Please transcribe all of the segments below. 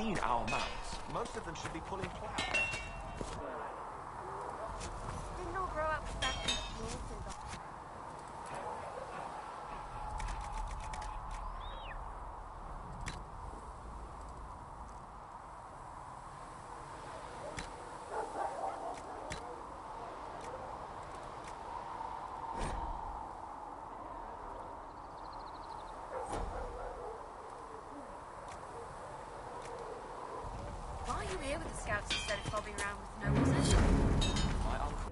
seen our mounts. Most of them should be pulling plows. Didn't all grow up with that north and why are you here with the scouts instead of fobbing around with no possession? My uncle.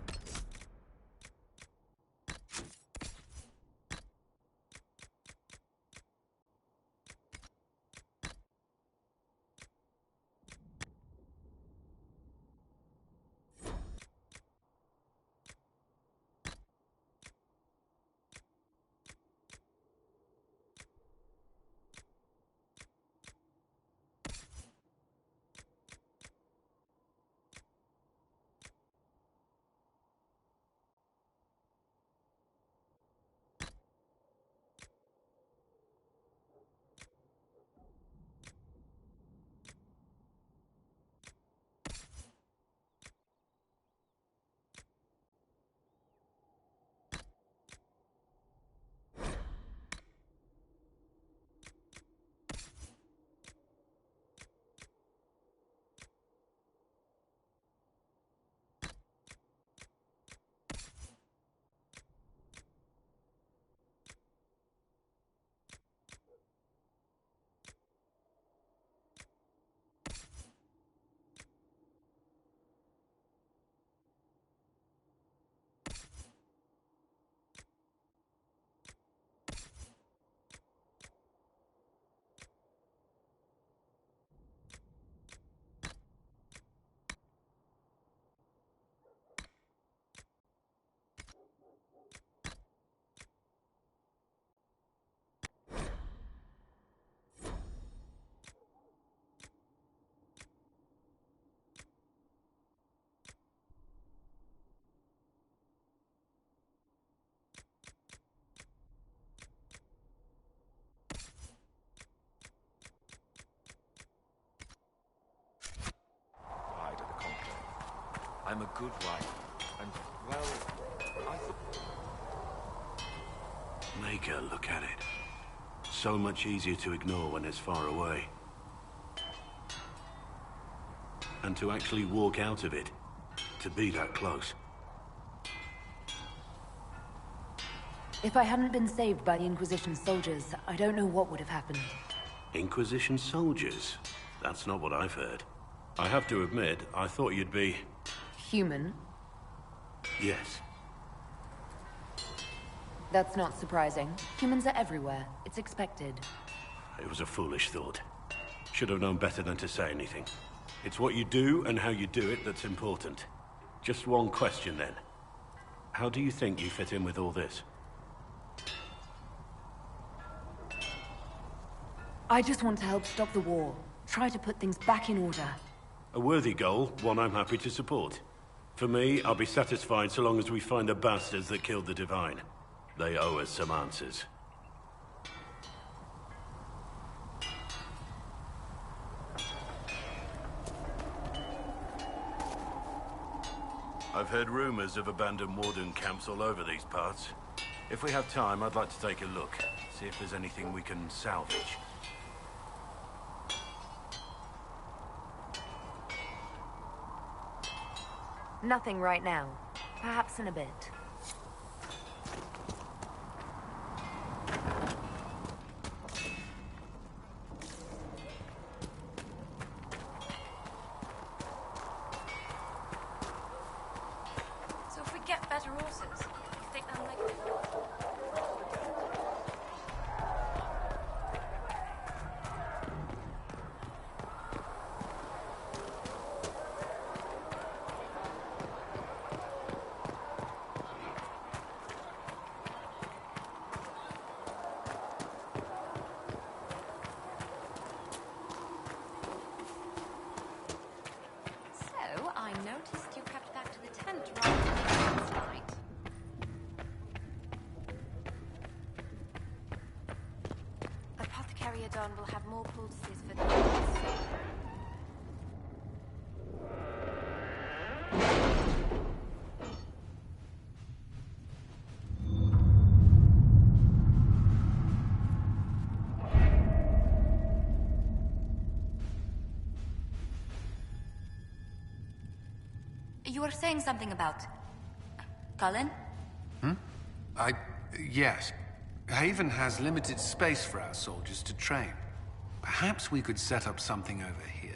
I'm a good rider, and, well, I thought... Maker, look at it. So much easier to ignore when it's far away. And to actually walk out of it, to be that close. If I hadn't been saved by the Inquisition soldiers, I don't know what would have happened. Inquisition soldiers? That's not what I've heard. I have to admit, I thought you'd be... Human? Yes. That's not surprising. Humans are everywhere. It's expected. It was a foolish thought. Should have known better than to say anything. It's what you do and how you do it that's important. Just one question then. How do you think you fit in with all this? I just want to help stop the war. Try to put things back in order. A worthy goal, one I'm happy to support. For me, I'll be satisfied so long as we find the bastards that killed the Divine. They owe us some answers. I've heard rumors of abandoned warden camps all over these parts. If we have time, I'd like to take a look, see if there's anything we can salvage. Nothing right now. Perhaps in a bit. So if we get better horses, you think they'll make it? I noticed you crept back to the tent right last night. Apothecary Adon will have more poultices for the You were saying something about... Cullen? Yes. Haven has limited space for our soldiers to train. Perhaps we could set up something over here.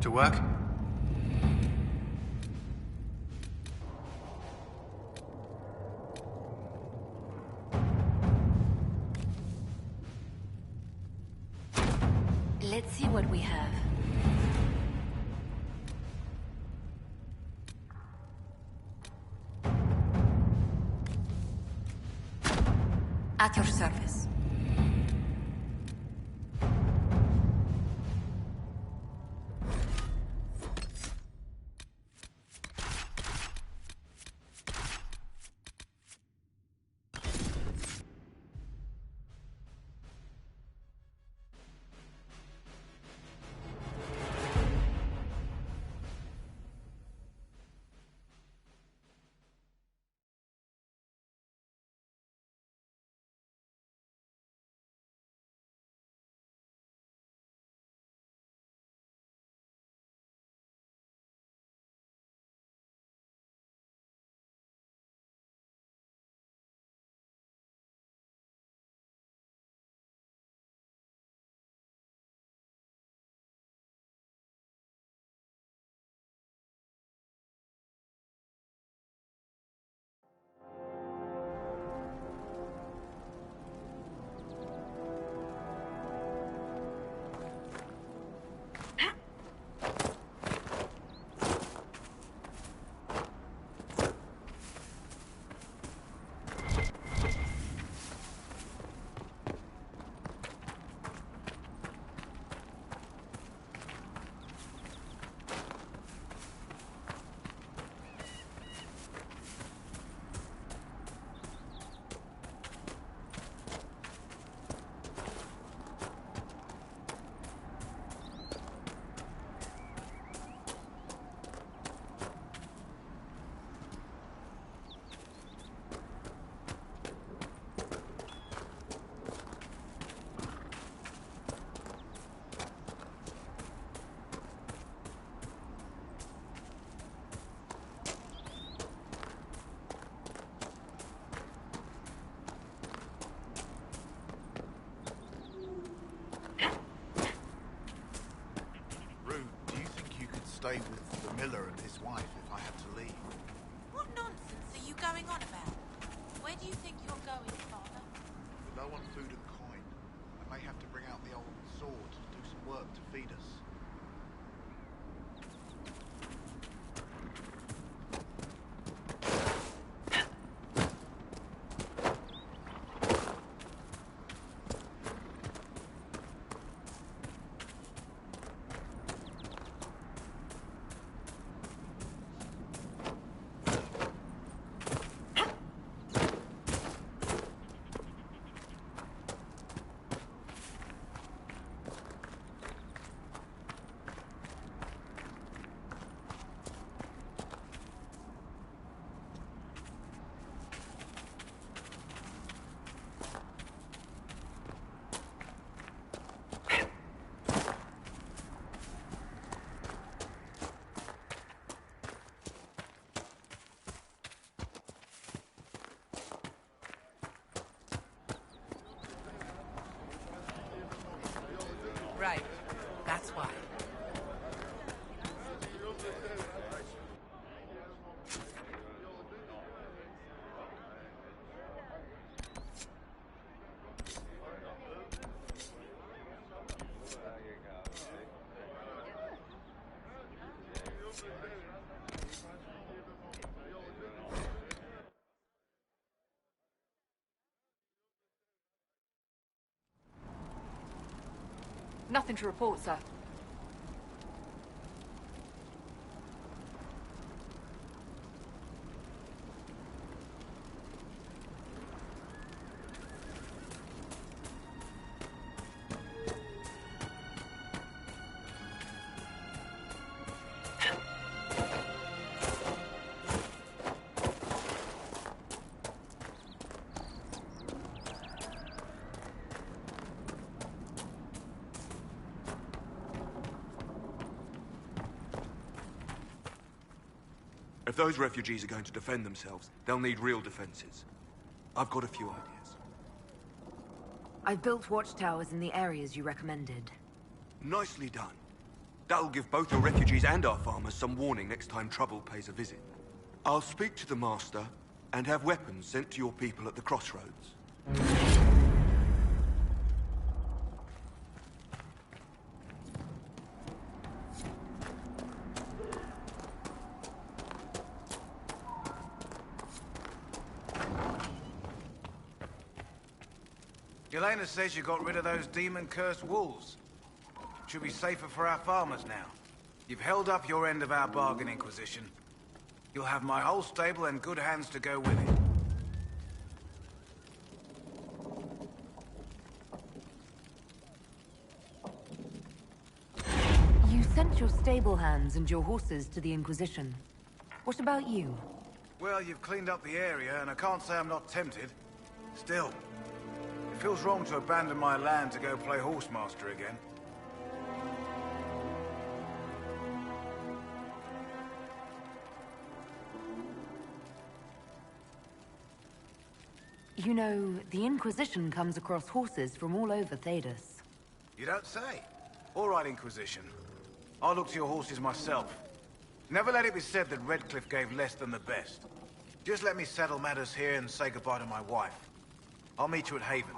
To work? Let's see what we have. At your service. Stay with the miller and his wife if I have to leave. What nonsense are you going on about? Where do you think you're going, Father? We're low on food and coin. I may have to bring out the old sword to do some work to feed us. Nothing to report, sir. If those refugees are going to defend themselves, they'll need real defenses. I've got a few ideas. I've built watchtowers in the areas you recommended. Nicely done. That'll give both the refugees and our farmers some warning next time trouble pays a visit. I'll speak to the Master and have weapons sent to your people at the crossroads. Elena says you got rid of those demon-cursed wolves. Should be safer for our farmers now. You've held up your end of our bargain, Inquisition. You'll have my whole stable and good hands to go with it. You sent your stable hands and your horses to the Inquisition. What about you? Well, you've cleaned up the area, and I can't say I'm not tempted. Still, it feels wrong to abandon my land to go play horsemaster again. You know, the Inquisition comes across horses from all over Thedas. You don't say. All right, Inquisition. I'll look to your horses myself. Never let it be said that Redcliffe gave less than the best. Just let me settle matters here and say goodbye to my wife. I'll meet you at Haven.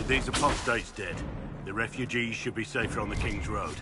With these apostates dead, the refugees should be safer on the King's Road.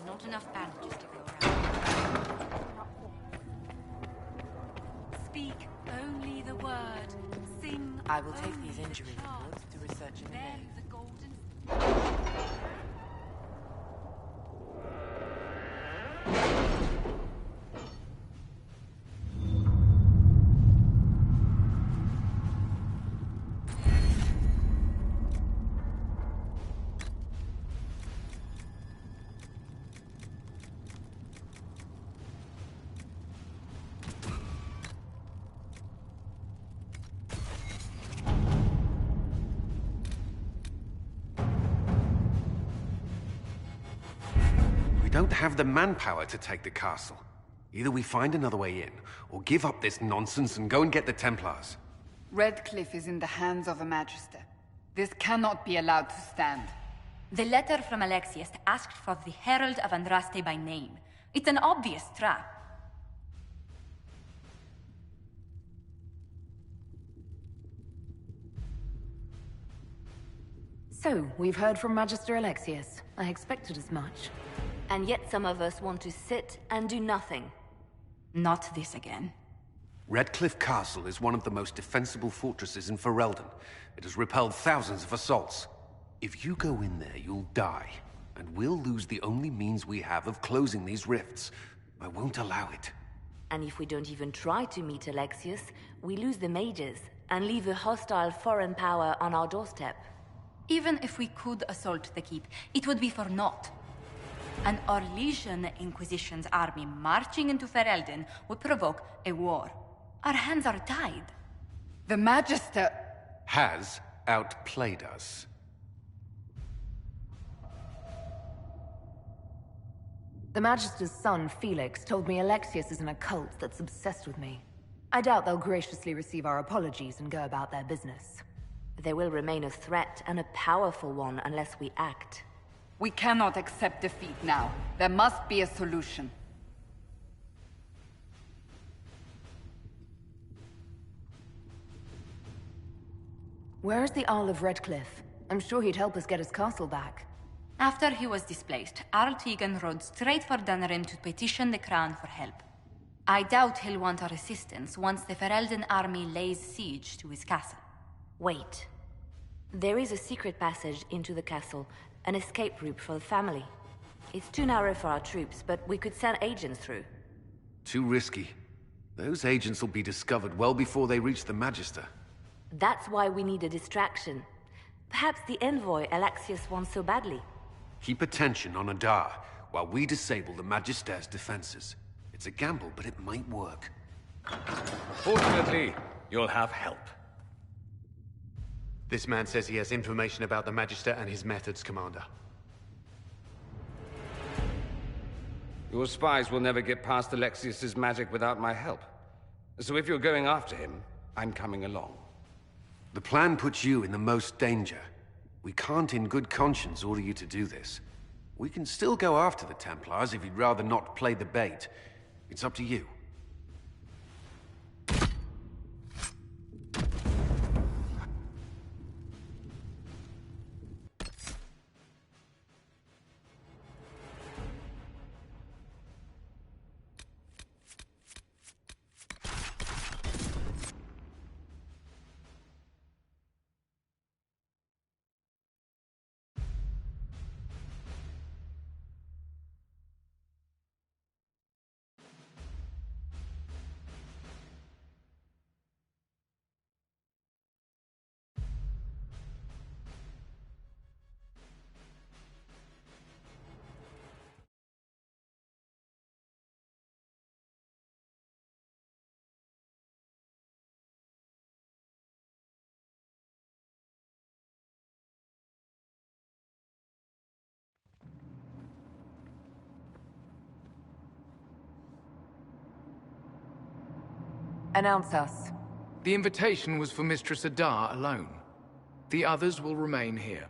not enough bandages to go around. Speak only the word. Sing. I will take only these the injury chant. reports to research in the Bear name. the golden... We don't have the manpower to take the castle. Either we find another way in, or give up this nonsense and go and get the Templars. Redcliffe is in the hands of a Magister. This cannot be allowed to stand. The letter from Alexius asked for the Herald of Andraste by name. It's an obvious trap. So, we've heard from Magister Alexius. I expected as much. And yet some of us want to sit and do nothing. Not this again. Redcliffe Castle is one of the most defensible fortresses in Ferelden. It has repelled thousands of assaults. If you go in there, you'll die. And we'll lose the only means we have of closing these rifts. I won't allow it. And if we don't even try to meet Alexius, we lose the mages and leave a hostile foreign power on our doorstep. Even if we could assault the keep, it would be for naught. An Orlesian Inquisition's army marching into Ferelden would provoke a war. Our hands are tied. The Magister... has outplayed us. The Magister's son, Felix, told me Alexius is in a cult that's obsessed with me. I doubt they'll graciously receive our apologies and go about their business. They will remain a threat, and a powerful one, unless we act. We cannot accept defeat now. There must be a solution. Where is the Arl of Redcliffe? I'm sure he'd help us get his castle back. After he was displaced, Arl Tegan rode straight for Dunrim to petition the Crown for help. I doubt he'll want our assistance once the Ferelden army lays siege to his castle. Wait. There is a secret passage into the castle, an escape route for the family. It's too narrow for our troops, but we could send agents through. Too risky. Those agents will be discovered well before they reach the Magister. That's why we need a distraction. Perhaps the envoy Alexius wants so badly. Keep attention on Adar, while we disable the Magister's defenses. It's a gamble, but it might work. Fortunately, you'll have help. This man says he has information about the Magister and his methods, Commander. Your spies will never get past Alexius's magic without my help. So if you're going after him, I'm coming along. The plan puts you in the most danger. We can't in good conscience order you to do this. We can still go after the Templars if you'd rather not play the bait. It's up to you. Announce us. The invitation was for Mistress Adar alone. The others will remain here.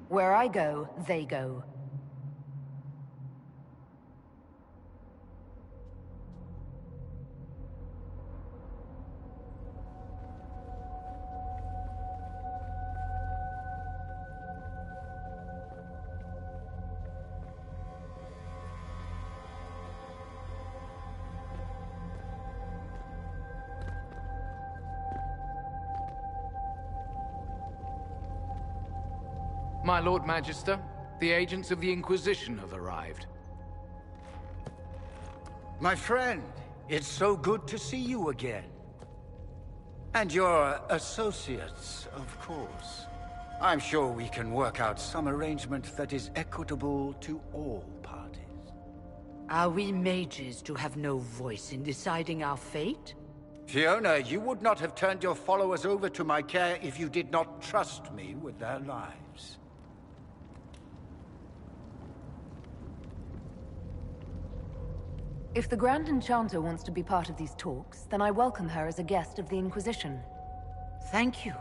Where I go, they go. My Lord Magister, the agents of the Inquisition have arrived. My friend, it's so good to see you again. And your associates, of course. I'm sure we can work out some arrangement that is equitable to all parties. Are we mages to have no voice in deciding our fate? Fiona, you would not have turned your followers over to my care if you did not trust me with their lives. If the Grand Enchanter wants to be part of these talks, then I welcome her as a guest of the Inquisition. Thank you.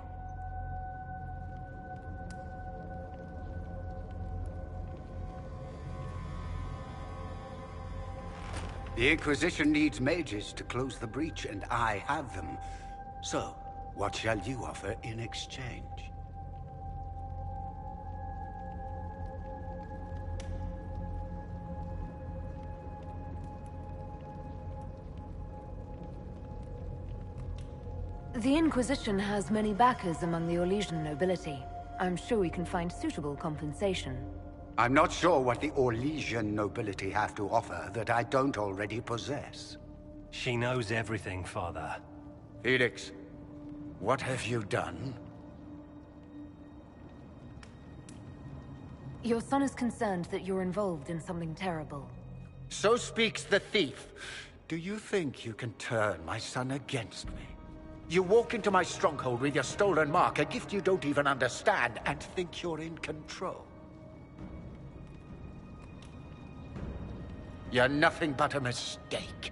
The Inquisition needs mages to close the breach, and I have them. So, what shall you offer in exchange? The Inquisition has many backers among the Orlesian nobility. I'm sure we can find suitable compensation. I'm not sure what the Orlesian nobility have to offer that I don't already possess. She knows everything, Father. Felix, what have you done? Your son is concerned that you're involved in something terrible. So speaks the thief. Do you think you can turn my son against me? You walk into my stronghold with your stolen mark, a gift you don't even understand, and think you're in control. You're nothing but a mistake.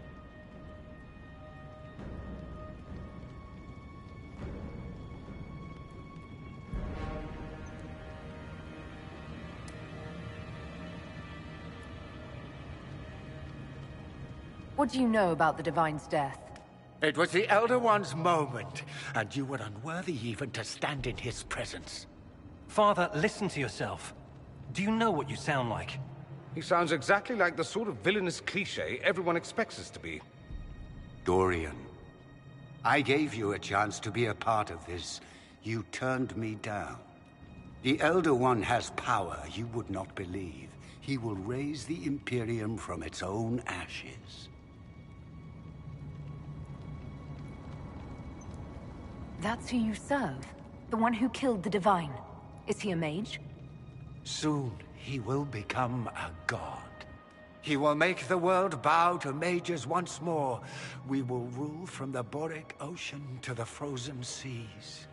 What do you know about the Divine's death? It was the Elder One's moment, and you were unworthy even to stand in his presence. Father, listen to yourself. Do you know what you sound like? He sounds exactly like the sort of villainous cliché everyone expects us to be. Dorian, I gave you a chance to be a part of this. You turned me down. The Elder One has power you would not believe. He will raise the Imperium from its own ashes. That's who you serve? The one who killed the Divine? Is he a mage? Soon, he will become a god. He will make the world bow to mages once more. We will rule from the Boric Ocean to the frozen seas.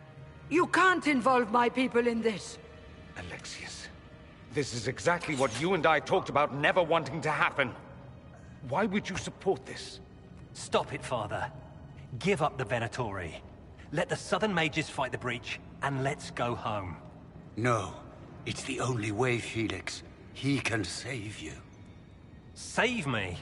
You can't involve my people in this. Alexius, this is exactly what you and I talked about never wanting to happen. Why would you support this? Stop it, Father. Give up the Venatori. Let the Southern Mages fight the breach, and let's go home. No. It's the only way, Felix. He can save you. Save me?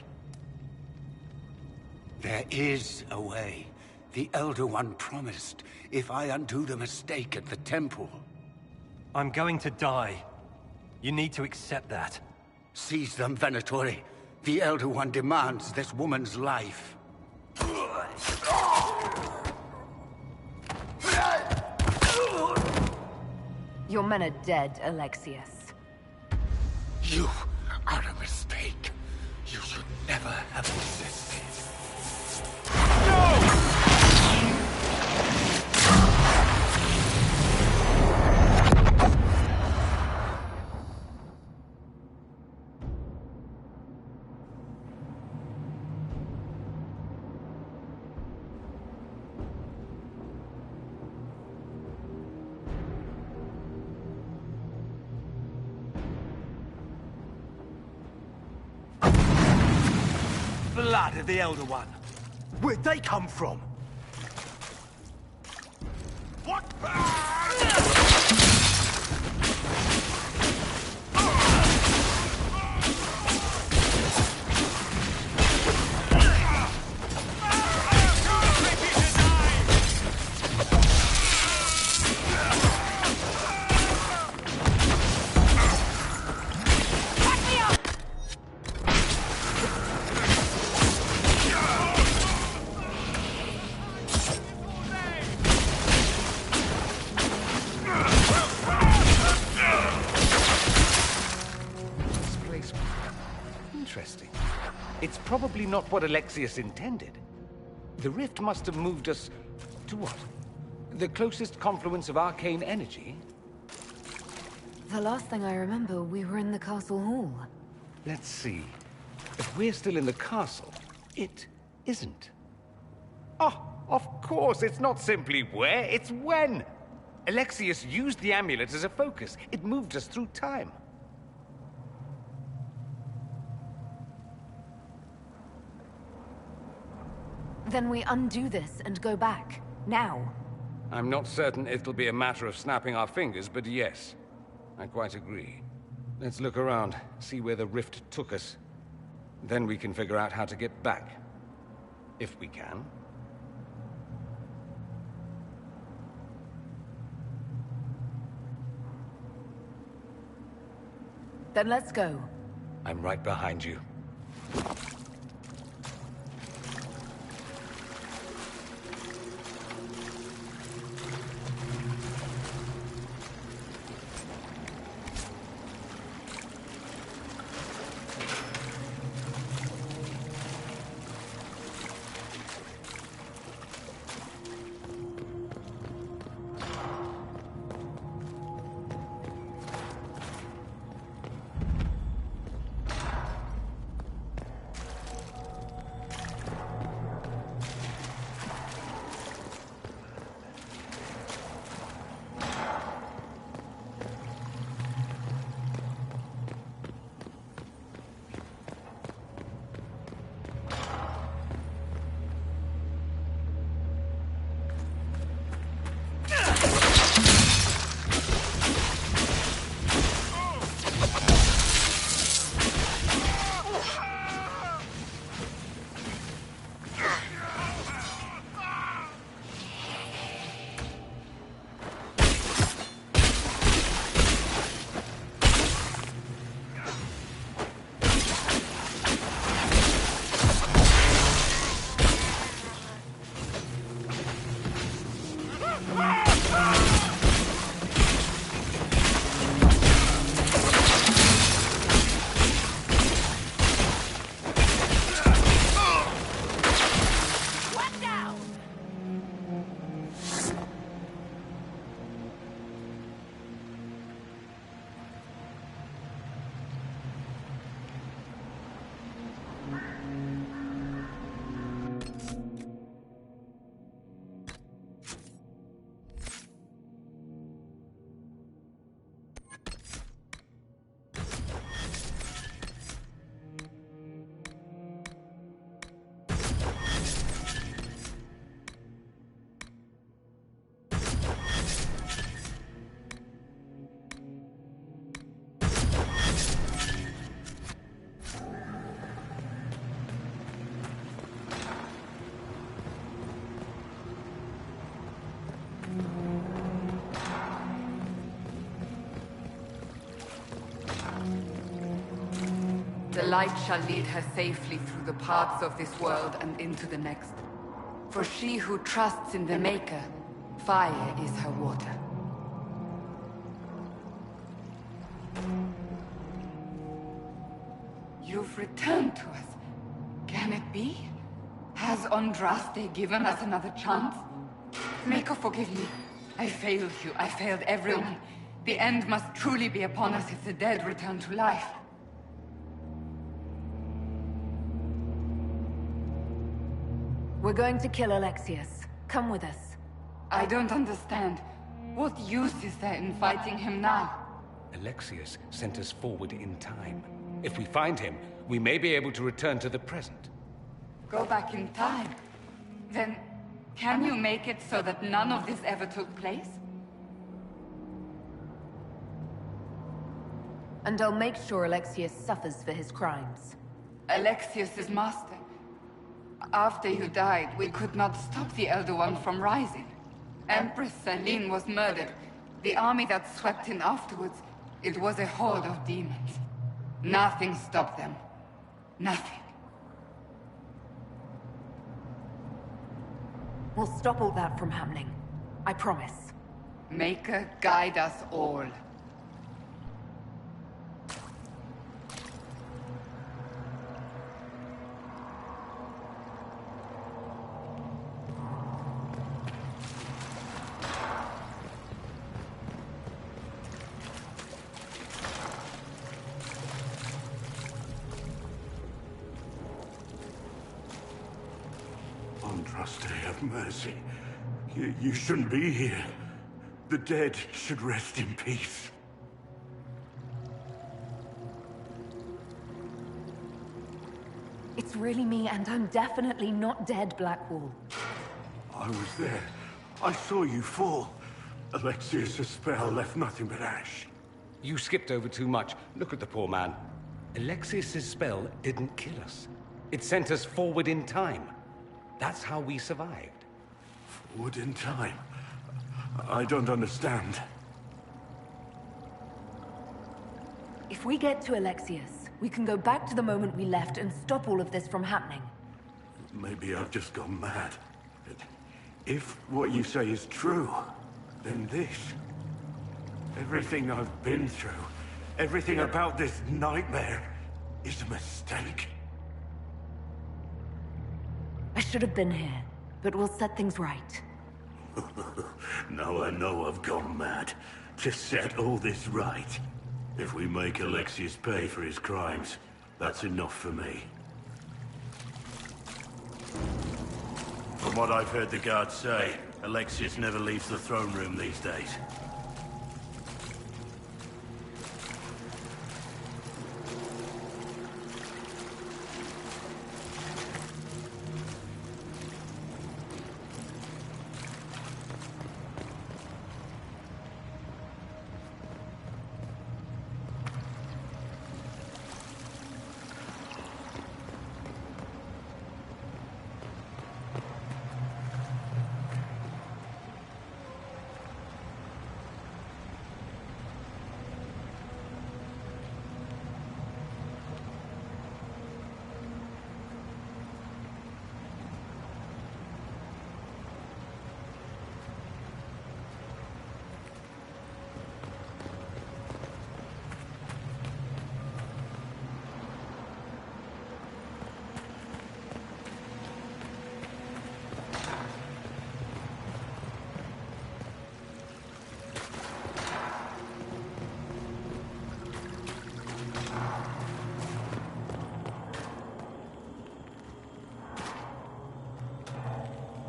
There is a way. The Elder One promised, if I undo the mistake at the temple. I'm going to die. You need to accept that. Seize them, Venatori. The Elder One demands this woman's life. Your men are dead, Alexius. You are a mistake. You should never have existed. No! Blood of the Elder One. Where'd they come from? What? probably not what Alexius intended. The rift must have moved us to what? The closest confluence of arcane energy? The last thing I remember, we were in the castle hall. Let's see. If we're still in the castle, it isn't. Oh, of course, it's not simply where, it's when! Alexius used the amulet as a focus. It moved us through time. Then we undo this and go back. Now. I'm not certain it'll be a matter of snapping our fingers, but yes. I quite agree. Let's look around, see where the rift took us. Then we can figure out how to get back. If we can. Then let's go. I'm right behind you. The light shall lead her safely through the paths of this world and into the next. For she who trusts in the Maker, fire is her water. You've returned to us. Can it be? Has Andraste given us another chance? Maker, forgive me. I failed you. I failed everyone. The end must truly be upon us if the dead return to life. We're going to kill Alexius. Come with us. I don't understand. What use is there in fighting him now? Alexius sent us forward in time. If we find him, we may be able to return to the present. Go back in time? Then, can you make it so that none of this ever took place? And I'll make sure Alexius suffers for his crimes. Alexius's master. After you died, we could not stop the Elder One from rising. Empress Celine was murdered. The army that swept in afterwards, it was a horde of demons. Nothing stopped them. Nothing. We'll stop all that from happening. I promise. Maker, guide us all. mercy. You shouldn't be here. The dead should rest in peace. It's really me, and I'm definitely not dead, Blackwall. I was there. I saw you fall. Alexius' spell left nothing but ash. You skipped over too much. Look at the poor man. Alexius' spell didn't kill us. It sent us forward in time. That's how we survived. Forward in time? I don't understand. If we get to Alexius, we can go back to the moment we left and stop all of this from happening. Maybe I've just gone mad. If what you say is true, then this... everything I've been through, everything about this nightmare, is a mistake. I should have been here, but we'll set things right. Now I know I've gone mad. To set all this right. If we make Alexius pay for his crimes, that's enough for me. From what I've heard the guards say, Alexius never leaves the throne room these days.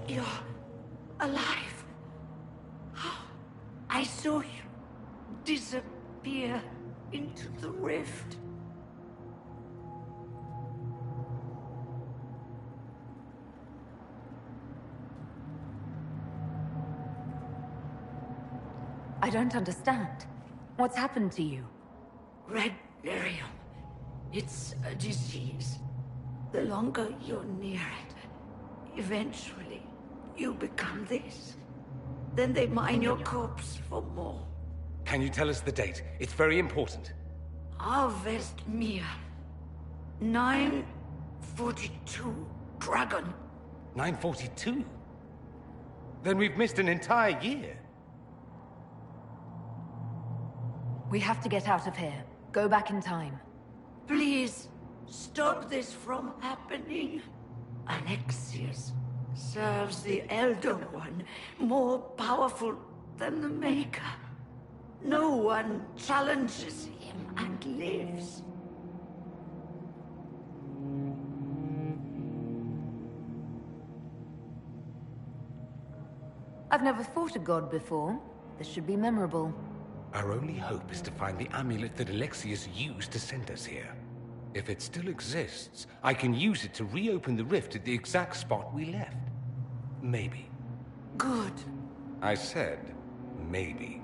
You're alive. I saw you disappear into the rift. I don't understand. What's happened to you? Red lyrium. It's a disease. The longer you're near it, eventually you become this. Then they mine your corpse for more. Can you tell us the date? It's very important. Harvest Mir. 942 Dragon. 942? Then we've missed an entire year. We have to get out of here. Go back in time. Please, stop this from happening. Alexius serves the Elder One, more powerful than the Maker. No one challenges him and lives. I've never fought a god before. This should be memorable. Our only hope is to find the amulet that Alexius used to send us here. If it still exists, I can use it to reopen the rift at the exact spot we left. Maybe. Good. I said, maybe.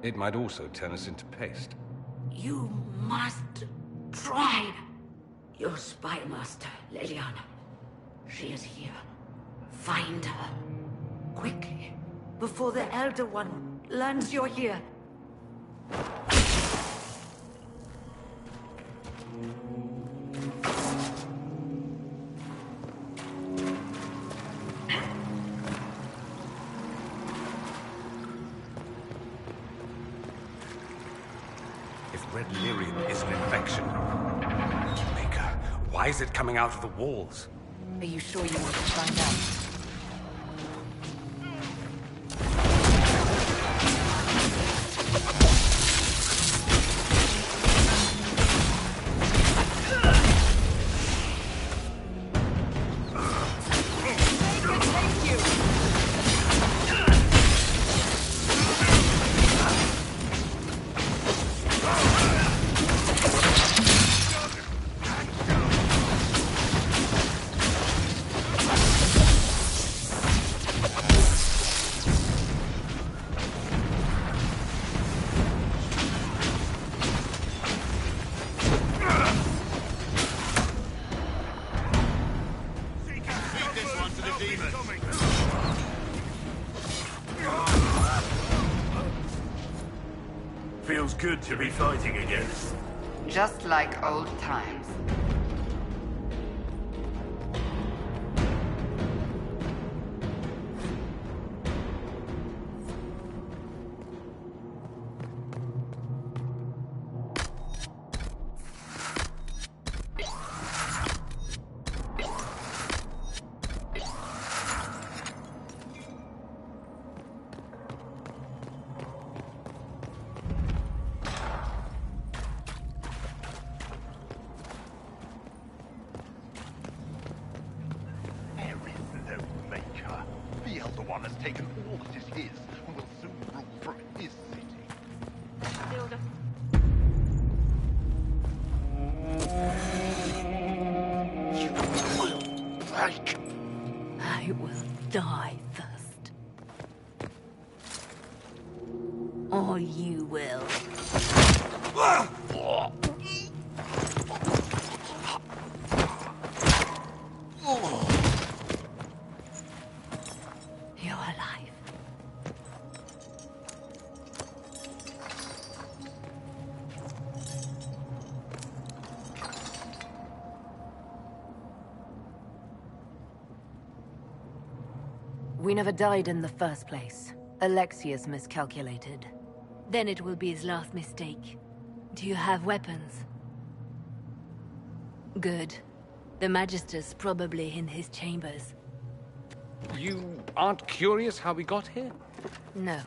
It might also turn us into paste. You must try. Your spy master, Leliana. She is here. Find her. Quickly. Before the Elder One learns you're here. If red lyrium is an infection... Maker, why is it coming out of the walls? Are you sure you want to find out? Take you! Feels good to be fighting again. Just like old times. I will die first. Or you will. You're alive. We never died in the first place. Alexius miscalculated. Then it will be his last mistake. Do you have weapons? Good. The Magister's probably in his chambers. You aren't curious how we got here? No.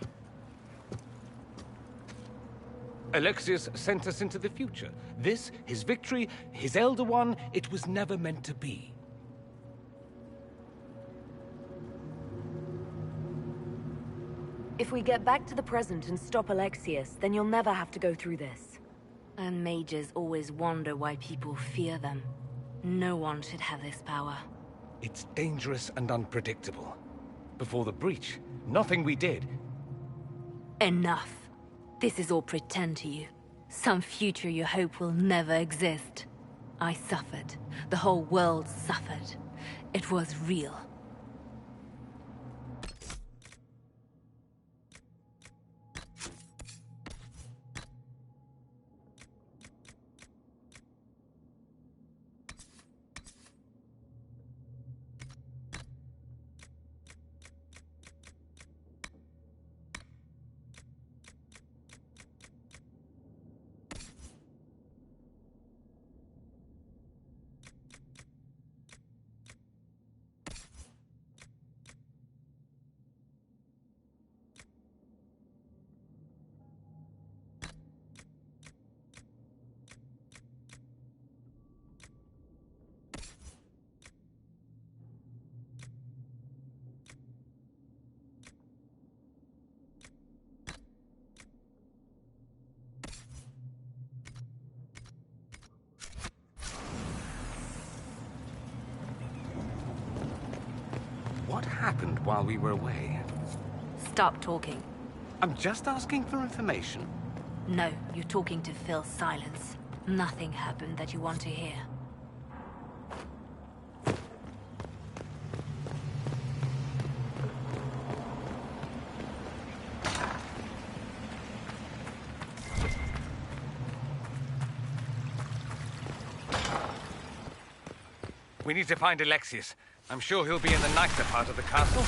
Alexius sent us into the future. This, his victory, his Elder One, it was never meant to be. If we get back to the present and stop Alexius, then you'll never have to go through this. And mages always wonder why people fear them. No one should have this power. It's dangerous and unpredictable. Before the breach, nothing we did. Enough. This is all pretend to you. Some future you hope will never exist. I suffered. The whole world suffered. It was real. What happened while we were away? Stop talking. I'm just asking for information. No, you're talking to fill silence. Nothing happened that you want to hear. We need to find Alexius. I'm sure he'll be in the nicer part of the castle.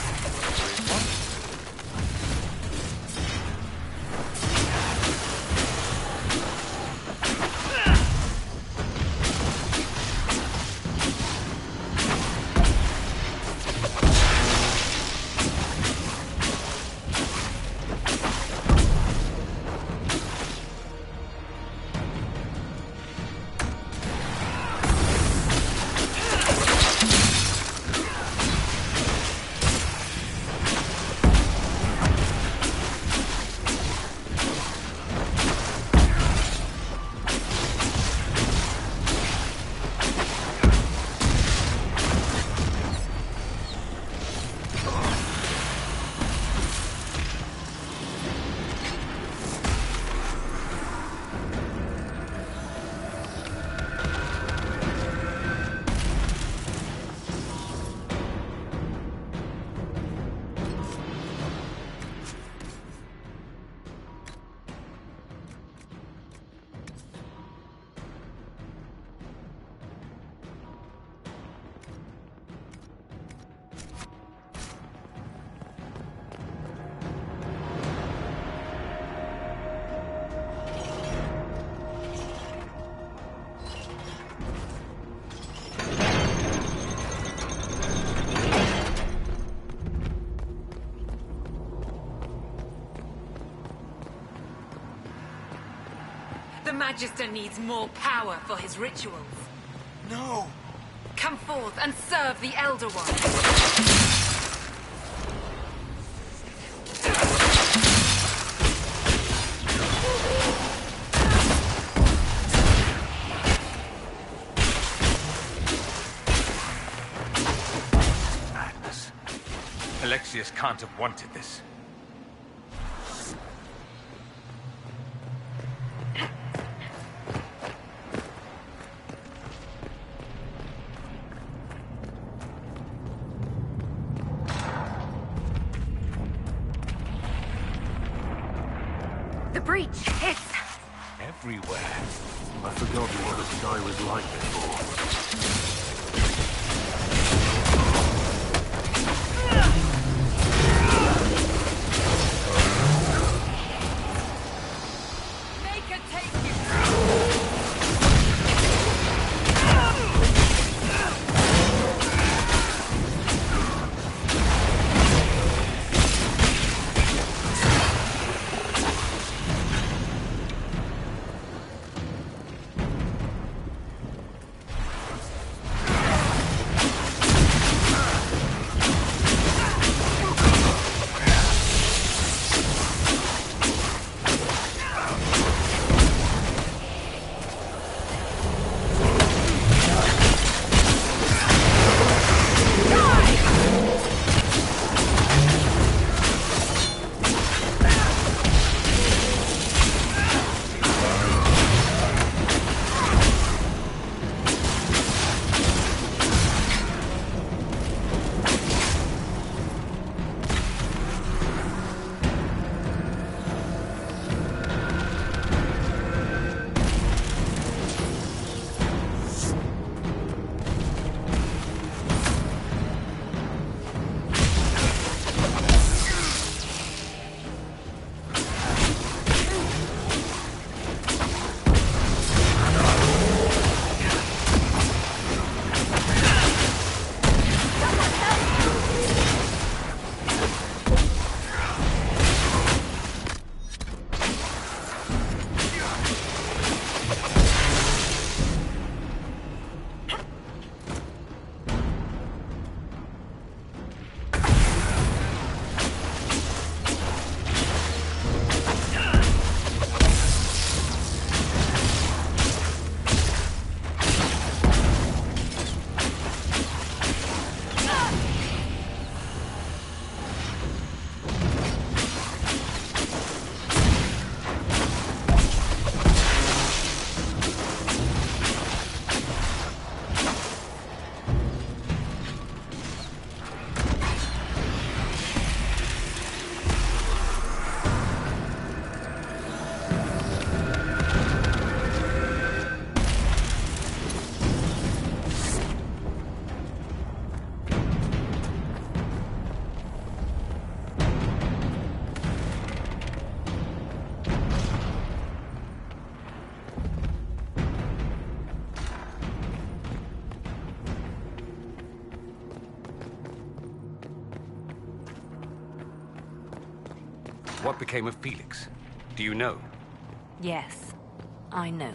The Magister needs more power for his rituals. No! Come forth and serve the Elder One. Alexius can't have wanted this. The breach, it's... everywhere. I've forgotten what the sky was like before. What became of Felix? Do you know? Yes, I know.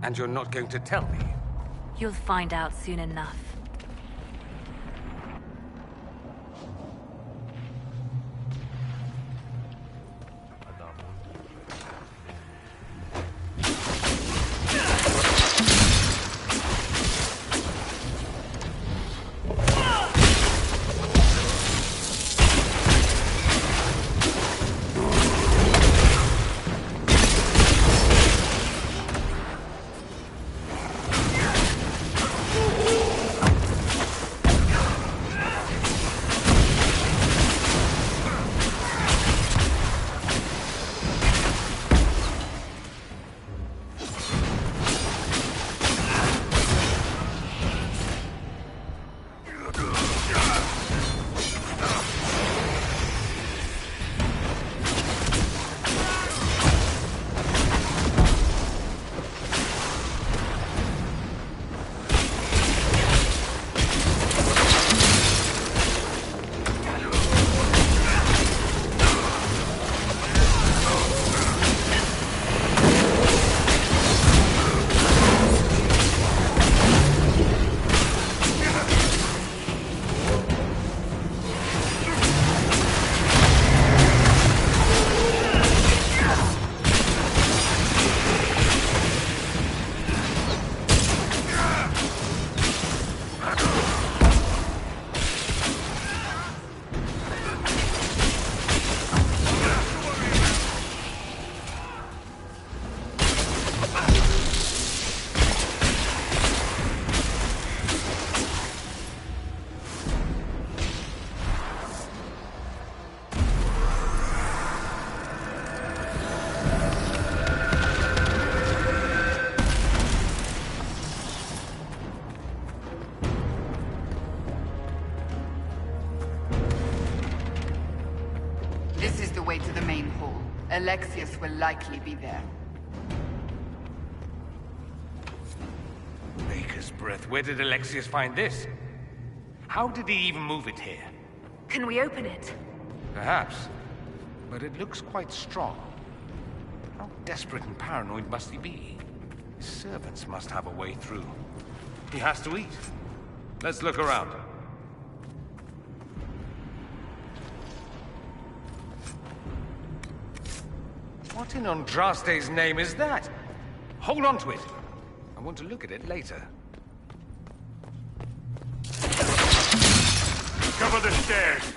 And you're not going to tell me? You'll find out soon enough. Alexius will likely be there. Baker's breath. Where did Alexius find this? How did he even move it here? Can we open it? Perhaps. But it looks quite strong. How desperate and paranoid must he be? His servants must have a way through. He has to eat. Let's look around. What in Andraste's name is that? Hold on to it. I want to look at it later. Cover the stairs!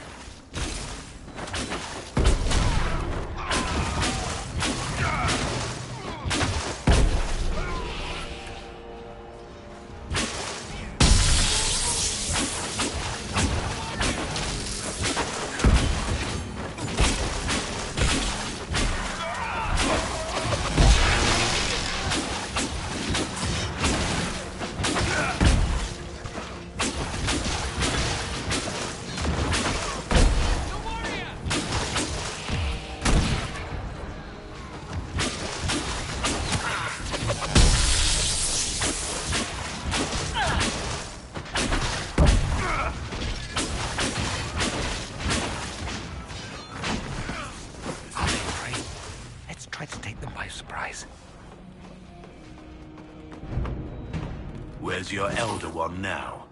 Where's your Elder One now?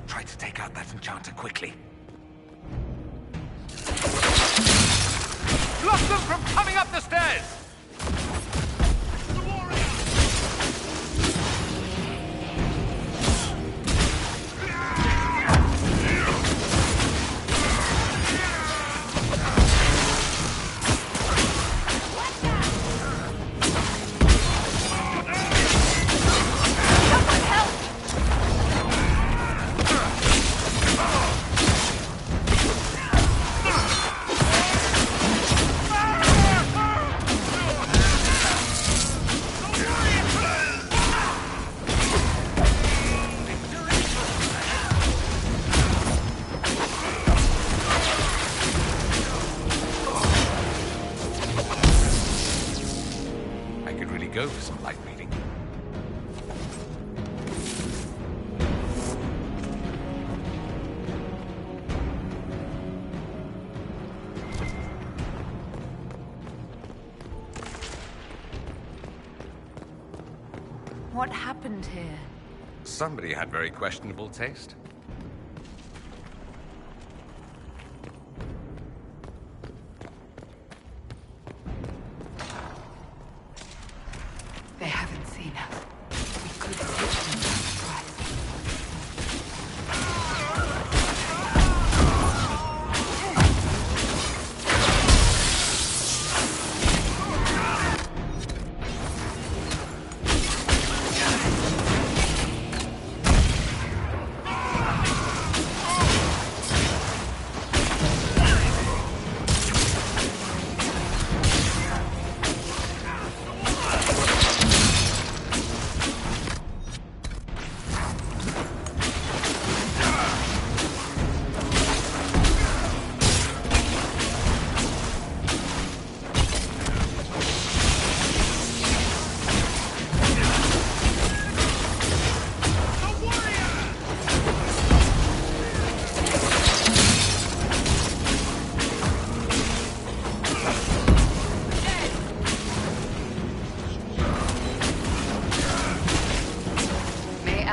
Try to take out that enchanter quickly. Block them from coming up the stairs! Go for some light reading. What happened here? Somebody had very questionable taste. They haven't seen us. We could catch them by surprise.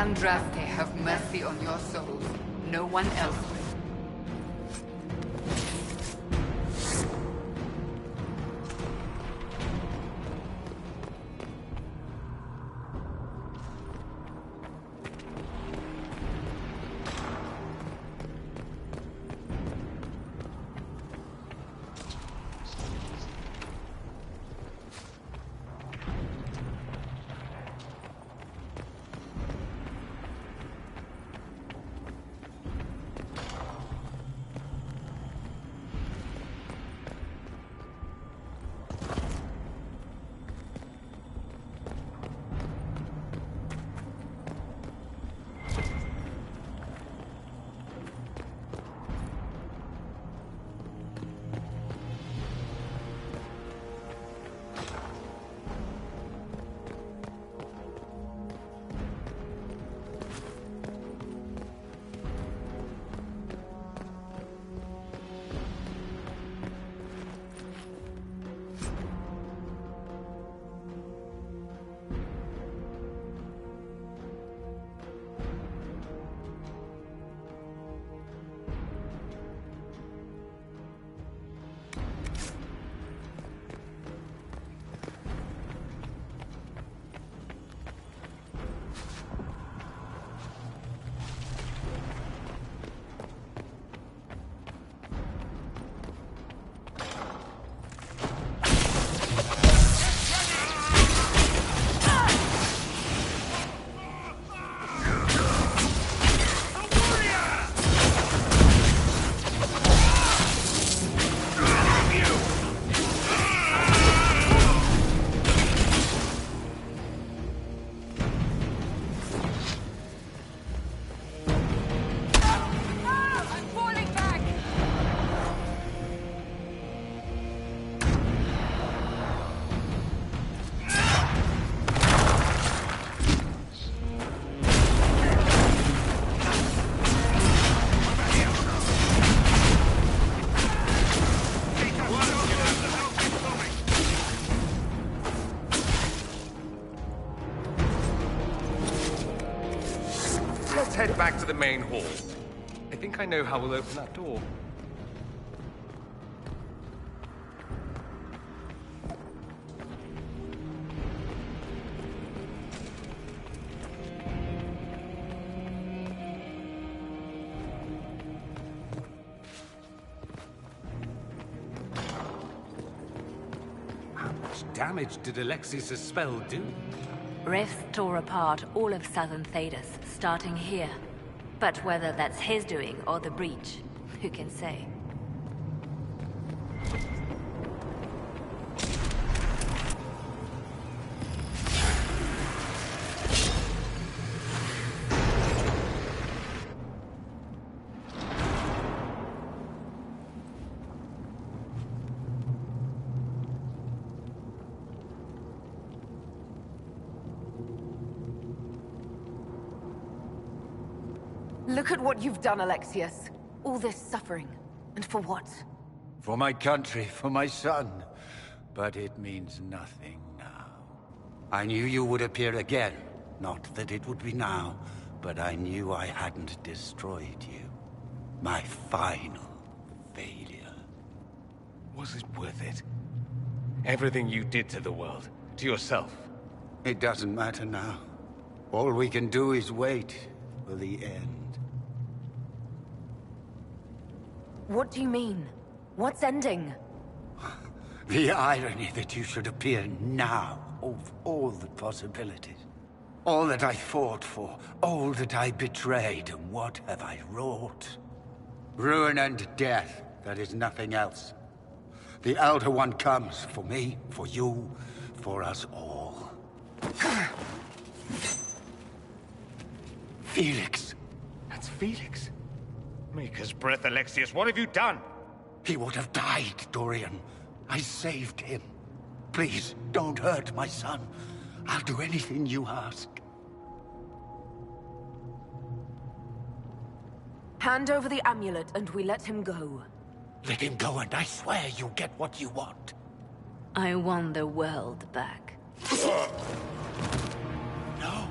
Andraste have mercy on your souls. No one else will. Let's head back to the main hall. I think I know how we'll open that door. How much damage did Alexius' spell do? Rifts tore apart all of southern Thedas, starting here. But whether that's his doing or the breach, who can say? Look at what you've done, Alexius. All this suffering. And for what? For my country, for my son. But it means nothing now. I knew you would appear again. Not that it would be now, but I knew I hadn't destroyed you. My final failure. Was it worth it? Everything you did to the world, to yourself. It doesn't matter now. All we can do is wait for the end. What do you mean? What's ending? The irony that you should appear now of all the possibilities. All that I fought for, all that I betrayed, and what have I wrought? Ruin and death, that is nothing else. The Elder One comes for me, for you, for us all. Felix. That's Felix? Maker's breath, Alexius, what have you done? He would have died, Dorian. I saved him. Please, don't hurt my son. I'll do anything you ask. Hand over the amulet and we let him go. Let him go and I swear you'll get what you want. I want the world back. No!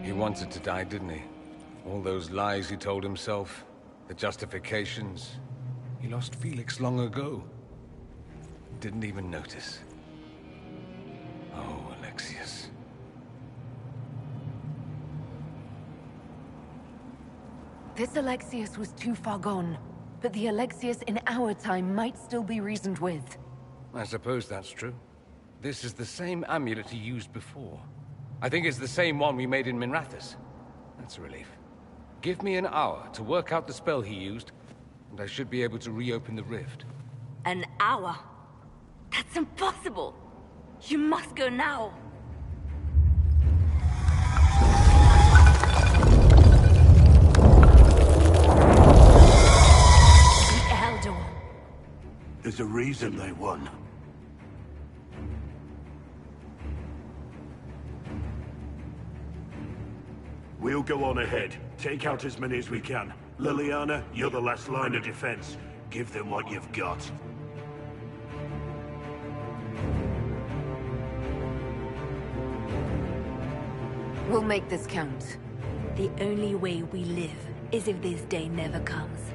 He wanted to die, didn't he? All those lies he told himself, the justifications. He lost Felix long ago. Didn't even notice. Oh, Alexius. This Alexius was too far gone, but the Alexius in our time might still be reasoned with. I suppose that's true. This is the same amulet he used before. I think it's the same one we made in Minrathous. That's a relief. Give me an hour to work out the spell he used, and I should be able to reopen the rift. An hour? That's impossible! You must go now! The Elder One. There's a reason they won. We'll go on ahead. Take out as many as we can. Liliana, you're the last line of defense. Give them what you've got. We'll make this count. The only way we live is if this day never comes.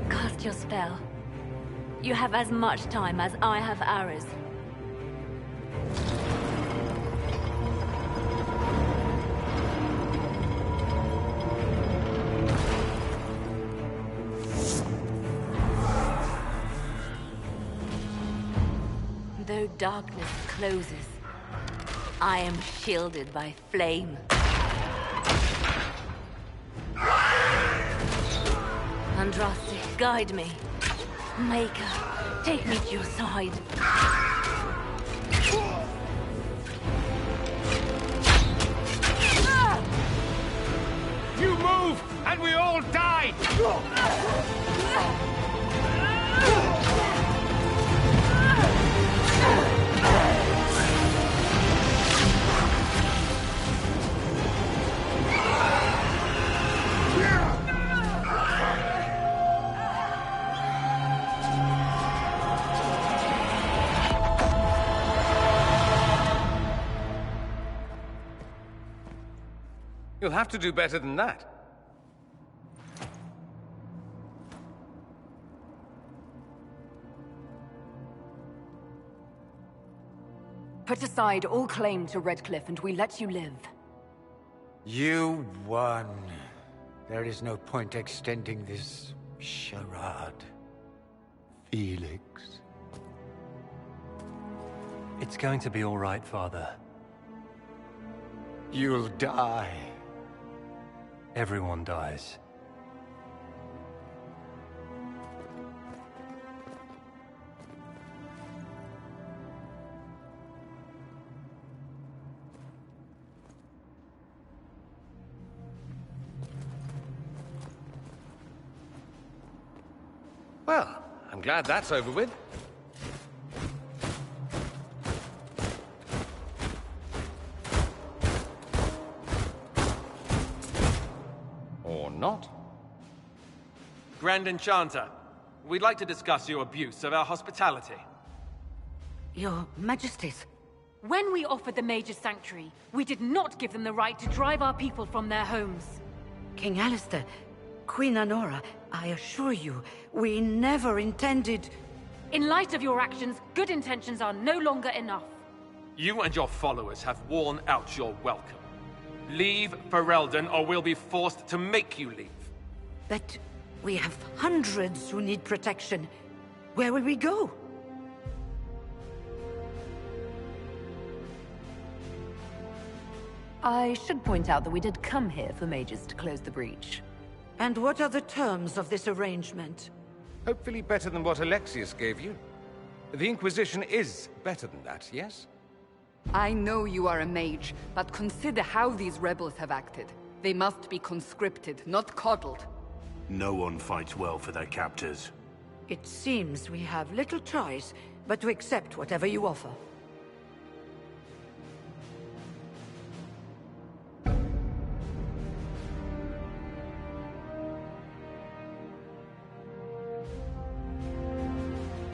Cast your spell. You have as much time as I have hours. Though darkness closes, I am shielded by flame. Andraste, guide me. Maker, take me to your side. You move, and we all die! You'll have to do better than that. Put aside all claim to Redcliffe and we let you live. You won. There is no point extending this charade. Felix. It's going to be all right, Father. You'll die. Everyone dies. Well, I'm glad that's over with. Or not. Grand Enchanter, we'd like to discuss your abuse of our hospitality. Your Majesties. When we offered the Mage's Sanctuary, we did not give them the right to drive our people from their homes. King Alistair, Queen Anora, I assure you, we never intended... In light of your actions, good intentions are no longer enough. You and your followers have worn out your welcome. Leave Ferelden, or we'll be forced to make you leave. But we have hundreds who need protection. Where will we go? I should point out that we did come here for mages to close the breach. And what are the terms of this arrangement? Hopefully better than what Alexius gave you. The Inquisition is better than that, yes? I know you are a mage, but consider how these rebels have acted. They must be conscripted, not coddled. No one fights well for their captors. It seems we have little choice but to accept whatever you offer.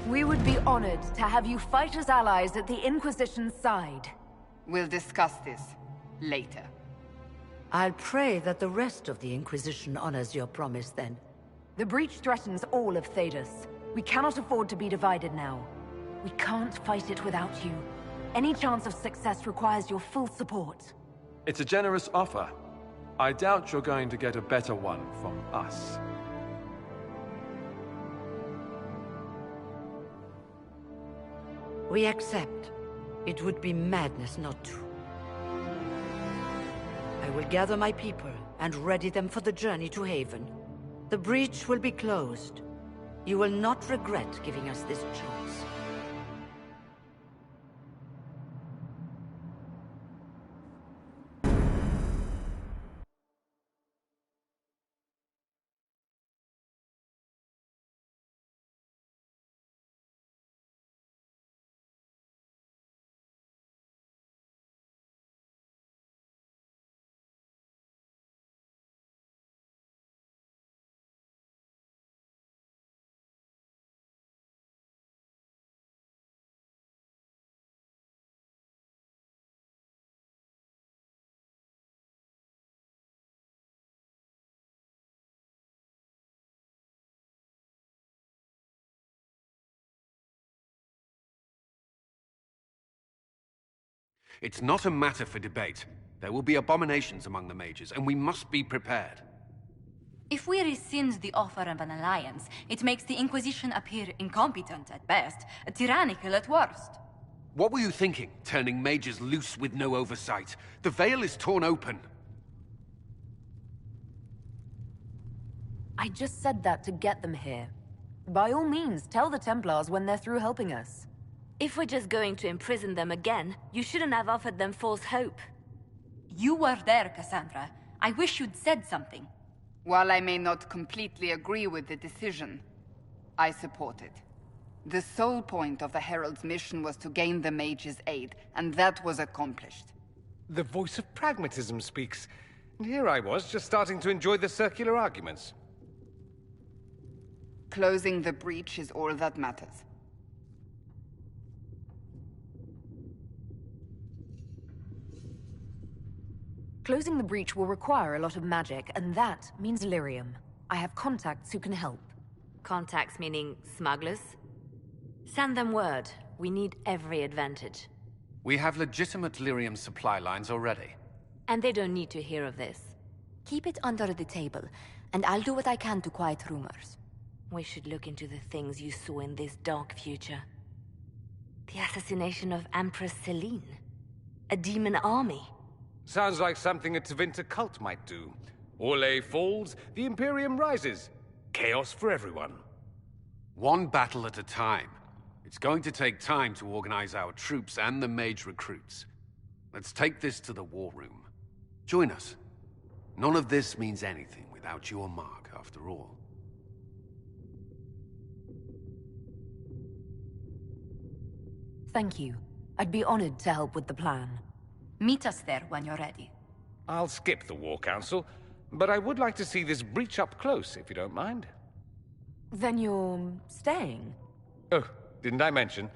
We would be honored to have you fight as allies at the Inquisition's side. We'll discuss this. later. I'll pray that the rest of the Inquisition honors your promise then. The breach threatens all of Thedas. We cannot afford to be divided now. We can't fight it without you. Any chance of success requires your full support. It's a generous offer. I doubt you're going to get a better one from us. We accept. It would be madness not to. I will gather my people and ready them for the journey to Haven. The breach will be closed. You will not regret giving us this chance. It's not a matter for debate. There will be abominations among the mages, and we must be prepared. If we rescind the offer of an alliance, it makes the Inquisition appear incompetent at best, tyrannical at worst. What were you thinking, turning mages loose with no oversight? The veil is torn open. I just said that to get them here. By all means, tell the Templars when they're through helping us. If we're just going to imprison them again, you shouldn't have offered them false hope. You were there, Cassandra. I wish you'd said something. While I may not completely agree with the decision, I support it. The sole point of the Herald's mission was to gain the mage's aid, and that was accomplished. The voice of pragmatism speaks. And here I was, just starting to enjoy the circular arguments. Closing the breach is all that matters. Closing the breach will require a lot of magic, and that means lyrium. I have contacts who can help. Contacts meaning smugglers? Send them word. We need every advantage. We have legitimate lyrium supply lines already. And they don't need to hear of this. Keep it under the table, and I'll do what I can to quiet rumors. We should look into the things you saw in this dark future. The assassination of Empress Celine. A demon army. Sounds like something a Tevinter cult might do. Orlais falls, the Imperium rises. Chaos for everyone. One battle at a time. It's going to take time to organize our troops and the mage recruits. Let's take this to the war room. Join us. None of this means anything without your mark, after all. Thank you. I'd be honored to help with the plan. Meet us there when you're ready. I'll skip the War Council, but I would like to see this breach up close, if you don't mind. Then you're staying? Oh, didn't I mention?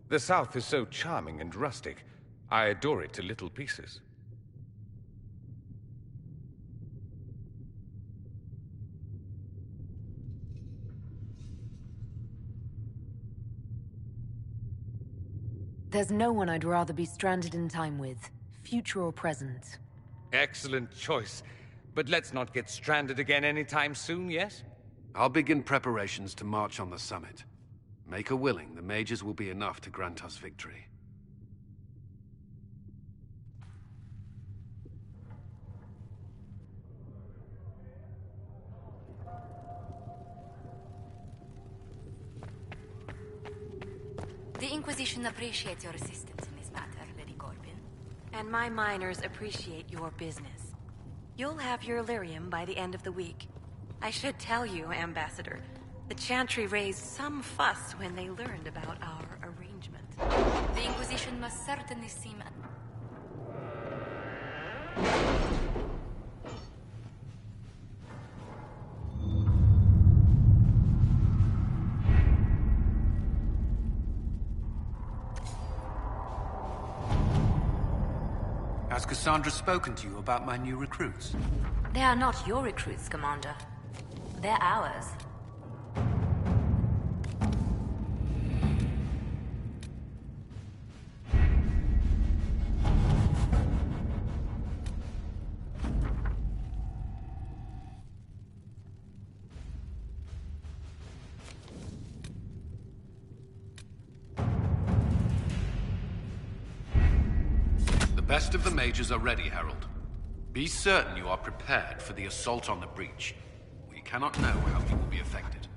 The South is so charming and rustic. I adore it to little pieces. There's no one I'd rather be stranded in time with, future or present. Excellent choice. But let's not get stranded again anytime soon, yes? I'll begin preparations to march on the summit. Make her willing, the mages will be enough to grant us victory. The Inquisition appreciates your assistance in this matter, Lady Corbin. And my miners appreciate your business. You'll have your lyrium by the end of the week. I should tell you, Ambassador, the Chantry raised some fuss when they learned about our arrangement. The Inquisition must certainly seem... Has Cassandra spoken to you about my new recruits? They are not your recruits, Commander. They're ours. The best of the mages are ready, Herald. Be certain you are prepared for the assault on the breach. We cannot know how you will be affected.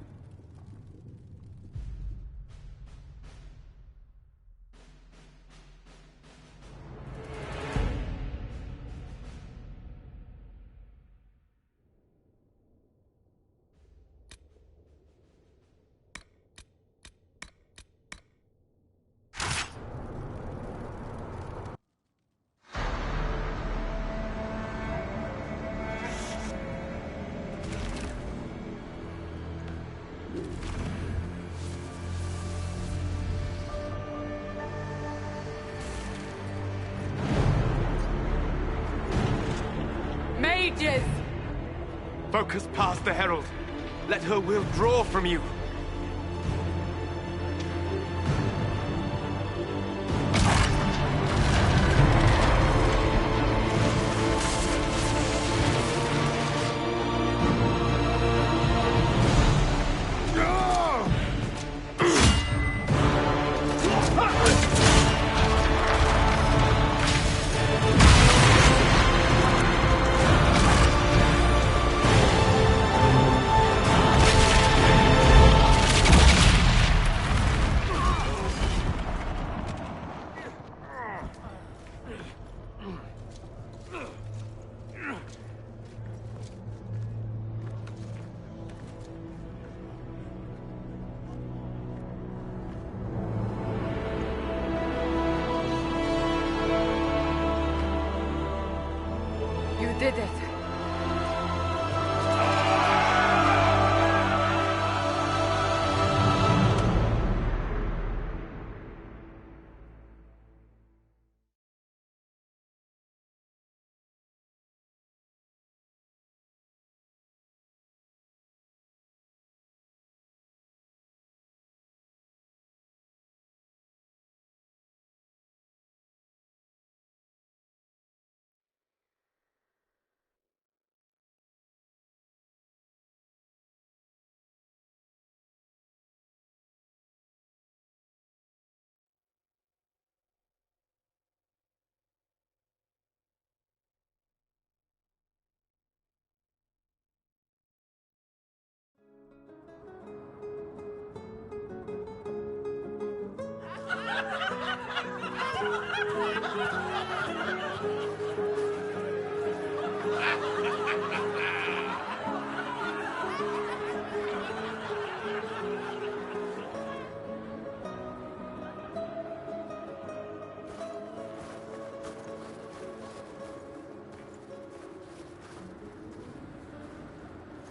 Mages! Focus past the Herald. Let her will draw from you. You did it.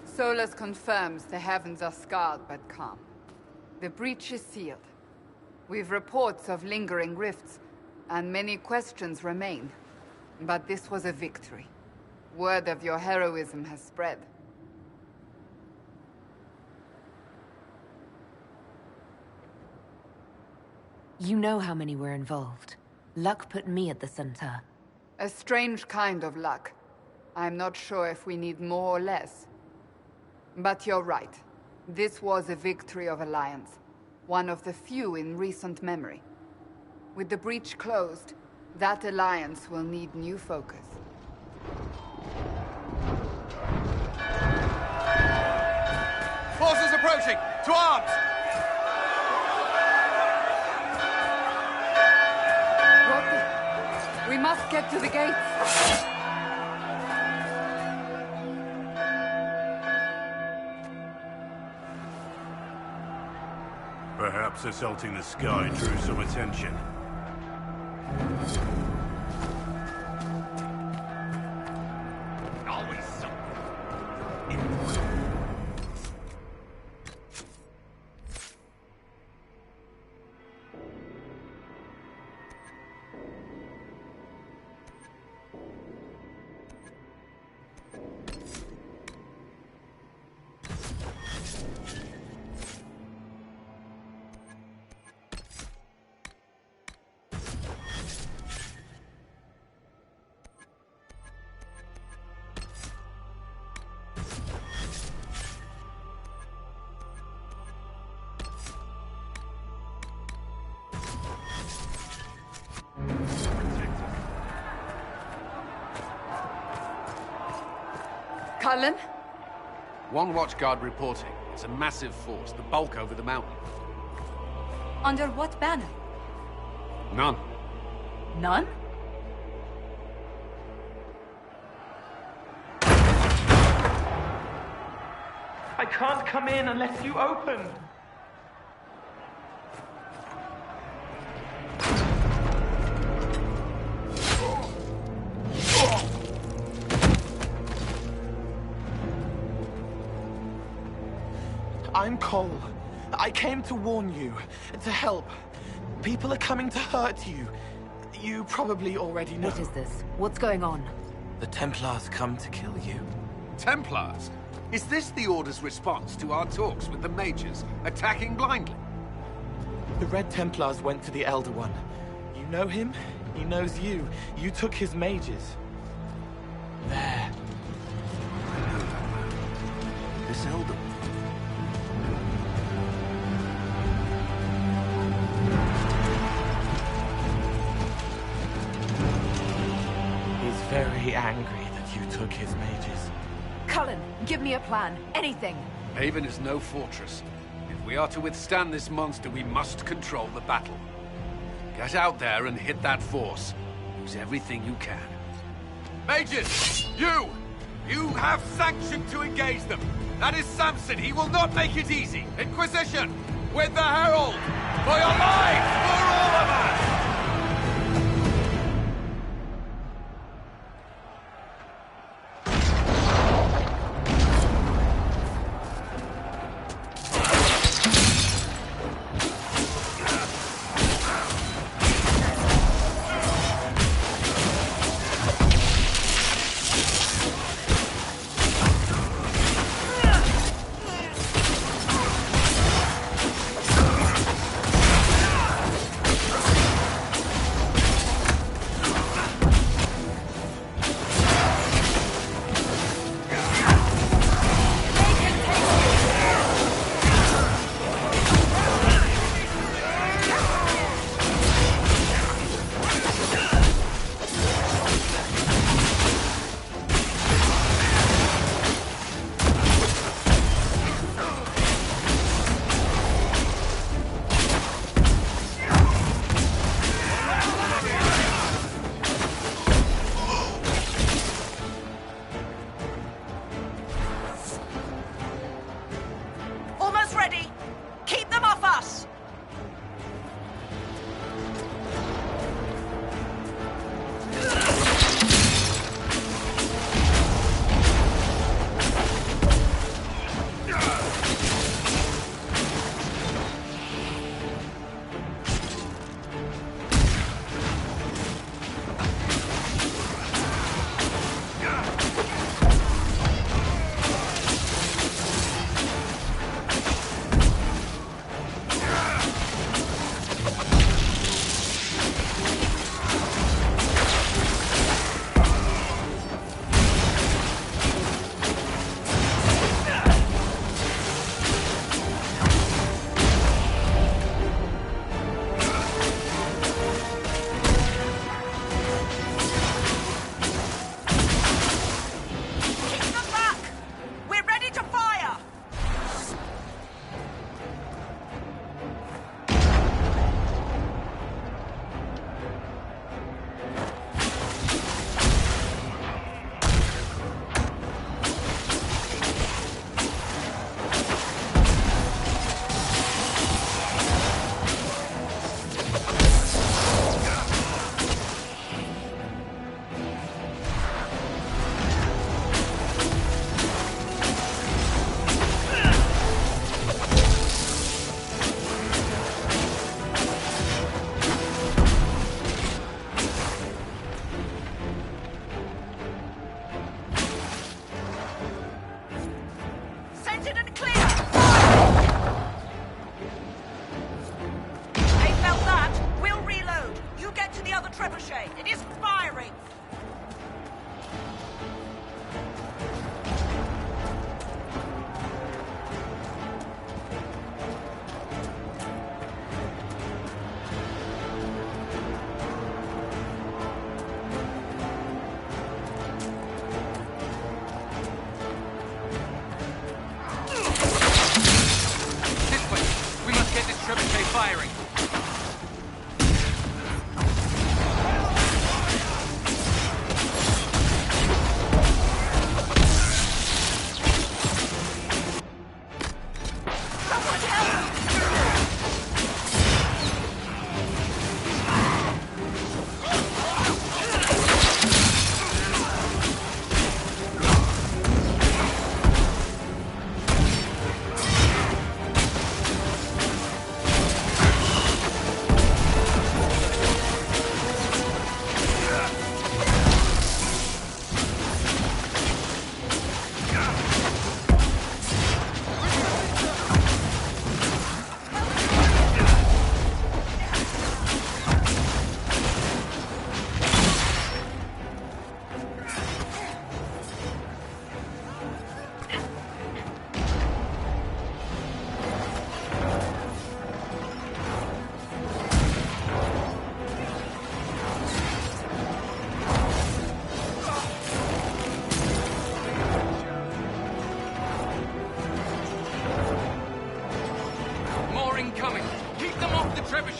Solus confirms the heavens are scarred but calm. The breach is sealed. We've reports of lingering rifts, and many questions remain. But this was a victory. Word of your heroism has spread. You know how many were involved. Luck put me at the center. A strange kind of luck. I'm not sure if we need more or less. But you're right. This was a victory of Alliance. One of the few in recent memory. With the breach closed, that alliance will need new focus. Forces approaching! To arms! We must get to the gates. Perhaps assaulting the sky drew some attention. Always something. Cullen? One watchguard reporting. It's a massive force, the bulk over the mountain. Under what banner? None. None? I can't come in unless you open. I'm Cole. I came to warn you, to help. People are coming to hurt you. You probably already know. What is this? What's going on? The Templars come to kill you. Templars? Is this the Order's response to our talks with the mages, attacking blindly? The Red Templars went to the Elder One. You know him, he knows you. You took his mages. There. I know that man. This Elder One. He's very angry that you took his mages. Cullen, give me a plan. Anything. Haven is no fortress. If we are to withstand this monster, we must control the battle. Get out there and hit that force. Use everything you can. Mages! You! You have sanction to engage them! That is Samson! He will not make it easy! Inquisition! With the Herald! For your lives! For all of us!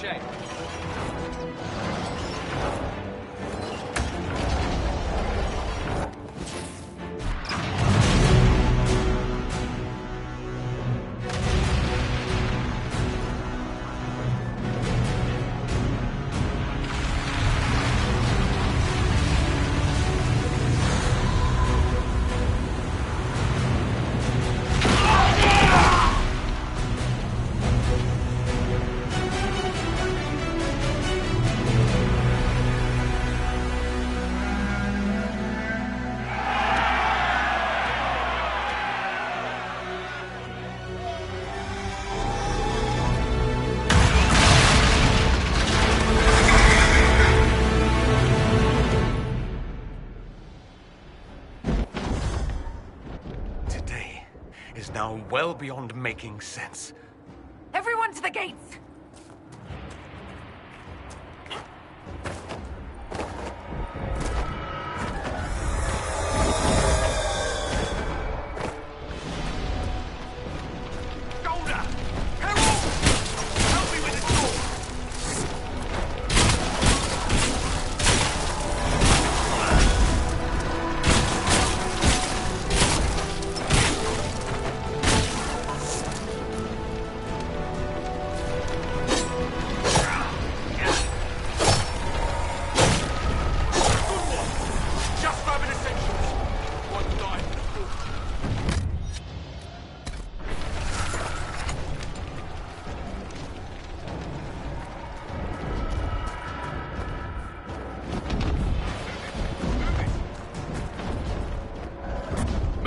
shame. Now well beyond making sense. Everyone to the gates!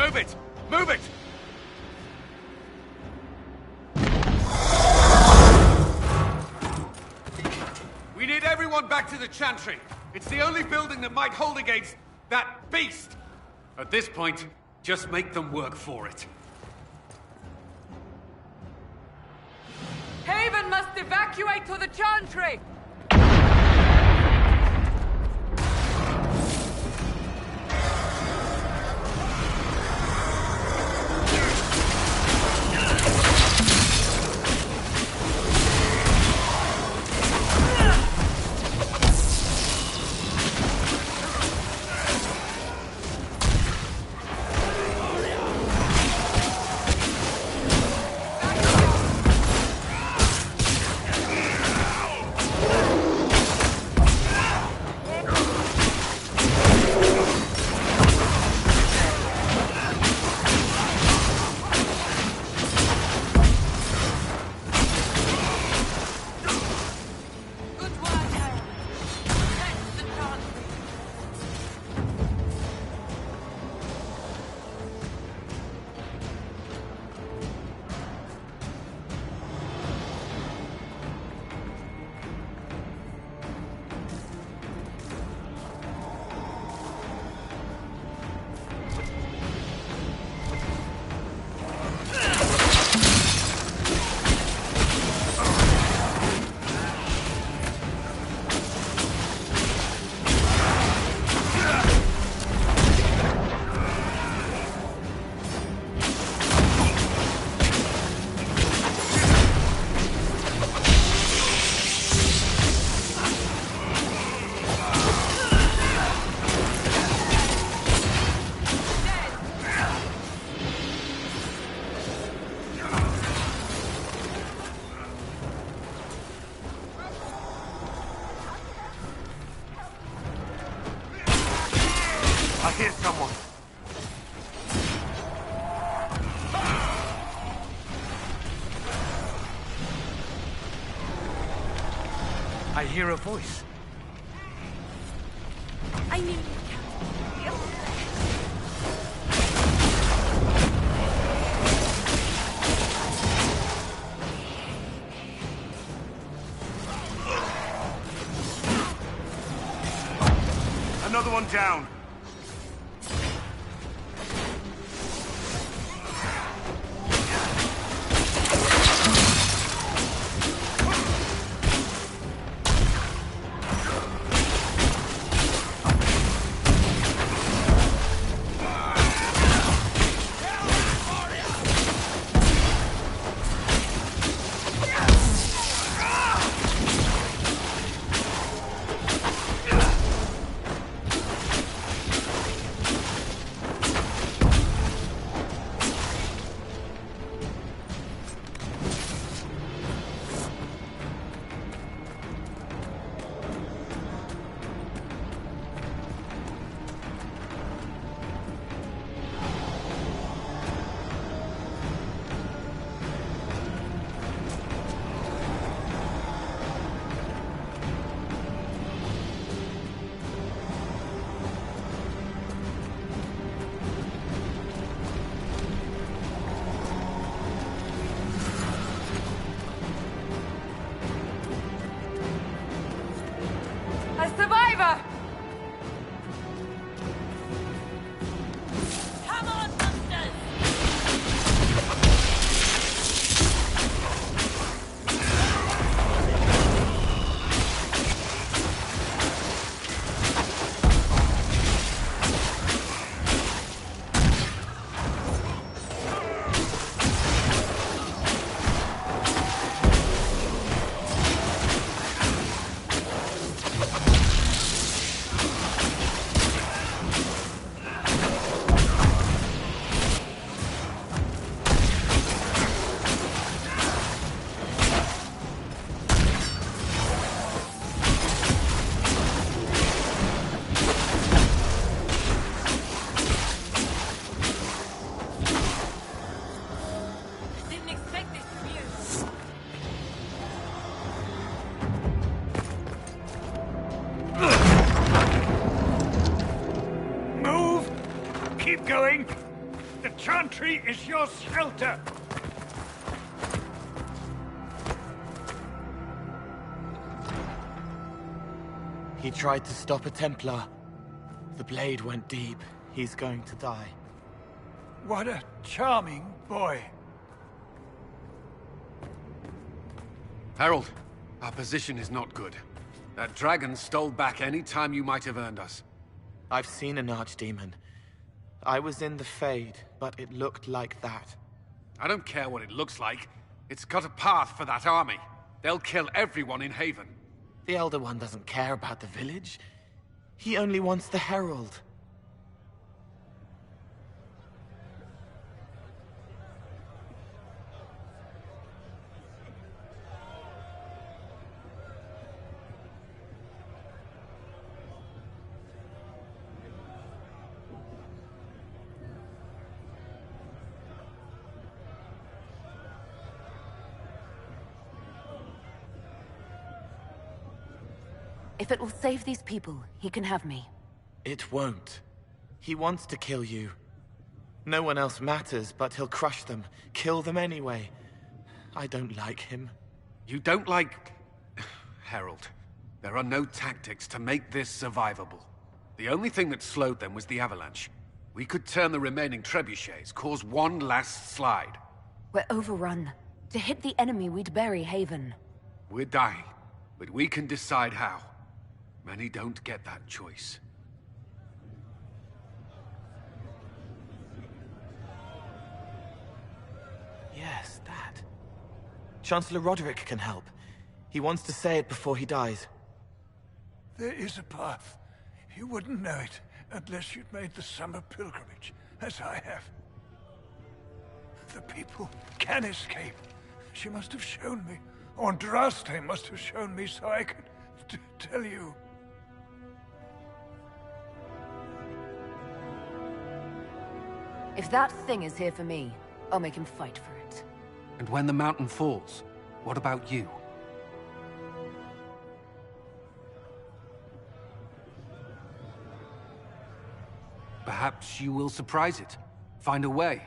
Move it! Move it! We need everyone back to the Chantry. It's the only building that might hold against that beast. At this point, just make them work for it. Haven must evacuate to the Chantry! I hear someone. I hear a voice. I need Another one down. Keep going. The Chantry is your shelter. He tried to stop a Templar. The blade went deep. He's going to die. What a charming boy. Harold, our position is not good. That dragon stole back any time you might have earned us. I've seen an archdemon. I was in the Fade, but it looked like that. I don't care what it looks like. It's got a path for that army. They'll kill everyone in Haven. The Elder One doesn't care about the village. He only wants the Herald. If it will save these people, he can have me. It won't. He wants to kill you. No one else matters, but he'll crush them. Kill them anyway. I don't like him. You don't like... Harold, there are no tactics to make this survivable. The only thing that slowed them was the avalanche. We could turn the remaining trebuchets, cause one last slide. We're overrun. To hit the enemy, we'd bury Haven. We're dying, but we can decide how. Many don't get that choice. Yes, that. Chancellor Roderick can help. He wants to say it before he dies. There is a path. You wouldn't know it unless you'd made the summer pilgrimage, as I have. The people can escape. She must have shown me. Andraste must have shown me so I could tell you. If that thing is here for me, I'll make him fight for it. And when the mountain falls, what about you? Perhaps you will surprise it. Find a way.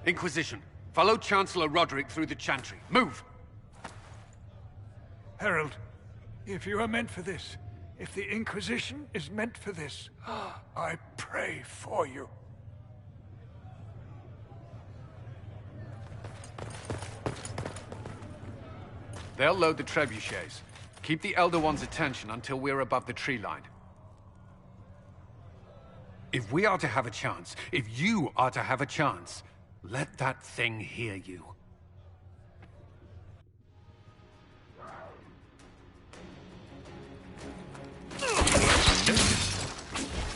Inquisition, follow Chancellor Roderick through the Chantry. Move! Herald, if you are meant for this, if the Inquisition is meant for this, I pray for you. They'll load the trebuchets. Keep the Elder One's attention until we're above the tree line. If we are to have a chance, if you are to have a chance, let that thing hear you.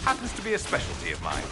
Happens to be a specialty of mine.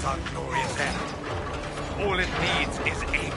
our glorious end. All it needs is aiming.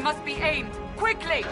Must be aimed quickly.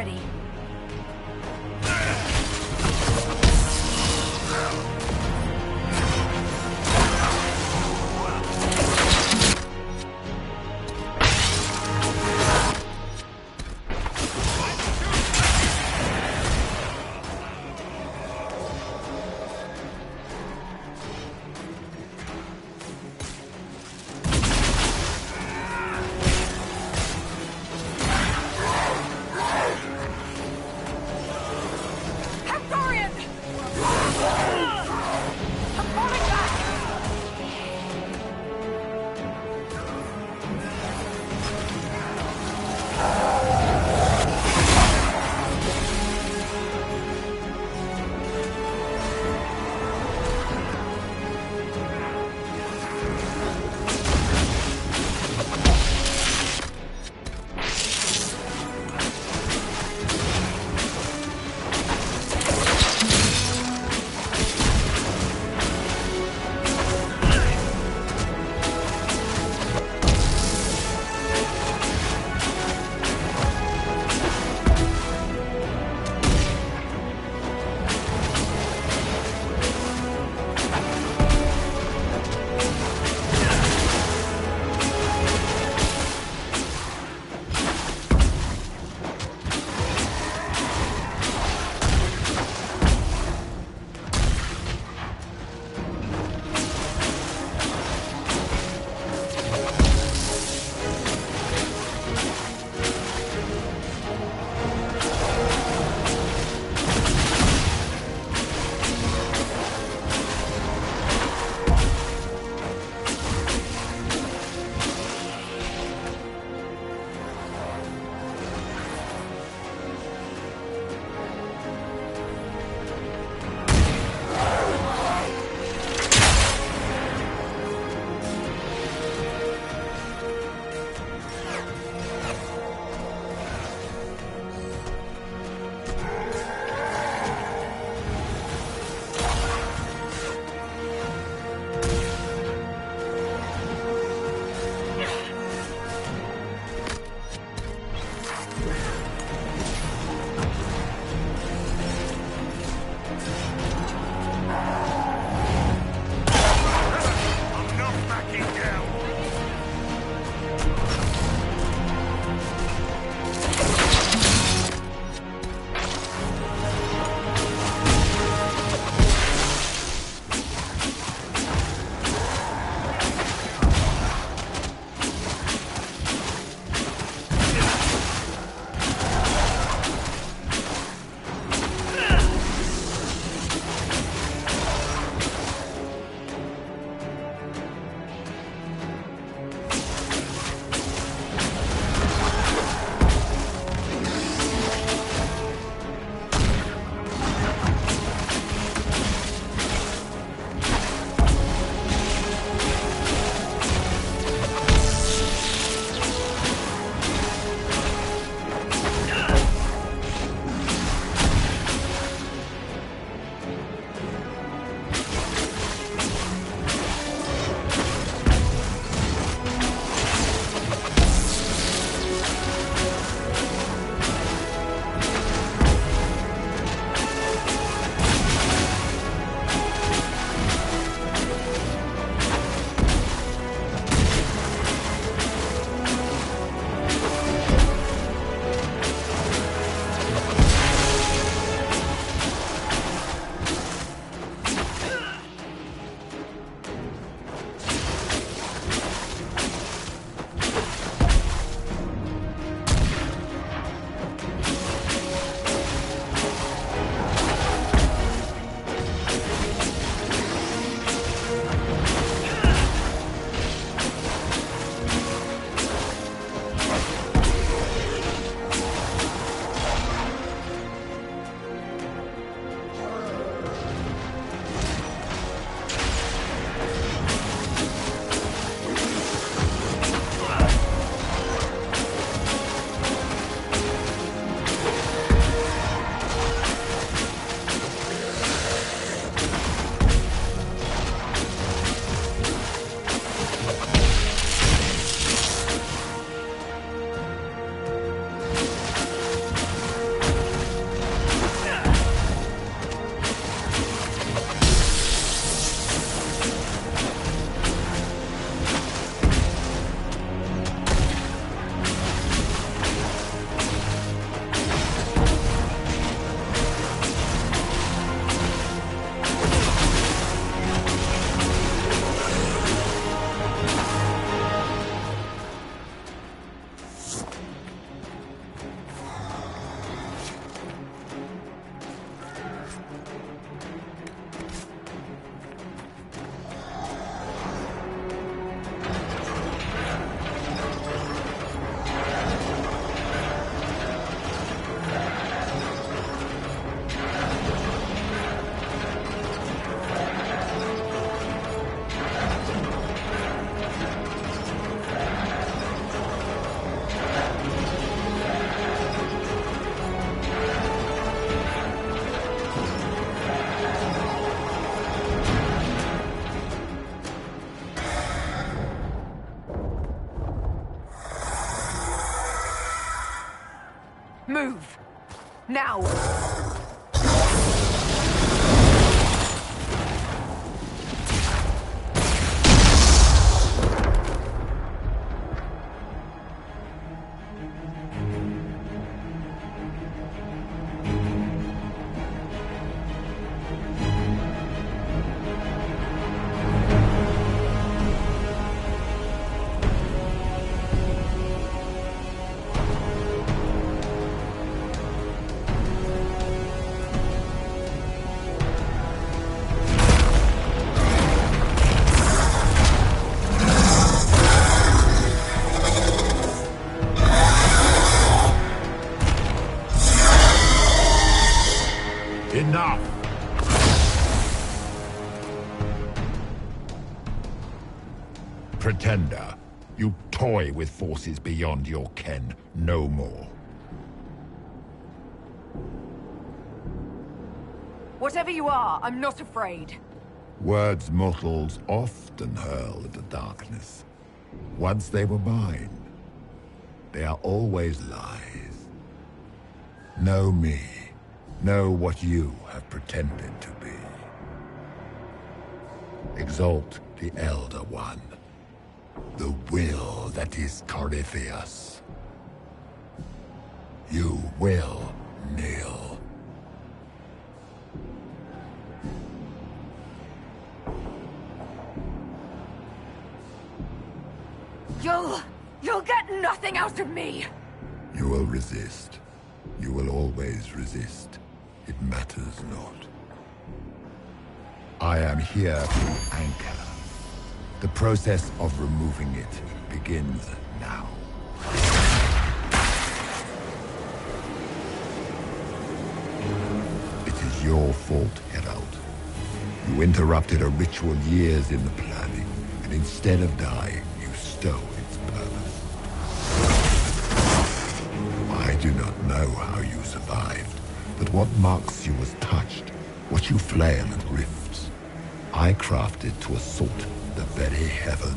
ready. Move! Now! Enough! Pretender, you toy with forces beyond your ken no more. Whatever you are, I'm not afraid. Words mortals often hurl at the darkness. Once they were mine, they are always lies. Know me. Know what you have pretended to be. Exalt the Elder One. The will that is Corypheus. You will kneel. You'll get nothing out of me! You will resist. You will always resist. It matters not. I am here to anchor. The process of removing it begins now. It is your fault, Herald. You interrupted a ritual years in the planning, and instead of dying, you stole its purpose. I do not know how you survived. But what marks you as touched, what you flail at rifts, I crafted to assault the very heavens.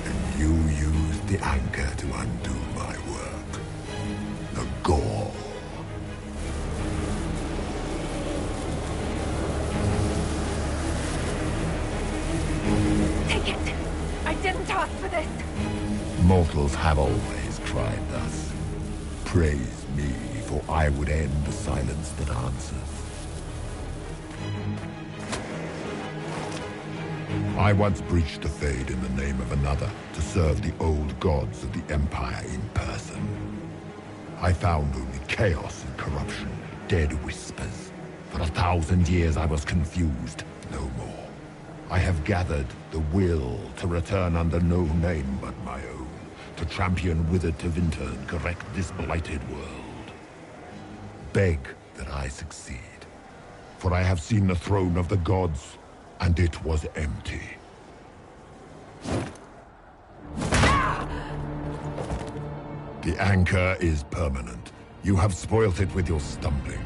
And you used the anchor to undo my work. The gore. Take it! I didn't ask for this! Mortals have always cried thus. Praise me, for I would end the silence that answers. I once breached the Fade in the name of another to serve the old gods of the Empire in person. I found only chaos and corruption, dead whispers. For 1,000 years I was confused, no more. I have gathered the will to return under no name but my own. To champion Withered to Winter and correct this blighted world. Beg that I succeed, for I have seen the throne of the gods, and it was empty. The anchor is permanent. You have spoilt it with your stumbling.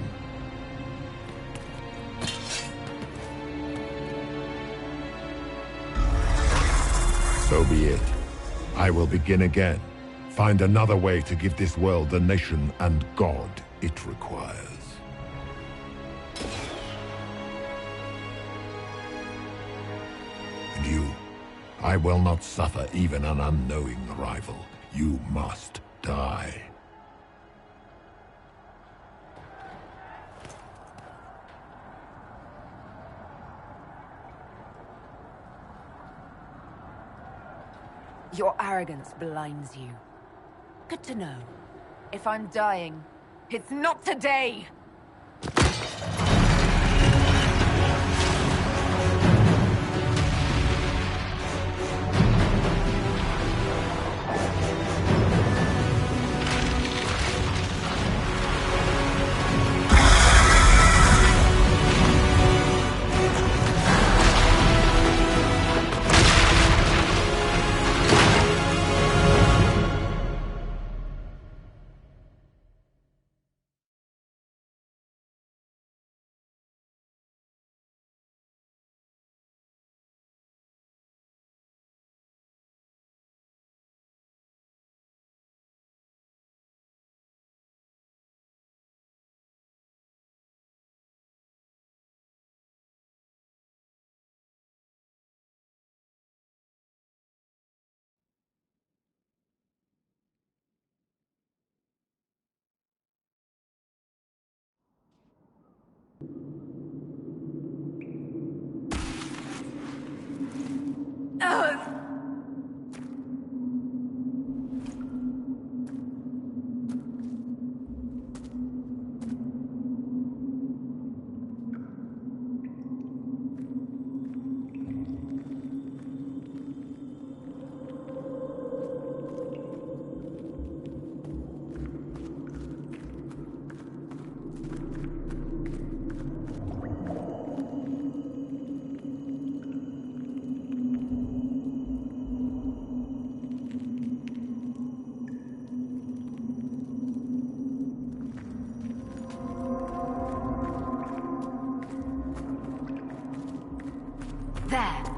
So be it. I will begin again. Find another way to give this world the nation and God it requires. And you, I will not suffer even an unknowing rival. You must die. Your arrogance blinds you. Good to know. If I'm dying, it's not today! There.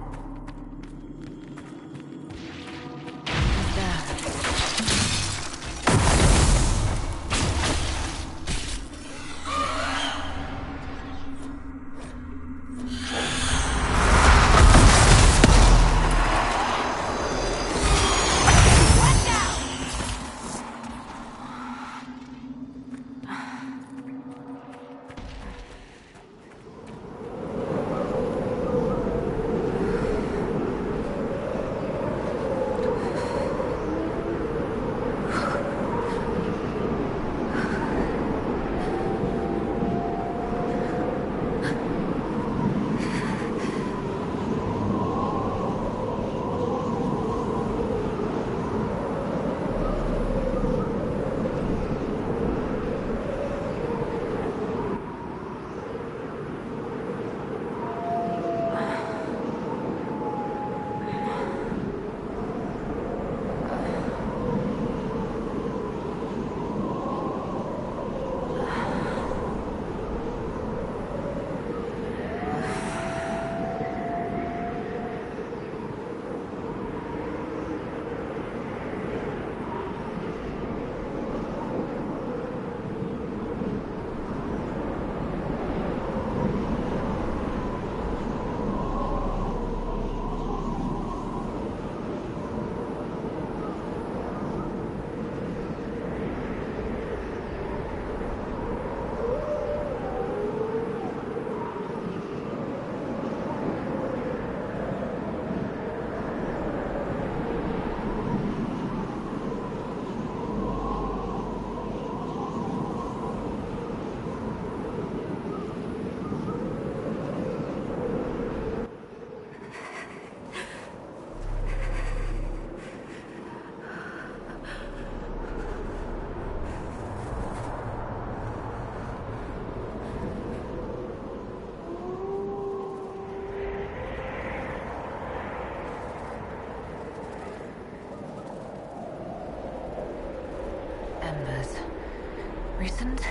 Embers. Recent?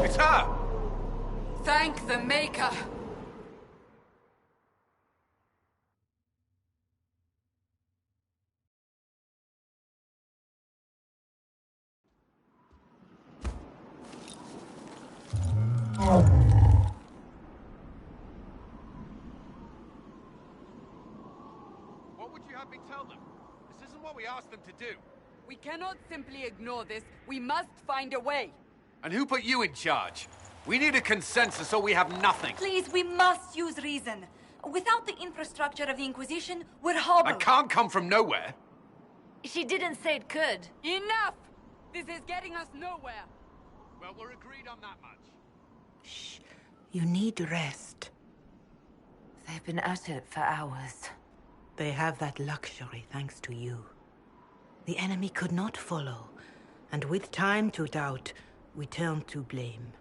It's her! Thank the Maker! What would you have me tell them? This isn't what we asked them to do. We cannot simply ignore this. We must find a way. And who put you in charge? We need a consensus or we have nothing. Please, we must use reason. Without the infrastructure of the Inquisition, we're hobbled. I can't come from nowhere. She didn't say it could. Enough! This is getting us nowhere. Well, we're agreed on that much. Shh. You need rest. They've been at it for hours. They have that luxury thanks to you. The enemy could not follow, and with time to doubt, we turn to blame.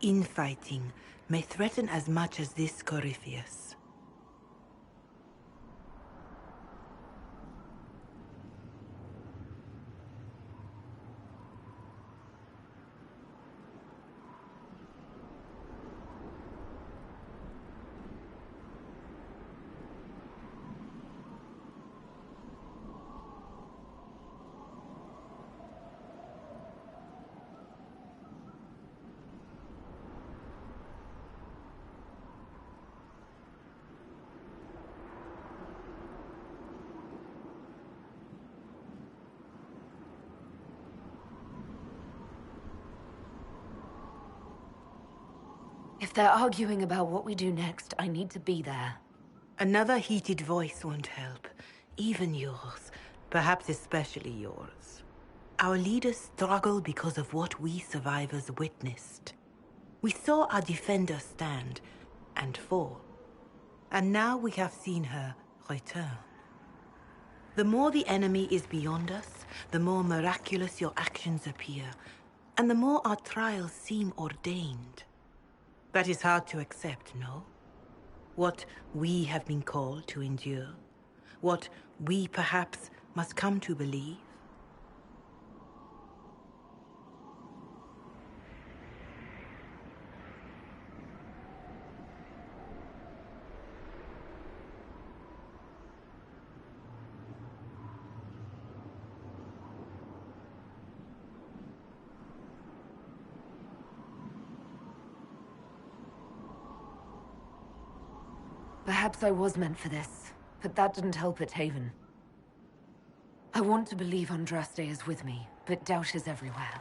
Infighting may threaten as much as this Corypheus. If they're arguing about what we do next, I need to be there. Another heated voice won't help. Even yours. Perhaps especially yours. Our leaders struggle because of what we survivors witnessed. We saw our defender stand and fall. And now we have seen her return. The more the enemy is beyond us, the more miraculous your actions appear, and the more our trials seem ordained. That is hard to accept, no? What we have been called to endure, what we perhaps must come to believe. Perhaps I was meant for this, but that didn't help at Haven. I want to believe Andraste is with me, but doubt is everywhere.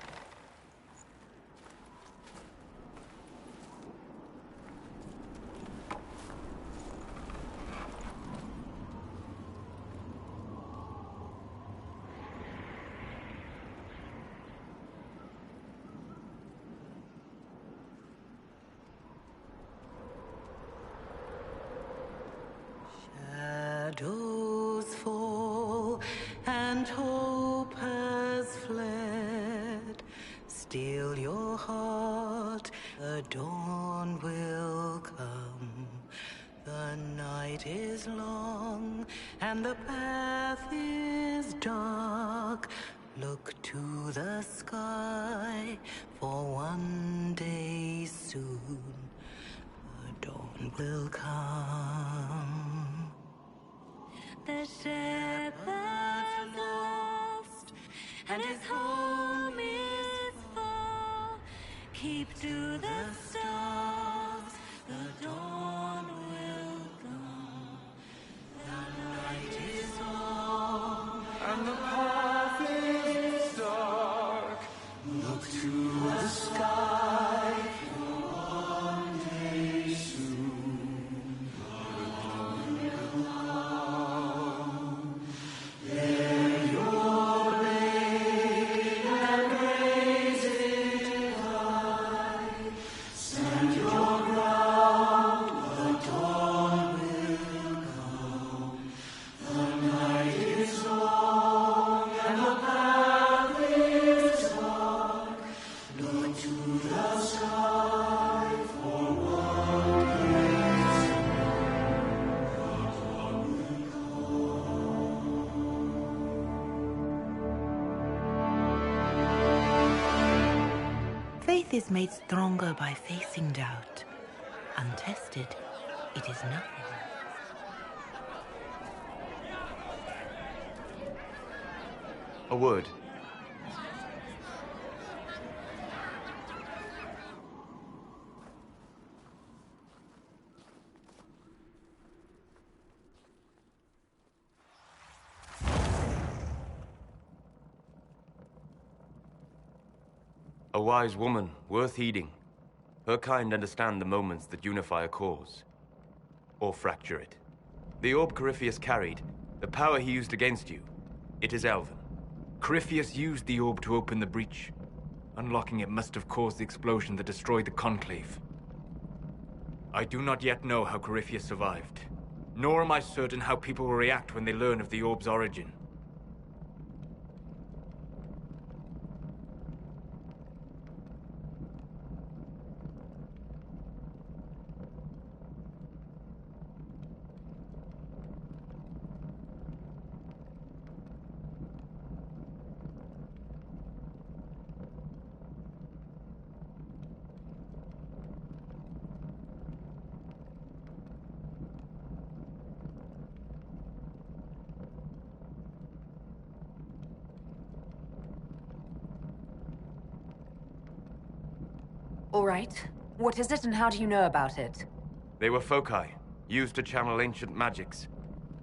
Shadows fall and hope has fled. Still your heart, the dawn will come. The night is long and the path is dark. Look to the sky, for one day soon the dawn will come. The shepherd's lost, and his home is far. Keep to the stars, the dawn will come. The night is long, and the path is dark. Look to the sky, for one day soon the dawn will come. Bear your blade and raise it high. Stand your ground, the dawn will come. The night is long and the path is dark. Look to the sky, for one day soon the dawn will Faith is made stronger by facing doubt. Untested, it is nothing. A word. A wise woman, worth heeding. Her kind understand the moments that unify a cause. Or fracture it. The orb Corypheus carried, the power he used against you, it is Elven. Corypheus used the orb to open the breach. Unlocking it must have caused the explosion that destroyed the Conclave. I do not yet know how Corypheus survived, nor am I certain how people will react when they learn of the orb's origin. All right. What is it and how do you know about it? They were foci, used to channel ancient magics.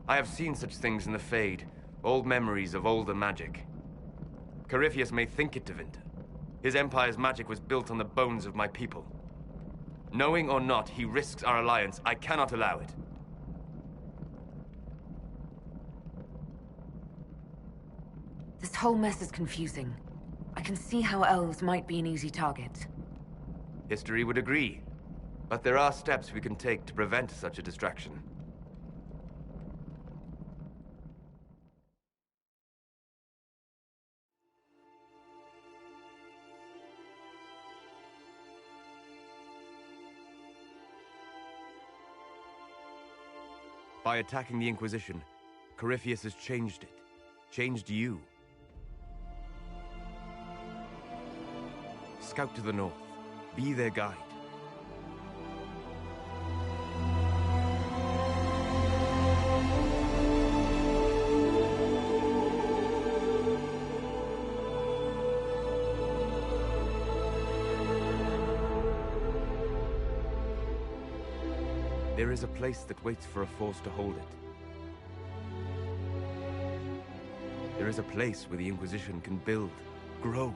I have seen such things in the Fade, old memories of older magic. Corypheus may think it Tevinter. His empire's magic was built on the bones of my people. Knowing or not, he risks our alliance. I cannot allow it. This whole mess is confusing. I can see how elves might be an easy target. History would agree. But there are steps we can take to prevent such a distraction. By attacking the Inquisition, Corypheus has changed it. Changed you. Scout to the north. Be their guide. There is a place that waits for a force to hold it. There is a place where the Inquisition can build, grow.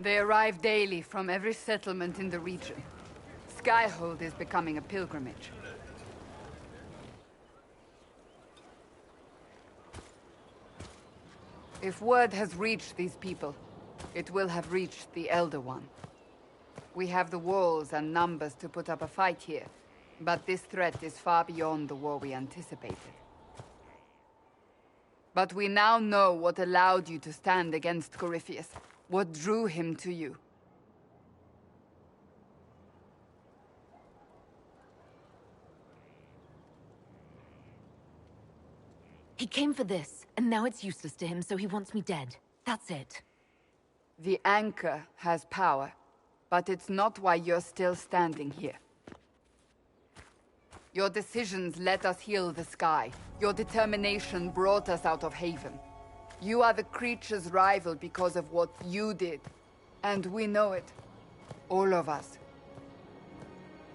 They arrive daily from every settlement in the region. Skyhold is becoming a pilgrimage. If word has reached these people, it will have reached the Elder One. We have the walls and numbers to put up a fight here, but this threat is far beyond the war we anticipated. But we now know what allowed you to stand against Corypheus. What drew him to you? He came for this, and now it's useless to him, so he wants me dead. That's it. The anchor has power, but it's not why you're still standing here. Your decisions let us heal the sky. Your determination brought us out of Haven. You are the creature's rival because of what you did. And we know it. All of us.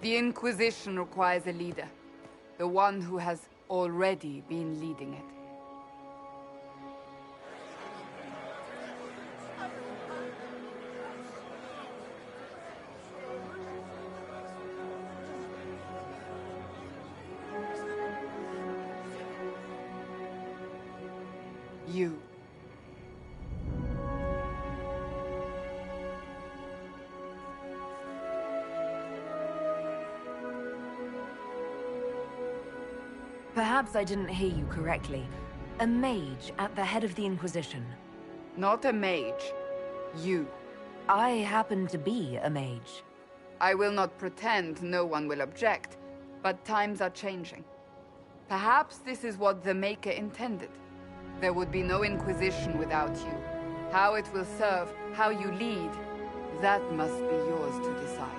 The Inquisition requires a leader. The one who has already been leading it. You. Perhaps I didn't hear you correctly. A mage at the head of the Inquisition. Not a mage. You. I happen to be a mage. I will not pretend no one will object, but times are changing. Perhaps this is what the Maker intended. There would be no Inquisition without you. How it will serve, how you lead, that must be yours to decide.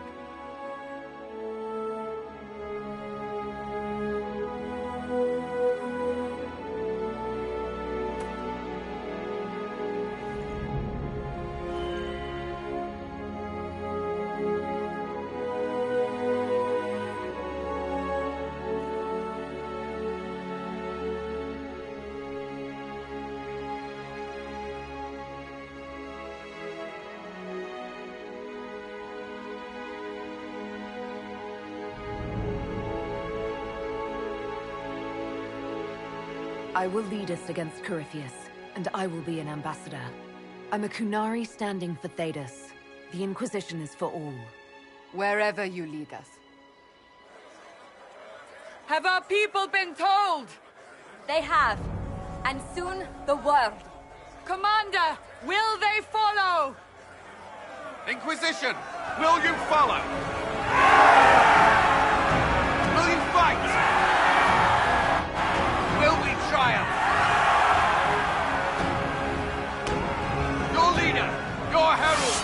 I will lead us against Corypheus, and I will be an ambassador. I'm a Kunari standing for Thedas. The Inquisition is for all. Wherever you lead us. Have our people been told? They have. And soon, the world. Commander, will they follow? Inquisition, will you follow? Will you fight? Will we triumph? Your leader, your herald,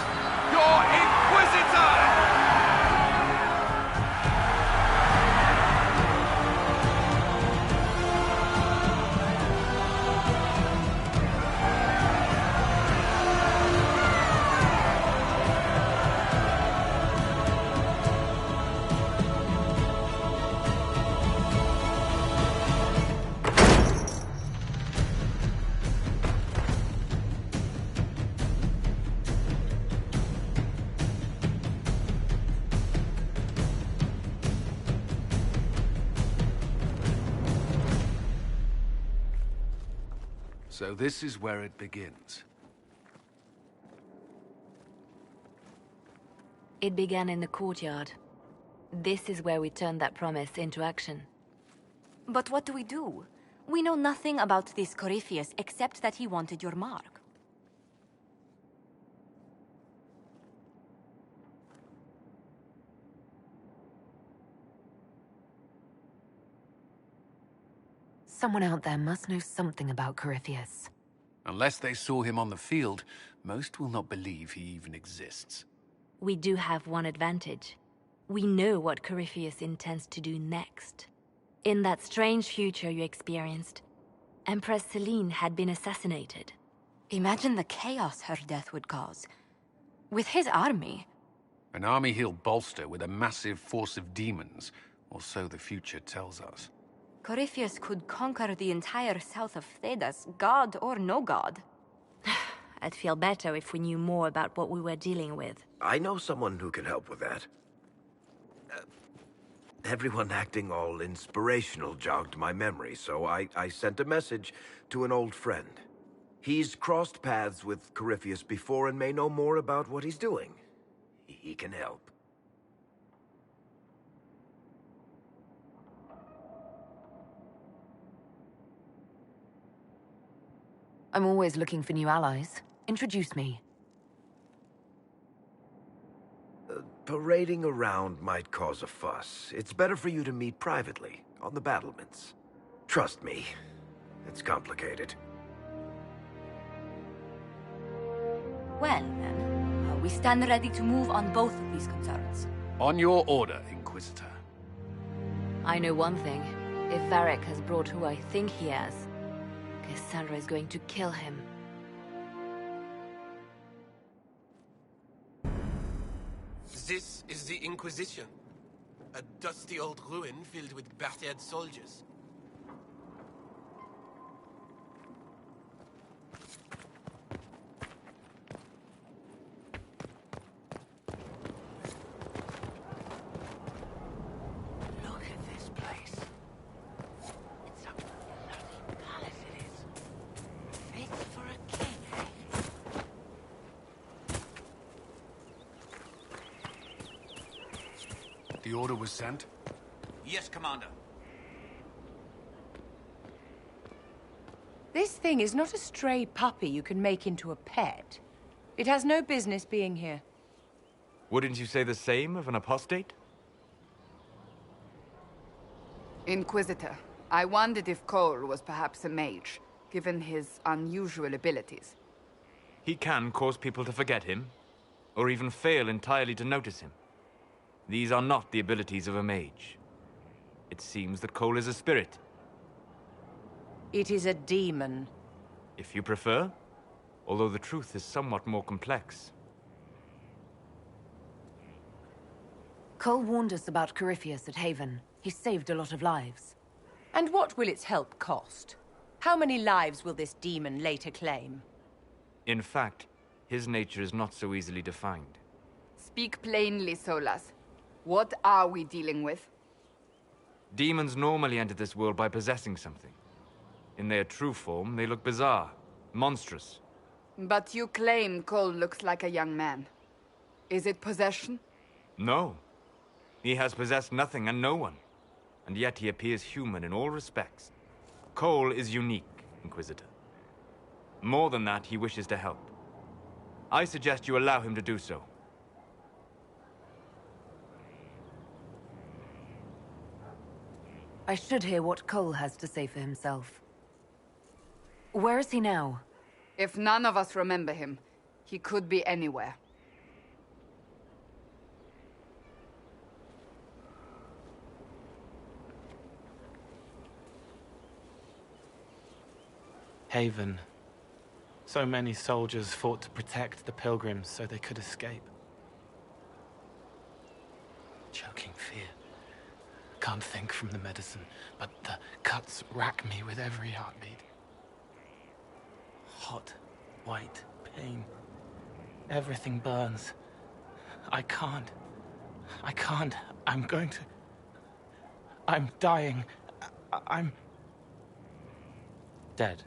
your Inquisitor! So this is where it begins. It began in the courtyard. This is where we turned that promise into action. But what do we do? We know nothing about this Corypheus except that he wanted your mark. Someone out there must know something about Corypheus. Unless they saw him on the field, most will not believe he even exists. We do have one advantage. We know what Corypheus intends to do next. In that strange future you experienced, Empress Celine had been assassinated. Imagine the chaos her death would cause. With his army. An army he'll bolster with a massive force of demons, or so the future tells us. Corypheus could conquer the entire south of Thedas, god or no god. I'd feel better if we knew more about what we were dealing with. I know someone who can help with that. Everyone acting all inspirational jogged my memory, so I sent a message to an old friend. He's crossed paths with Corypheus before and may know more about what he's doing. He can help. I'm always looking for new allies. Introduce me. Parading around might cause a fuss. It's better for you to meet privately, on the battlements. Trust me, it's complicated. Well, then, we stand ready to move on both of these concerns. On your order, Inquisitor. I know one thing. If Varric has brought who I think he has, Cassandra is going to kill him. This is the Inquisition. A dusty old ruin filled with battered soldiers. Look at this place. It's a bloody palace it is. Fit for a king, eh? The order was sent? Yes, Commander. This thing is not a stray puppy you can make into a pet. It has no business being here. Wouldn't you say the same of an apostate? Inquisitor, I wondered if Cole was perhaps a mage, given his unusual abilities. He can cause people to forget him, or even fail entirely to notice him. These are not the abilities of a mage. It seems that Cole is a spirit. It is a demon. If you prefer, although the truth is somewhat more complex. Cole warned us about Corypheus at Haven. He saved a lot of lives. And what will its help cost? How many lives will this demon later claim? In fact, his nature is not so easily defined. Speak plainly, Solas. What are we dealing with? Demons normally enter this world by possessing something. In their true form, they look bizarre, monstrous. But you claim Cole looks like a young man. Is it possession? No. He has possessed nothing and no one. And yet he appears human in all respects. Cole is unique, Inquisitor. More than that, he wishes to help. I suggest you allow him to do so. I should hear what Cole has to say for himself. Where is he now? If none of us remember him, he could be anywhere. Haven. So many soldiers fought to protect the pilgrims so they could escape. Choking fear. Can't think from the medicine, but the cuts rack me with every heartbeat. Hot, white pain. Everything burns. I can't. I'm going to... I'm dying. I'm... dead.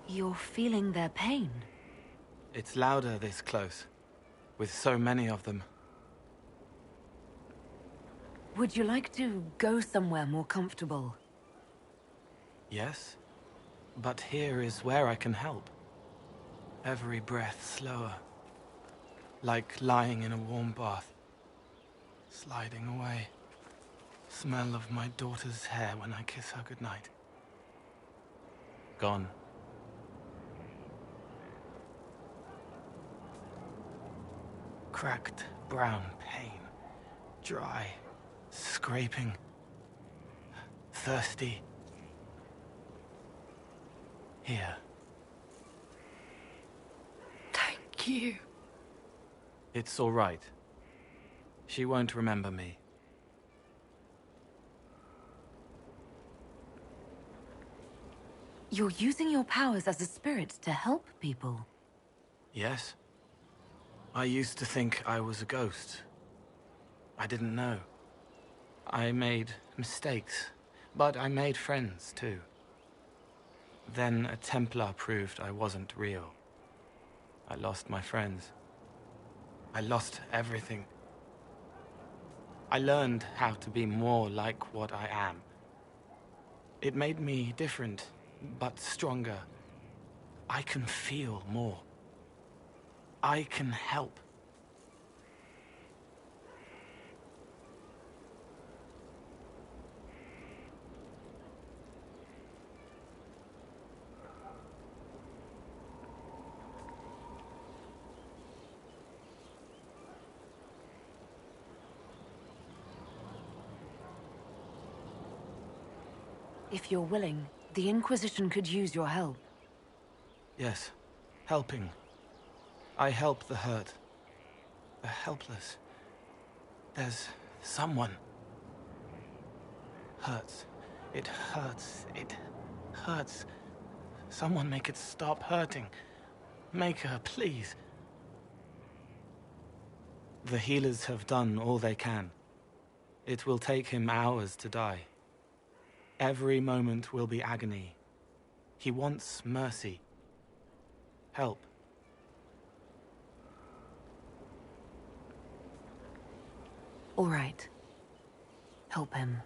You're feeling their pain? It's louder this close, with so many of them. Would you like to go somewhere more comfortable? Yes, but here is where I can help. Every breath slower, like lying in a warm bath, sliding away. Smell of my daughter's hair when I kiss her goodnight. Gone. Cracked brown pain, dry, scraping, thirsty. Here. Thank you. It's all right. She won't remember me. You're using your powers as a spirit to help people. Yes. I used to think I was a ghost. I didn't know. I made mistakes, but I made friends too. Then a Templar proved I wasn't real. I lost my friends. I lost everything. I learned how to be more like what I am. It made me different, but stronger. I can feel more. I can help. If you're willing, the Inquisition could use your help. Yes, helping. I help the hurt, the helpless. There's someone. Hurts. It hurts. It hurts. Someone make it stop hurting. Make her, please. The healers have done all they can. It will take him hours to die. Every moment will be agony. He wants mercy. Help. All right. Help him.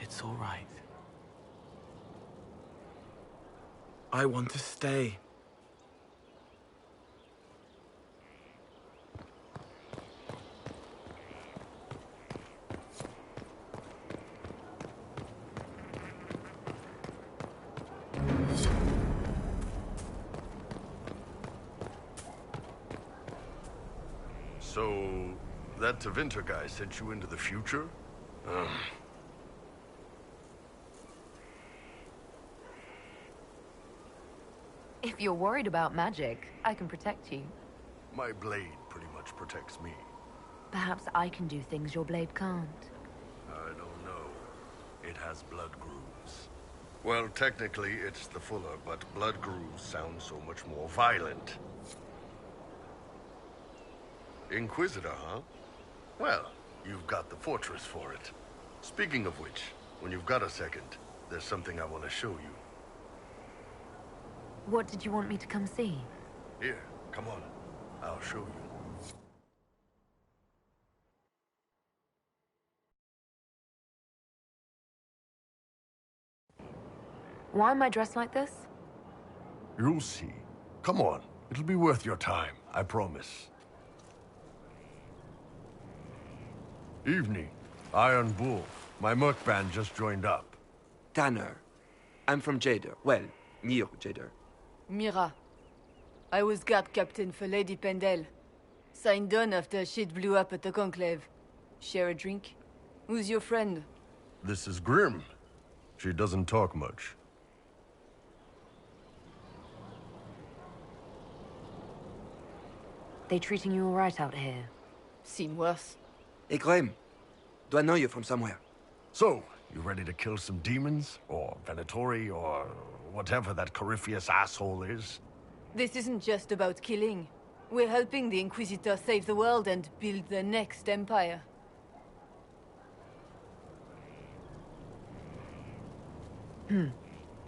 It's all right. I want to stay. So, that Tevinter guy sent you into the future? If you're worried about magic, I can protect you. My blade pretty much protects me. Perhaps I can do things your blade can't. I don't know. It has blood grooves. Well, technically, it's the fuller, but blood grooves sound so much more violent. Inquisitor, huh? Well, you've got the fortress for it. Speaking of which, when you've got a second, there's something I want to show you. What did you want me to come see? Here, come on. I'll show you. Why am I dressed like this? You'll see. Come on. It'll be worth your time, I promise. Evening. Iron Bull. My merc band just joined up. Tanner. I'm from Jader. Well, near Jader. Mira. I was guard captain for Lady Pendel. Signed on after shit blew up at the Conclave. Share a drink? Who's your friend? This is Grim. She doesn't talk much. They treating you all right out here? Seen worse. Hey, Graham. Do I know you from somewhere? So, you ready to kill some demons? Or Venatori, or whatever that Corypheus asshole is? This isn't just about killing. We're helping the Inquisitor save the world and build the next empire.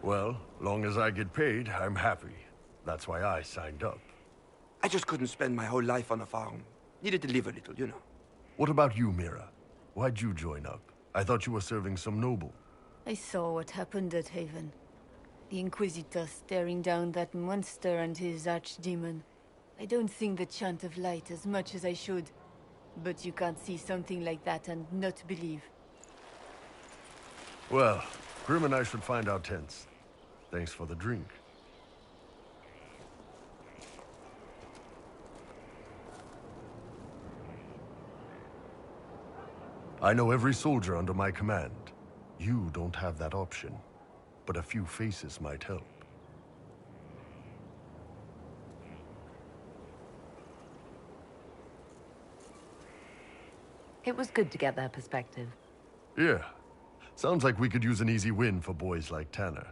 Well, long as I get paid, I'm happy. That's why I signed up. I just couldn't spend my whole life on a farm. Needed to live a little, you know. What about you, Mira? Why'd you join up? I thought you were serving some noble. I saw what happened at Haven. The Inquisitor staring down that monster and his archdemon. I don't sing the chant of light as much as I should. But you can't see something like that and not believe. Well, Grim and I should find our tents. Thanks for the drink. I know every soldier under my command. You don't have that option, but a few faces might help. It was good to get their perspective. Yeah. Sounds like we could use an easy win for boys like Tanner.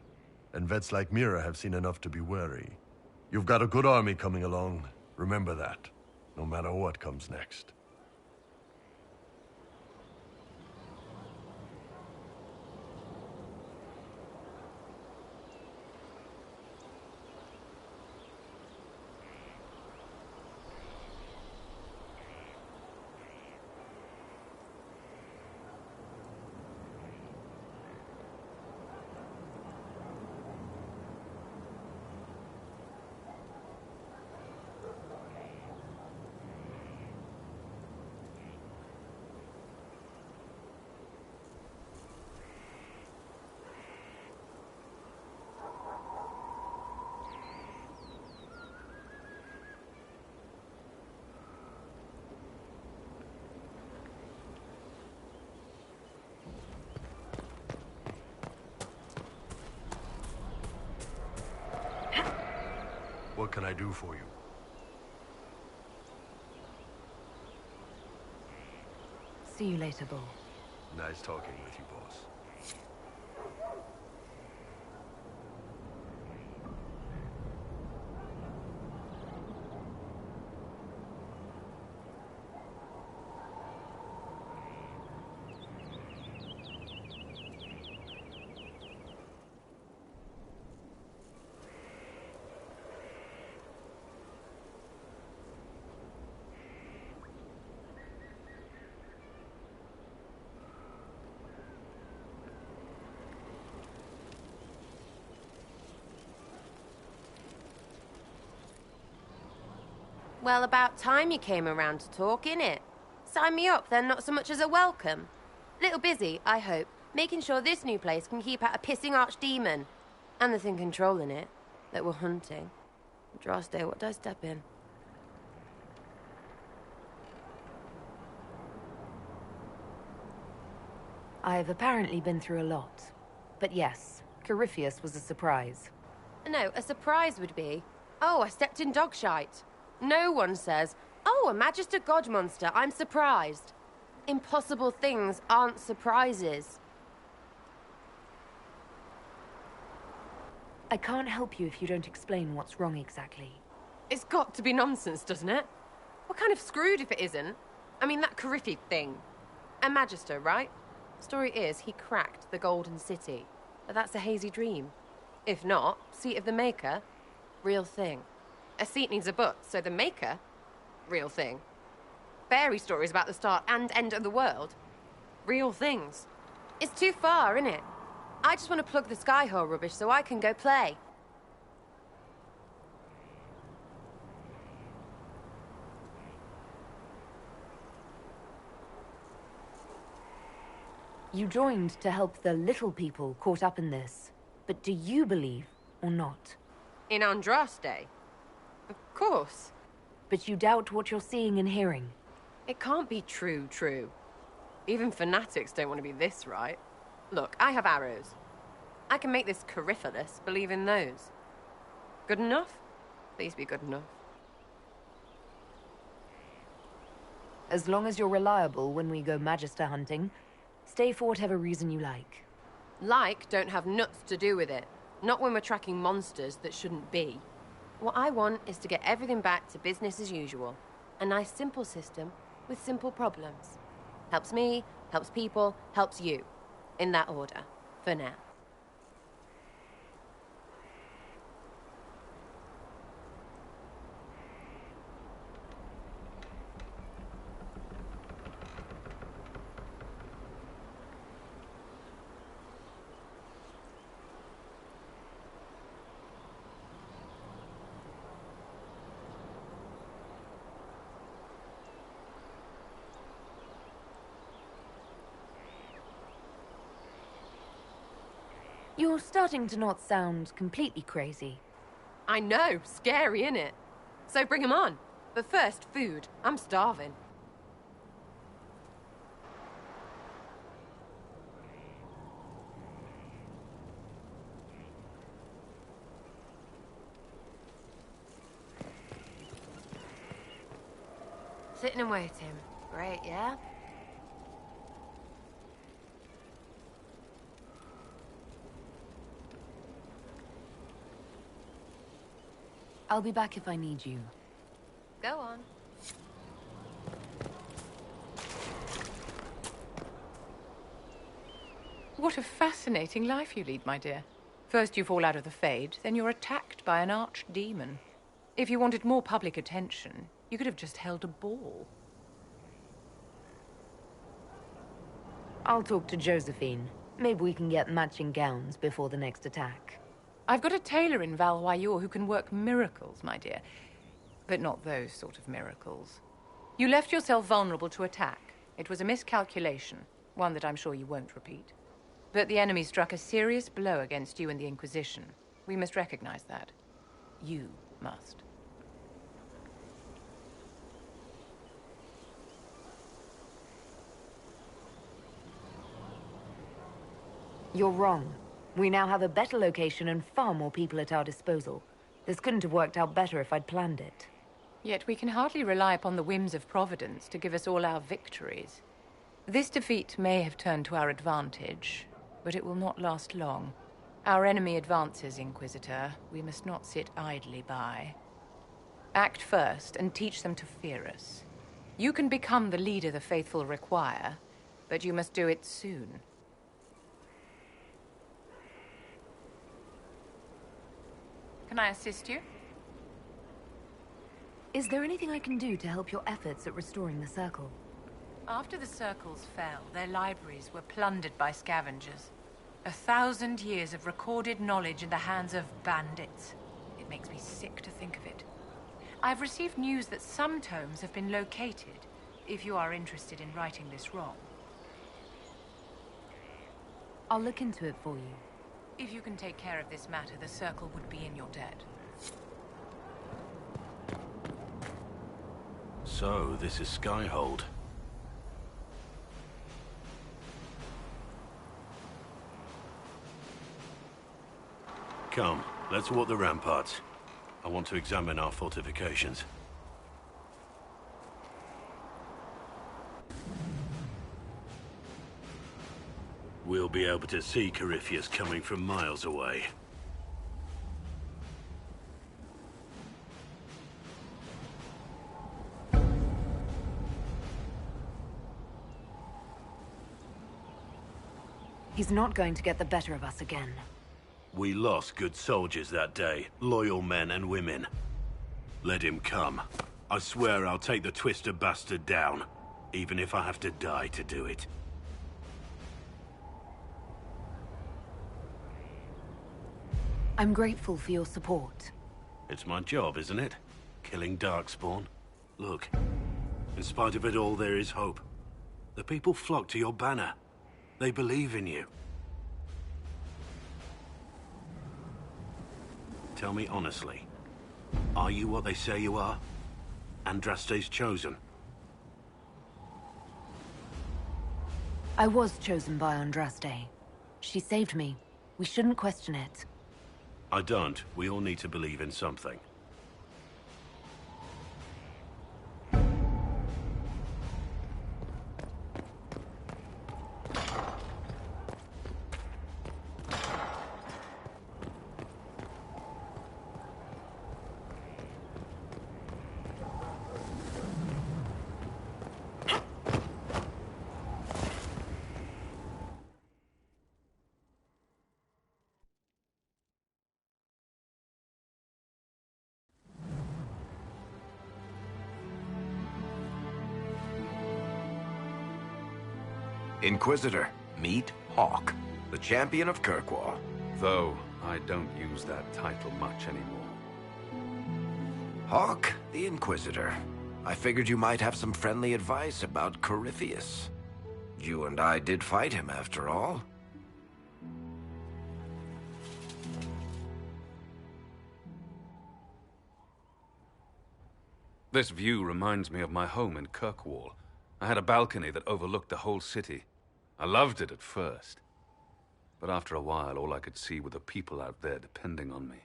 And vets like Mira have seen enough to be wary. You've got a good army coming along. Remember that, no matter what comes next. What can I do for you? See you later, Bull. Nice talking with you, boss. Well, about time you came around to talk, innit? Sign me up, then not so much as a welcome. Little busy, I hope, making sure this new place can keep out a pissing archdemon. And the thing controlling it, that we're hunting. Droste, what did I step in? I've apparently been through a lot. But yes, Corypheus was a surprise. No, a surprise would be, oh, I stepped in dog shite. No one says, oh, a Magister God monster, I'm surprised. Impossible things aren't surprises. I can't help you if you don't explain what's wrong exactly. It's got to be nonsense, doesn't it? We're kind of screwed if it isn't. I mean, that Coryphe thing. A Magister, right? Story is, he cracked the Golden City. But that's a hazy dream. If not, Seat of the Maker, real thing. A seat needs a book, so the Maker, real thing. Fairy stories about the start and end of the world, real things. It's too far, innit? I just want to plug the Skyhole rubbish so I can go play. You joined to help the little people caught up in this. But do you believe or not? In Andraste? Of course. But you doubt what you're seeing and hearing. It can't be true. Even fanatics don't want to be this right. Look, I have arrows. I can make this Coryphelus believe in those. Good enough? Please be good enough. As long as you're reliable when we go Magister hunting, stay for whatever reason you like. Like don't have nuts to do with it. Not when we're tracking monsters that shouldn't be. What I want is to get everything back to business as usual. A nice simple system with simple problems. Helps me, helps people, helps you. In that order. For now. You're starting to not sound completely crazy. I know, scary, innit? So bring 'em on. But first, food. I'm starving. Sitting and waiting. Great, yeah? I'll be back if I need you. Go on. What a fascinating life you lead, my dear. First you fall out of the Fade, then you're attacked by an archdemon. If you wanted more public attention, you could have just held a ball. I'll talk to Josephine. Maybe we can get matching gowns before the next attack. I've got a tailor in Valroyur who can work miracles, my dear. But not those sort of miracles. You left yourself vulnerable to attack. It was a miscalculation, one that I'm sure you won't repeat. But the enemy struck a serious blow against you and the Inquisition. We must recognize that. You must. You're wrong. We now have a better location and far more people at our disposal. This couldn't have worked out better if I'd planned it. Yet we can hardly rely upon the whims of Providence to give us all our victories. This defeat may have turned to our advantage, but it will not last long. Our enemy advances, Inquisitor. We must not sit idly by. Act first and teach them to fear us. You can become the leader the faithful require, but you must do it soon. Can I assist you? Is there anything I can do to help your efforts at restoring the Circle? After the Circles fell, their libraries were plundered by scavengers. 1,000 years of recorded knowledge in the hands of bandits. It makes me sick to think of it. I've received news that some tomes have been located, if you are interested in righting this wrong. I'll look into it for you. If you can take care of this matter, the Circle would be in your debt. So, this is Skyhold. Come, let's walk the ramparts. I want to examine our fortifications. We'll be able to see Corypheus coming from miles away. He's not going to get the better of us again. We lost good soldiers that day, loyal men and women. Let him come. I swear I'll take the twister bastard down, even if I have to die to do it. I'm grateful for your support. It's my job, isn't it? Killing Darkspawn. Look, in spite of it all, there is hope. The people flock to your banner. They believe in you. Tell me honestly, are you what they say you are? Andraste's chosen? I was chosen by Andraste. She saved me. We shouldn't question it. I don't. We all need to believe in something. Inquisitor, meet Hawk, the champion of Kirkwall. Though, I don't use that title much anymore. Hawk, the Inquisitor. I figured you might have some friendly advice about Corypheus. You and I did fight him, after all. This view reminds me of my home in Kirkwall. I had a balcony that overlooked the whole city. I loved it at first. But after a while, all I could see were the people out there depending on me.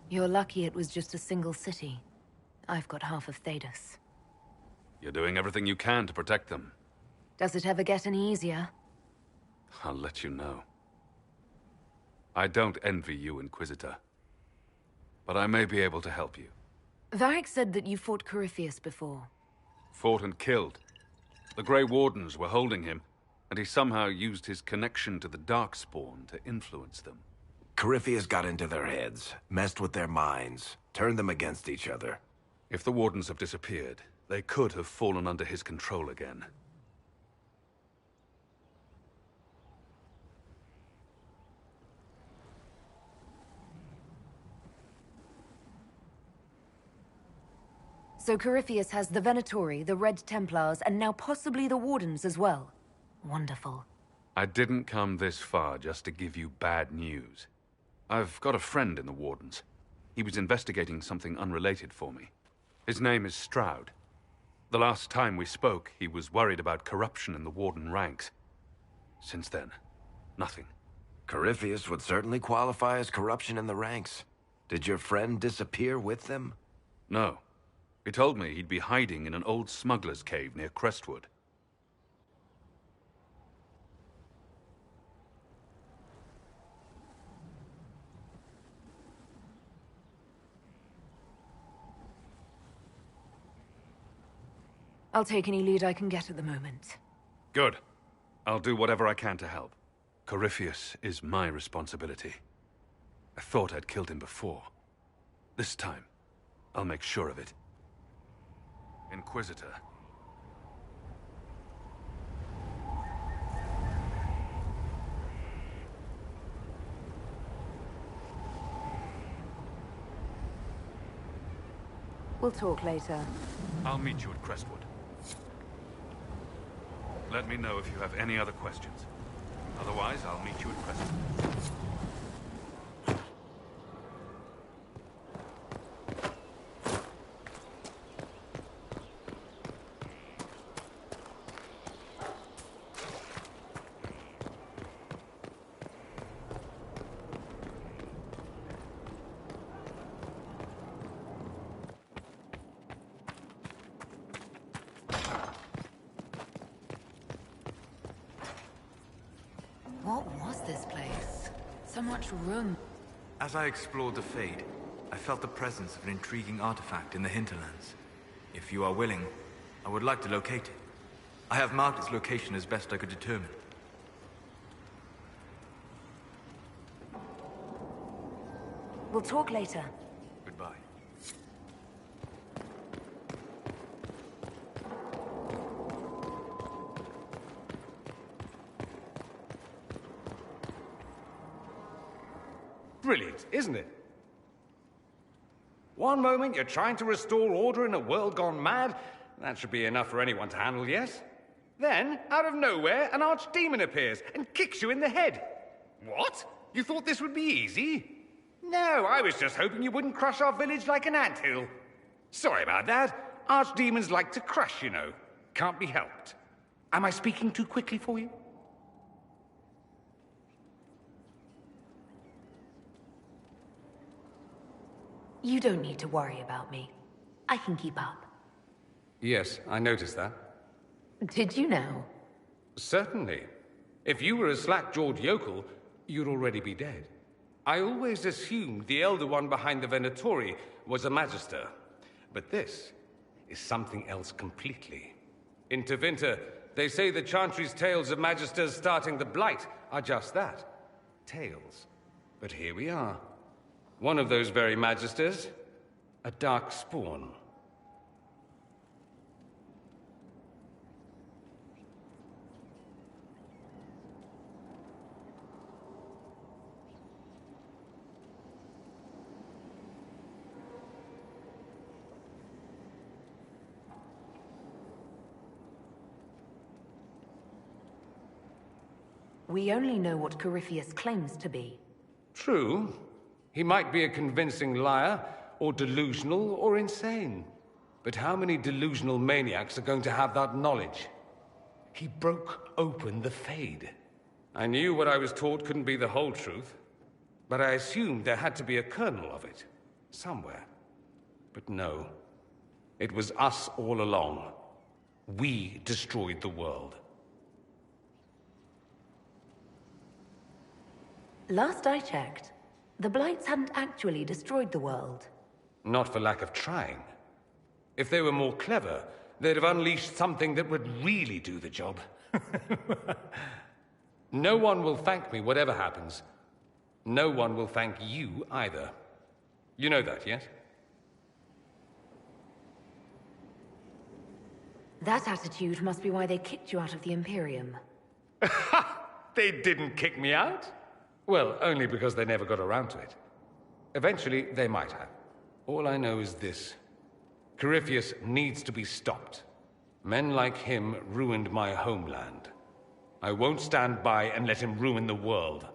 You're lucky it was just a single city. I've got half of Thedas. You're doing everything you can to protect them. Does it ever get any easier? I'll let you know. I don't envy you, Inquisitor. But I may be able to help you. Varric said that you fought Corypheus before. Fought and killed. The Grey Wardens were holding him, and he somehow used his connection to the Darkspawn to influence them. Corypheus got into their heads, messed with their minds, turned them against each other. If the Wardens have disappeared, they could have fallen under his control again. So Corypheus has the Venatori, the Red Templars, and now possibly the Wardens as well. Wonderful. I didn't come this far just to give you bad news. I've got a friend in the Wardens. He was investigating something unrelated for me. His name is Stroud. The last time we spoke, he was worried about corruption in the Warden ranks. Since then, nothing. Corypheus would certainly qualify as corruption in the ranks. Did your friend disappear with them? No. He told me he'd be hiding in an old smuggler's cave near Crestwood. I'll take any lead I can get at the moment. Good. I'll do whatever I can to help. Corypheus is my responsibility. I thought I'd killed him before. This time, I'll make sure of it. Inquisitor. We'll talk later. I'll meet you at Crestwood. Let me know if you have any other questions. Otherwise, I'll meet you at Crestwood. What was this place? So much room. As I explored the Fade, I felt the presence of an intriguing artifact in the hinterlands. If you are willing, I would like to locate it. I have marked its location as best I could determine. We'll talk later. Goodbye. Brilliant, isn't it? One moment you're trying to restore order in a world gone mad. That should be enough for anyone to handle, yes? Then, out of nowhere, an archdemon appears and kicks you in the head. What? You thought this would be easy? No, I was just hoping you wouldn't crush our village like an anthill. Sorry about that. Archdemons like to crush, you know. Can't be helped. Am I speaking too quickly for you? You don't need to worry about me. I can keep up. Yes, I noticed that. Did you know? Certainly. If you were a slack-jawed yokel, you'd already be dead. I always assumed the Elder One behind the Venatori was a Magister. But this is something else completely. In Tevinter, they say the Chantry's tales of Magisters starting the Blight are just that. Tales. But here we are. One of those very Magisters, a dark spawn. We only know what Corypheus claims to be. True. He might be a convincing liar, or delusional, or insane. But how many delusional maniacs are going to have that knowledge? He broke open the Fade. I knew what I was taught couldn't be the whole truth, but I assumed there had to be a kernel of it, somewhere. But no. It was us all along. We destroyed the world. Last I checked, the Blights hadn't actually destroyed the world. Not for lack of trying. If they were more clever, they'd have unleashed something that would really do the job. No one will thank me whatever happens. No one will thank you either. You know that, yes? That attitude must be why they kicked you out of the Imperium. They didn't kick me out? Well, only because they never got around to it. Eventually, they might have. All I know is this. Corypheus needs to be stopped. Men like him ruined my homeland. I won't stand by and let him ruin the world.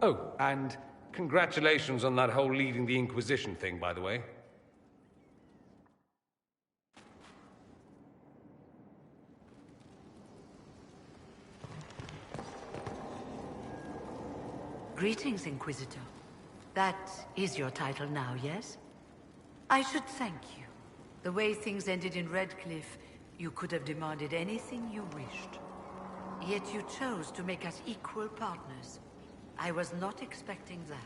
Oh, and congratulations on that whole leading the Inquisition thing, by the way. Greetings, Inquisitor. That is your title now, yes? I should thank you. The way things ended in Redcliffe, you could have demanded anything you wished. Yet you chose to make us equal partners. I was not expecting that.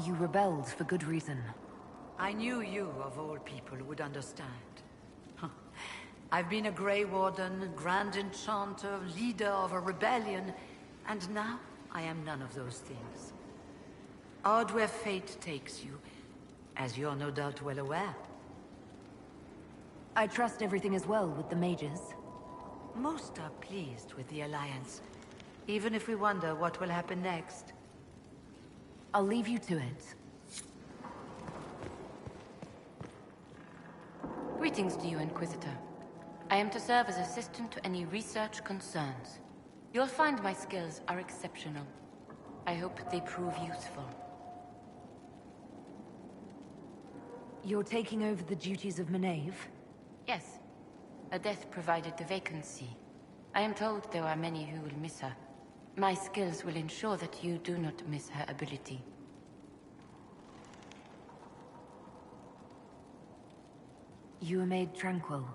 You rebelled for good reason. I knew you, of all people, would understand. I've been a Grey Warden, Grand Enchanter, leader of a rebellion, and now I am none of those things. Odd where fate takes you, as you're no doubt well aware. I trust everything is well with the mages. Most are pleased with the Alliance, even if we wonder what will happen next. I'll leave you to it. Greetings to you, Inquisitor. I am to serve as assistant to any research concerns. You'll find my skills are exceptional. I hope they prove useful. You're taking over the duties of Maeve? Yes. A death provided the vacancy. I am told there are many who will miss her. My skills will ensure that you do not miss her ability. You were made tranquil.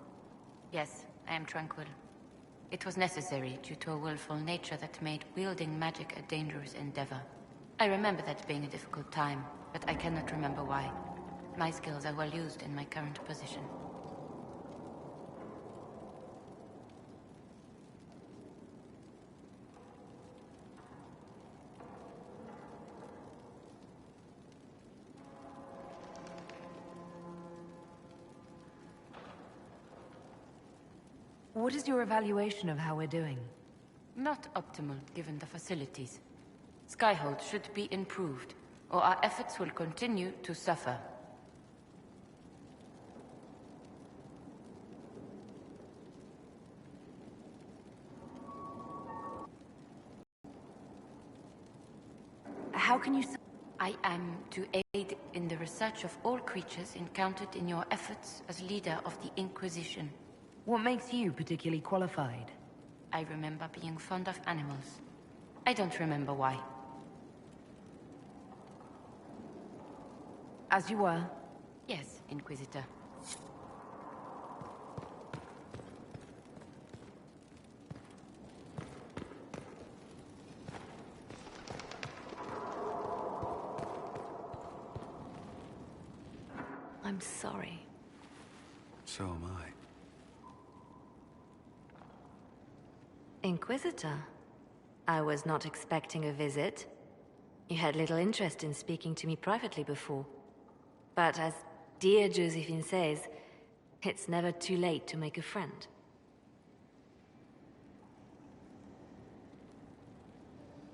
Yes, I am tranquil. It was necessary due to a willful nature that made wielding magic a dangerous endeavor. I remember that being a difficult time, but I cannot remember why. My skills are well used in my current position. What is your evaluation of how we're doing? Not optimal, given the facilities. Skyhold should be improved, or our efforts will continue to suffer. How can you... I am to aid in the research of all creatures encountered in your efforts as leader of the Inquisition. What makes you particularly qualified? I remember being fond of animals. I don't remember why. As you were? Yes, Inquisitor. I'm sorry. So am I. Inquisitor, I was not expecting a visit. You had little interest in speaking to me privately before. But as dear Josephine says, it's never too late to make a friend.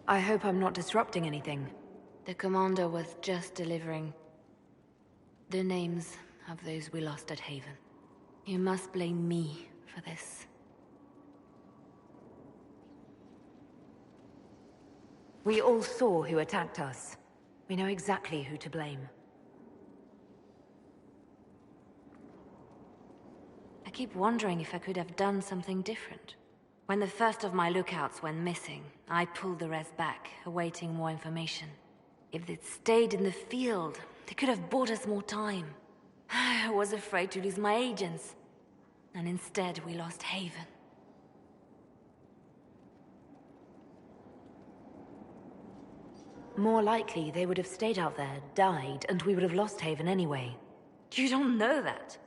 I hope I'm not disrupting anything. The commander was just delivering the names of those we lost at Haven. You must blame me for this. We all saw who attacked us. We know exactly who to blame. I keep wondering if I could have done something different. When the first of my lookouts went missing, I pulled the rest back, awaiting more information. If they'd stayed in the field, they could have bought us more time. I was afraid to lose my agents. And instead, we lost Haven. More likely, they would have stayed out there, died, and we would have lost Haven anyway. You don't know that.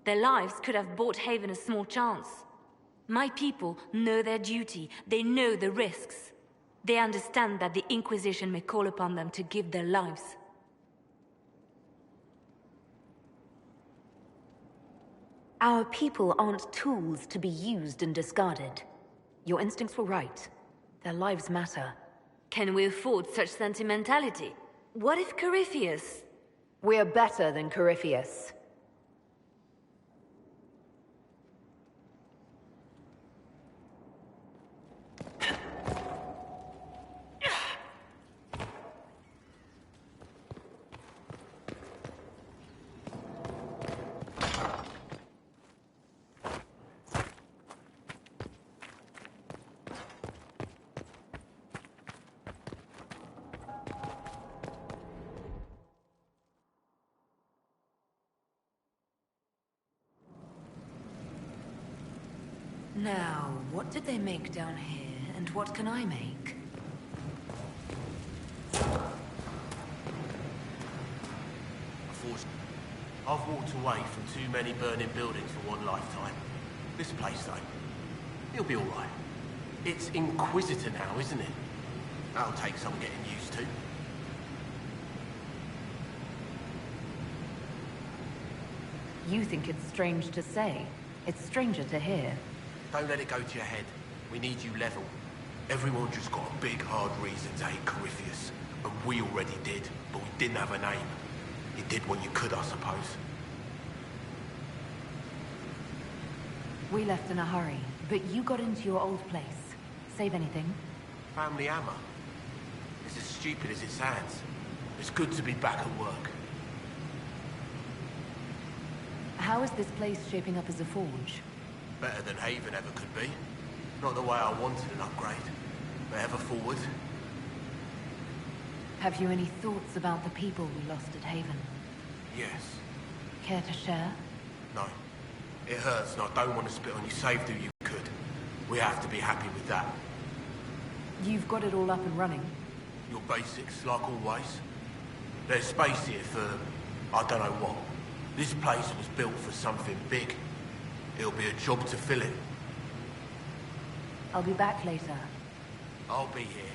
Their lives could have bought Haven a small chance. My people know their duty. They know the risks. They understand that the Inquisition may call upon them to give their lives. Our people aren't tools to be used and discarded. Your instincts were right. Their lives matter. Can we afford such sentimentality? What if Corypheus... We're better than Corypheus. Now, what did they make down here, and what can I make? I've walked away from too many burning buildings for one lifetime. This place, though, it'll be all right. It's Inquisitor now, isn't it? That'll take some getting used to. You think it's strange to say. It's stranger to hear. Don't let it go to your head. We need you level. Everyone just got a big, hard reason to hate Corypheus. And we already did, but we didn't have a name. You did what you could, I suppose. We left in a hurry, but you got into your old place. Save anything? Family hammer. It's as stupid as it sounds. It's good to be back at work. How is this place shaping up as a forge? Better than Haven ever could be. Not the way I wanted an upgrade, but ever forward. Have you any thoughts about the people we lost at Haven? Yes. Care to share? No. It hurts, and I don't want to spit on you. Saved who you could. We have to be happy with that. You've got it all up and running. Your basics, like always. There's space here for... I don't know what. This place was built for something big. It'll be a job to fill it. I'll be back later. I'll be here.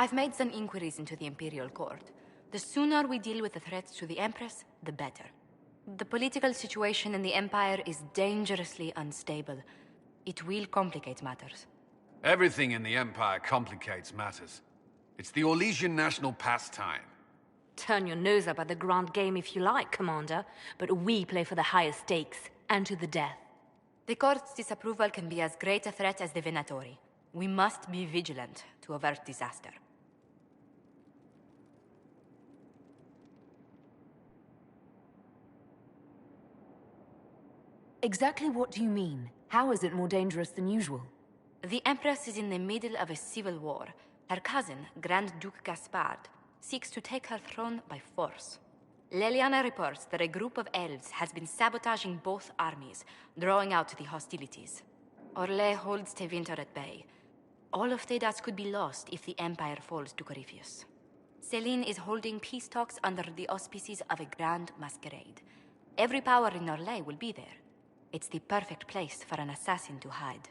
I've made some inquiries into the Imperial Court. The sooner we deal with the threats to the Empress, the better. The political situation in the Empire is dangerously unstable. It will complicate matters. Everything in the Empire complicates matters. It's the Orlesian national pastime. Turn your nose up at the grand game if you like, Commander, but we play for the highest stakes, and to the death. The Court's disapproval can be as great a threat as the Venatori. We must be vigilant to avert disaster. Exactly what do you mean? How is it more dangerous than usual? The Empress is in the middle of a civil war. Her cousin, Grand Duke Gaspard, seeks to take her throne by force. Leliana reports that a group of elves has been sabotaging both armies, drawing out the hostilities. Orlais holds Tevinter at bay. All of Thedas could be lost if the Empire falls to Corypheus. Celine is holding peace talks under the auspices of a grand masquerade. Every power in Orlais will be there. It's the perfect place for an assassin to hide.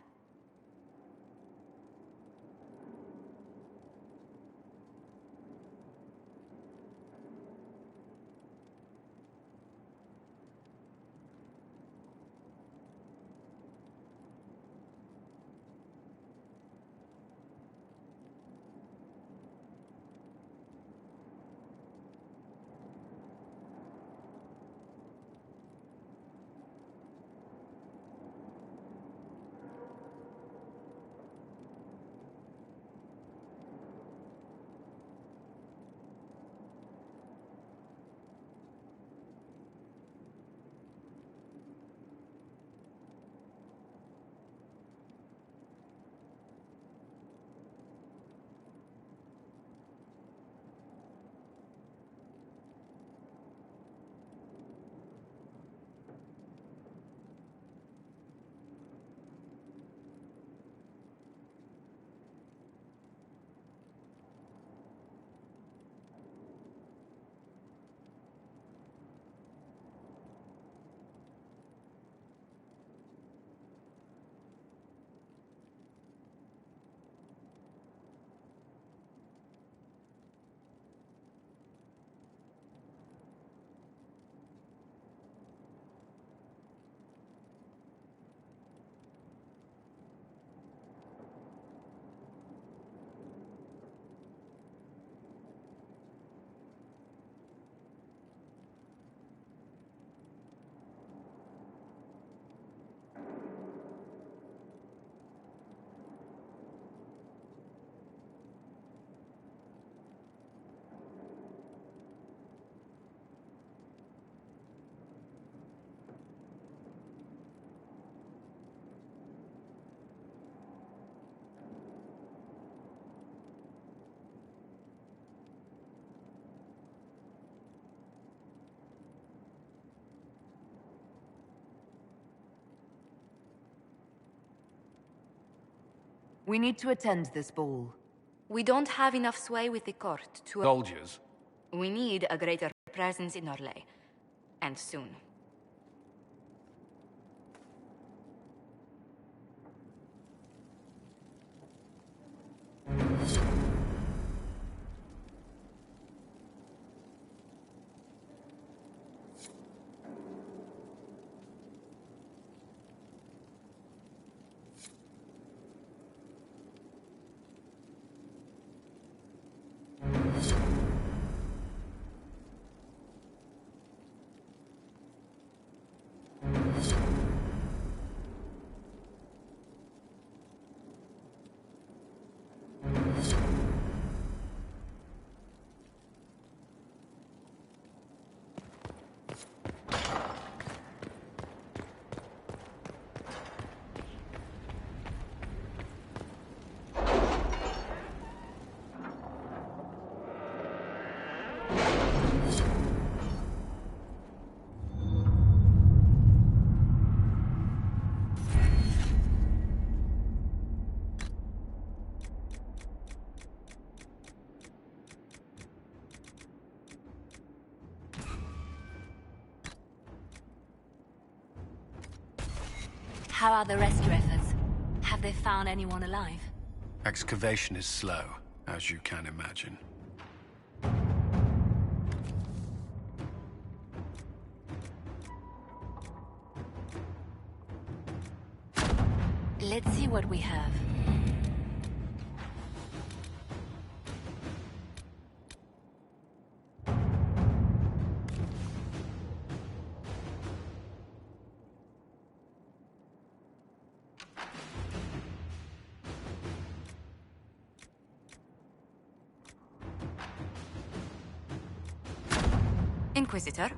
We need to attend this ball. We don't have enough sway with the court to... Soldiers. We need a greater presence in Orlais. And soon. How are the rescue efforts? Have they found anyone alive? Excavation is slow, as you can imagine. Let's see what we have. Inquisitor?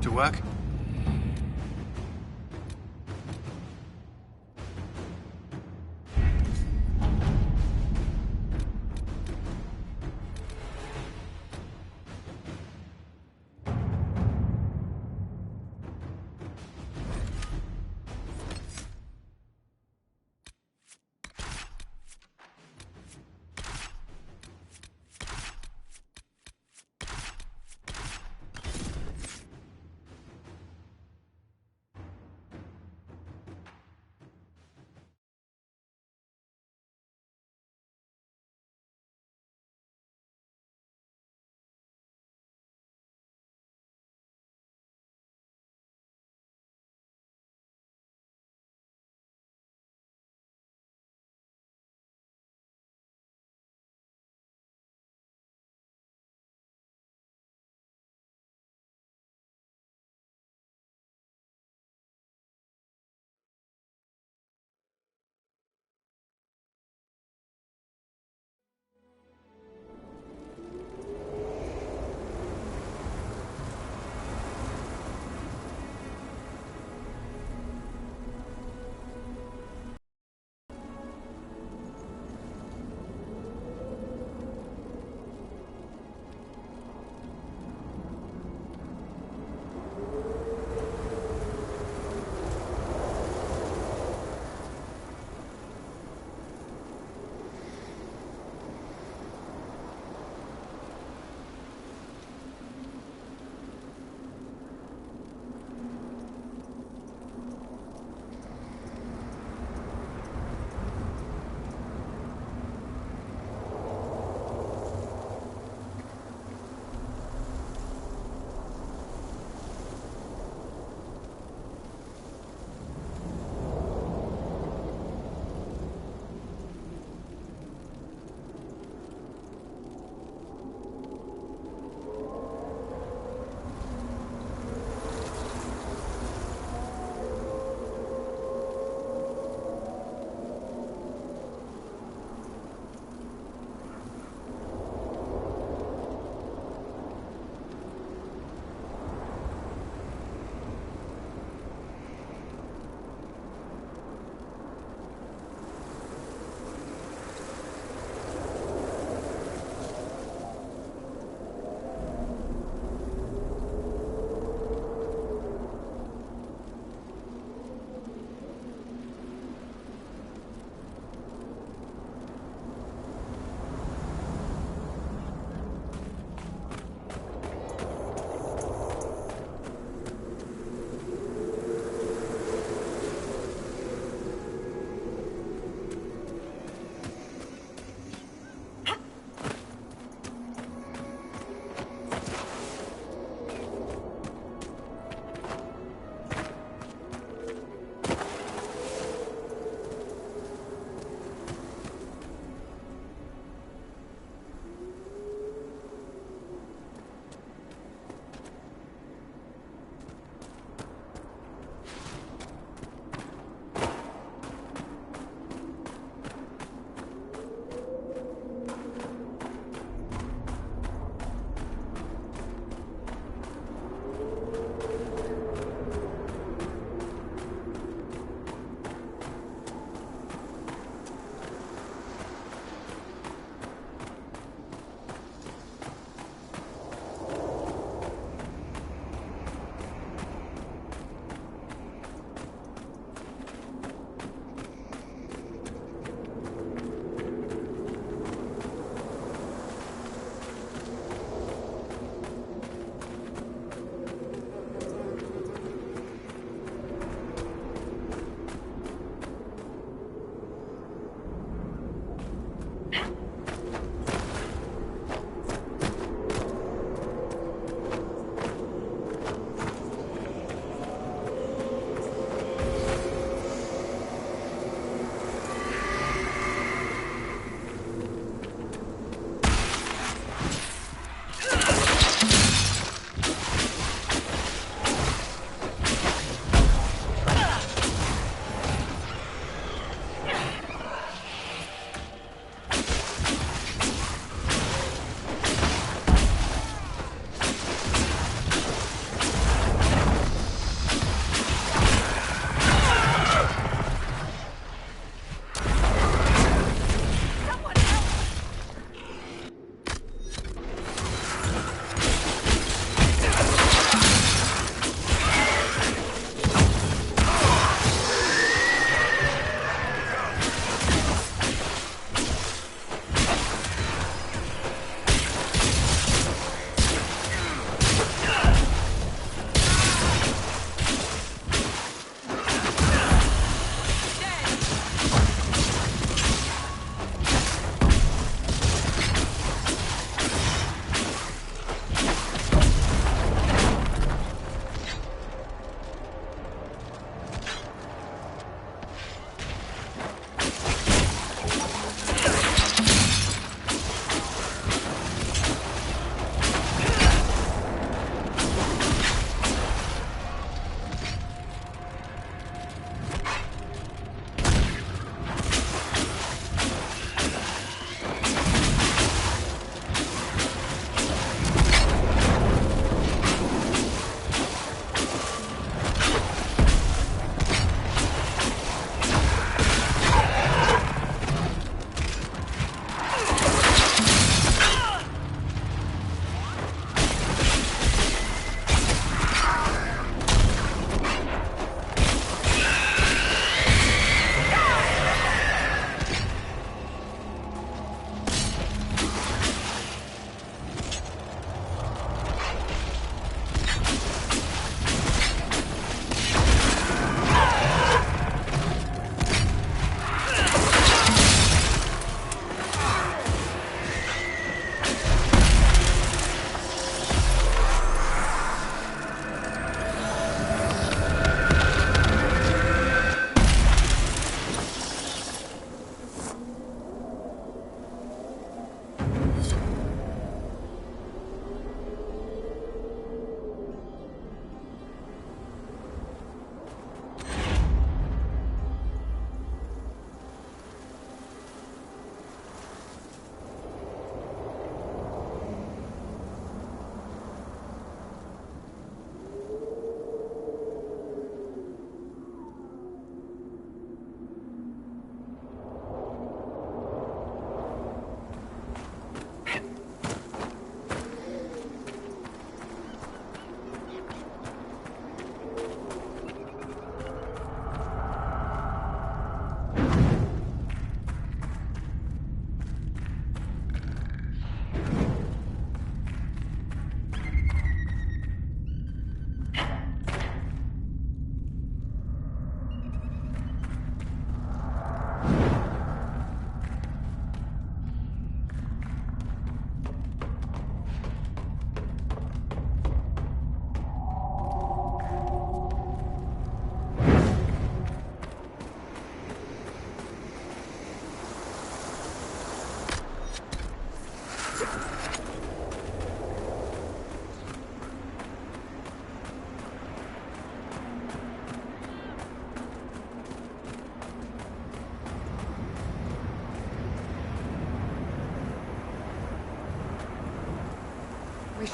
To work?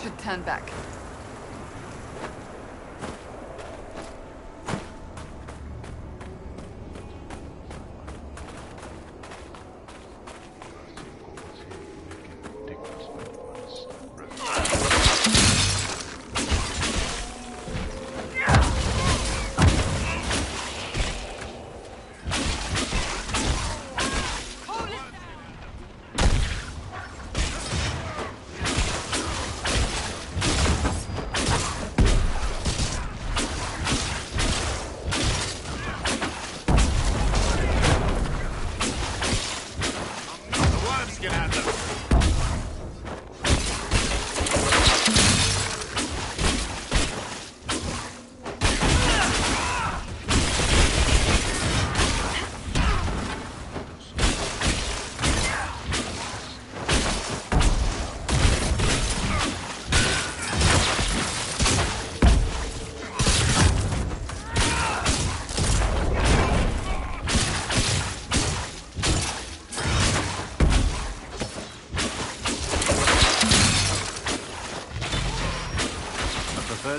should turn back.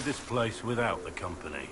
This place without the company.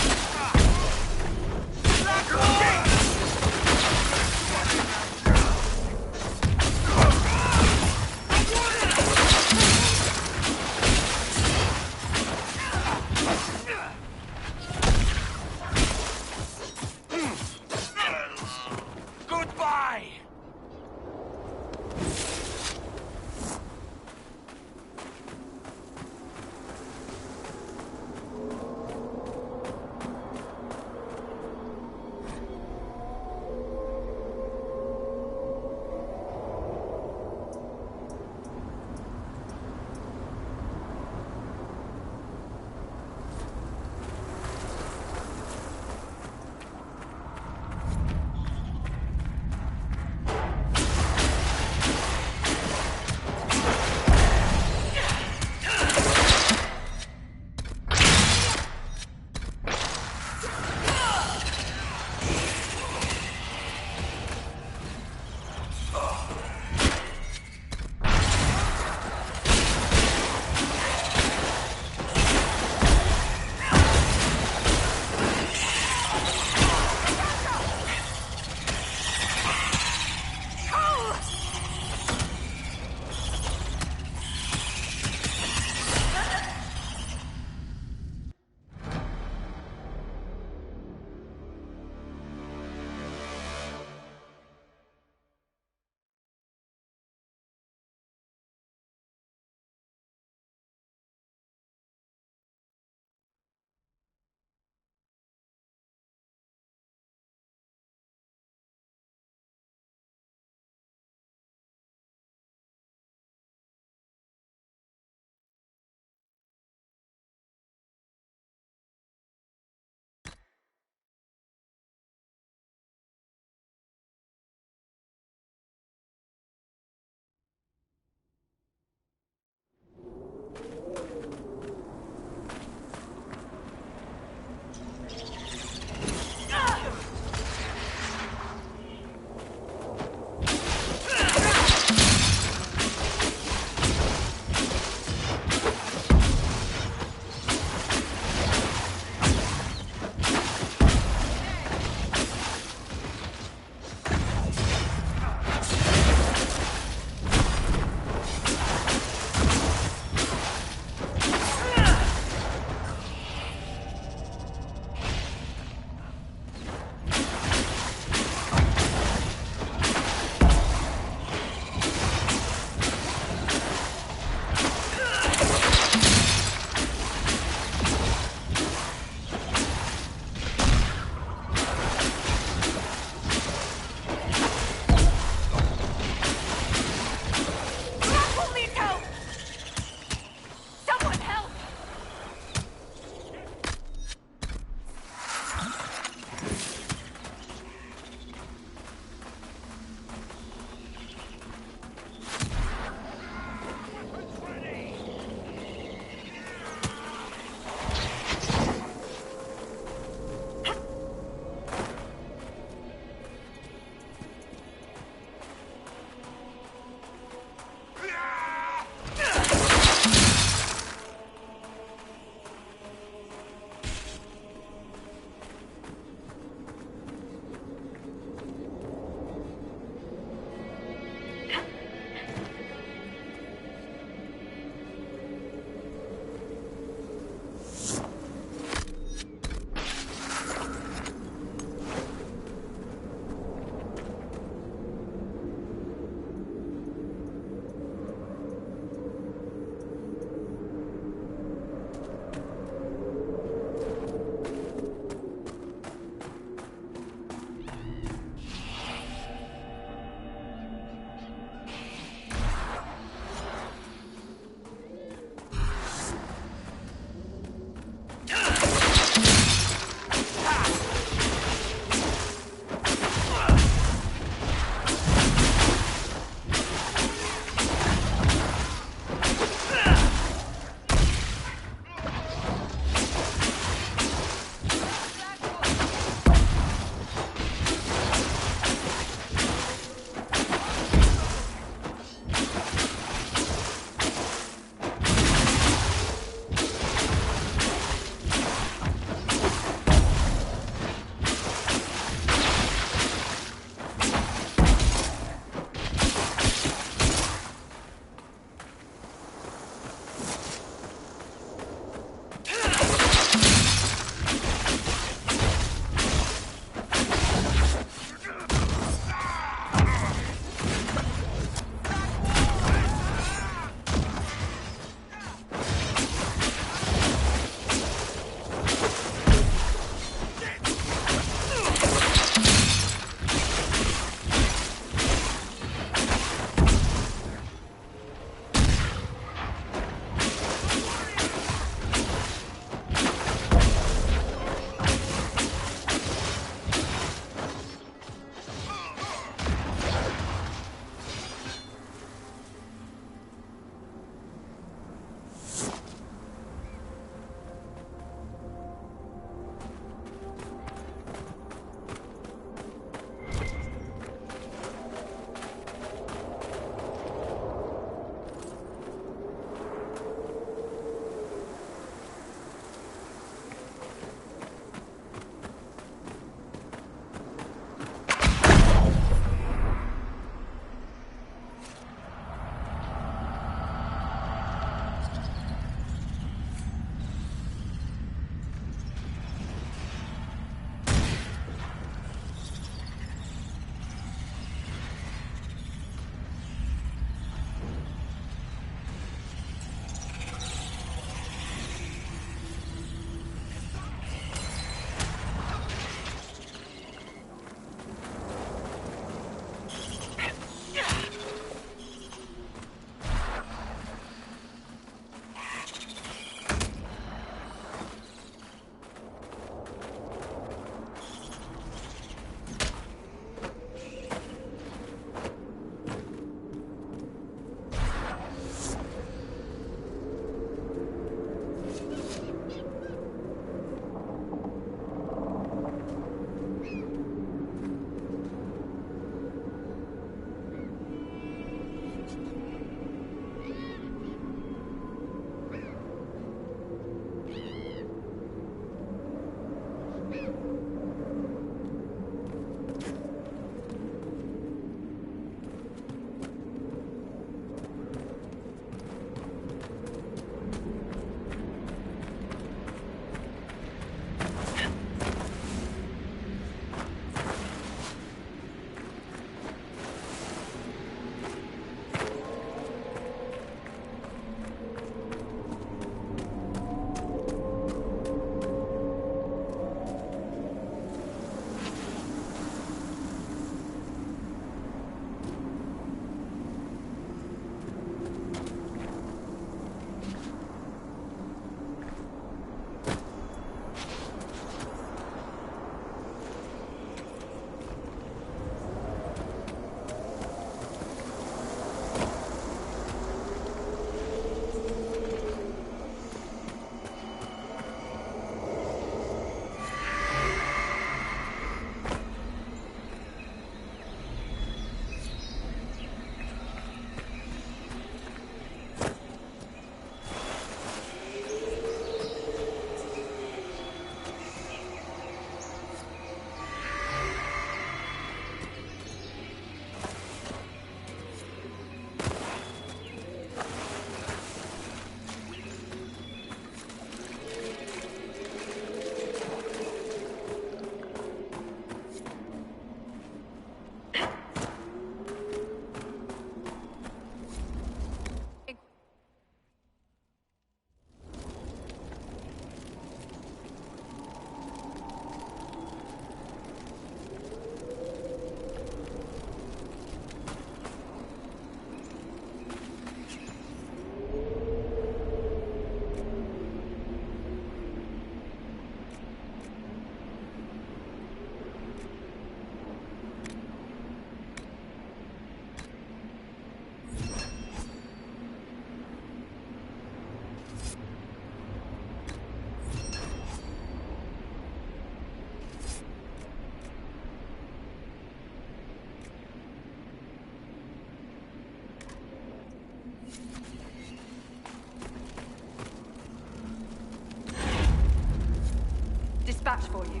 for you.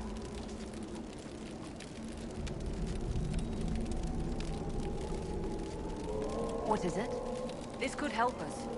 What is it? This could help us.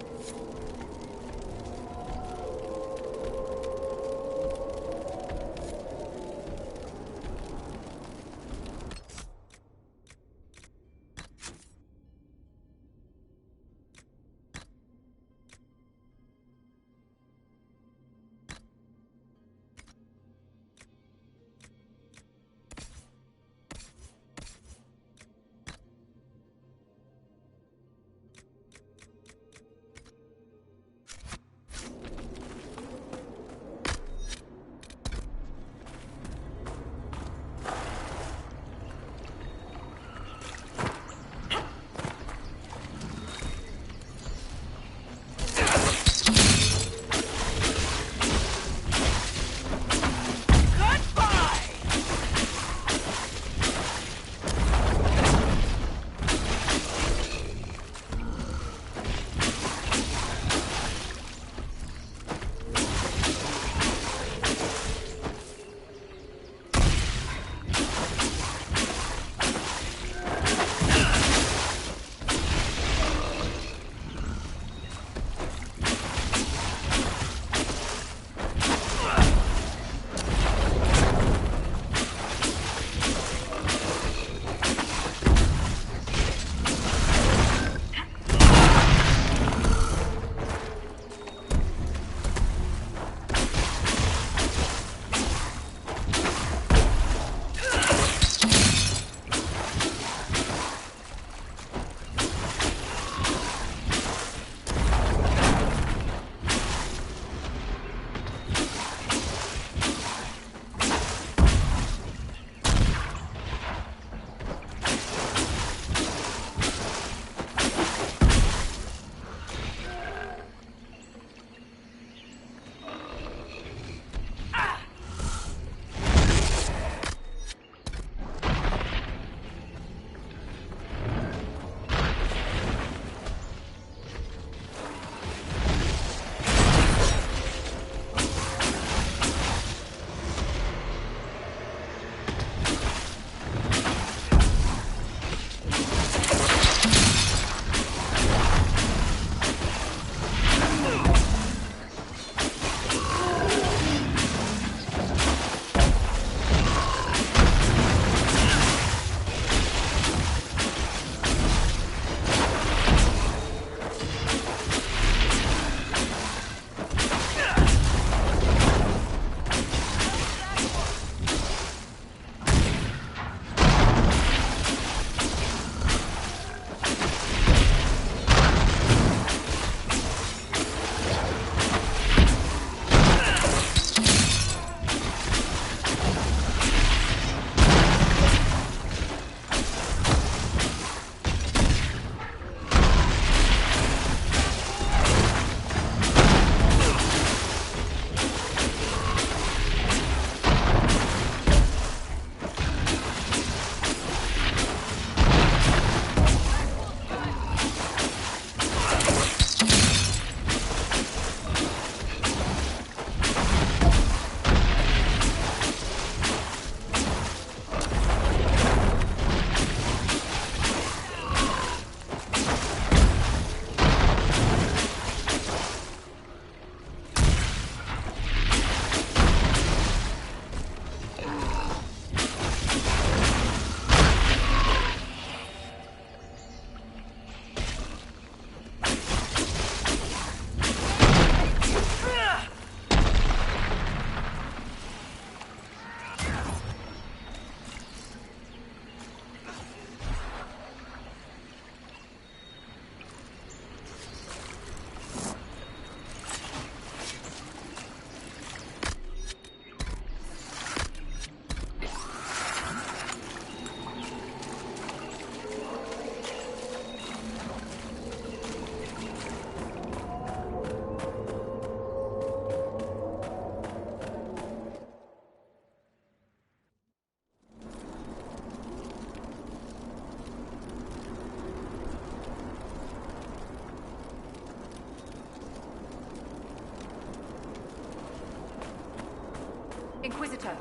Inquisitor,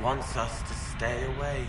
wants us to stay away.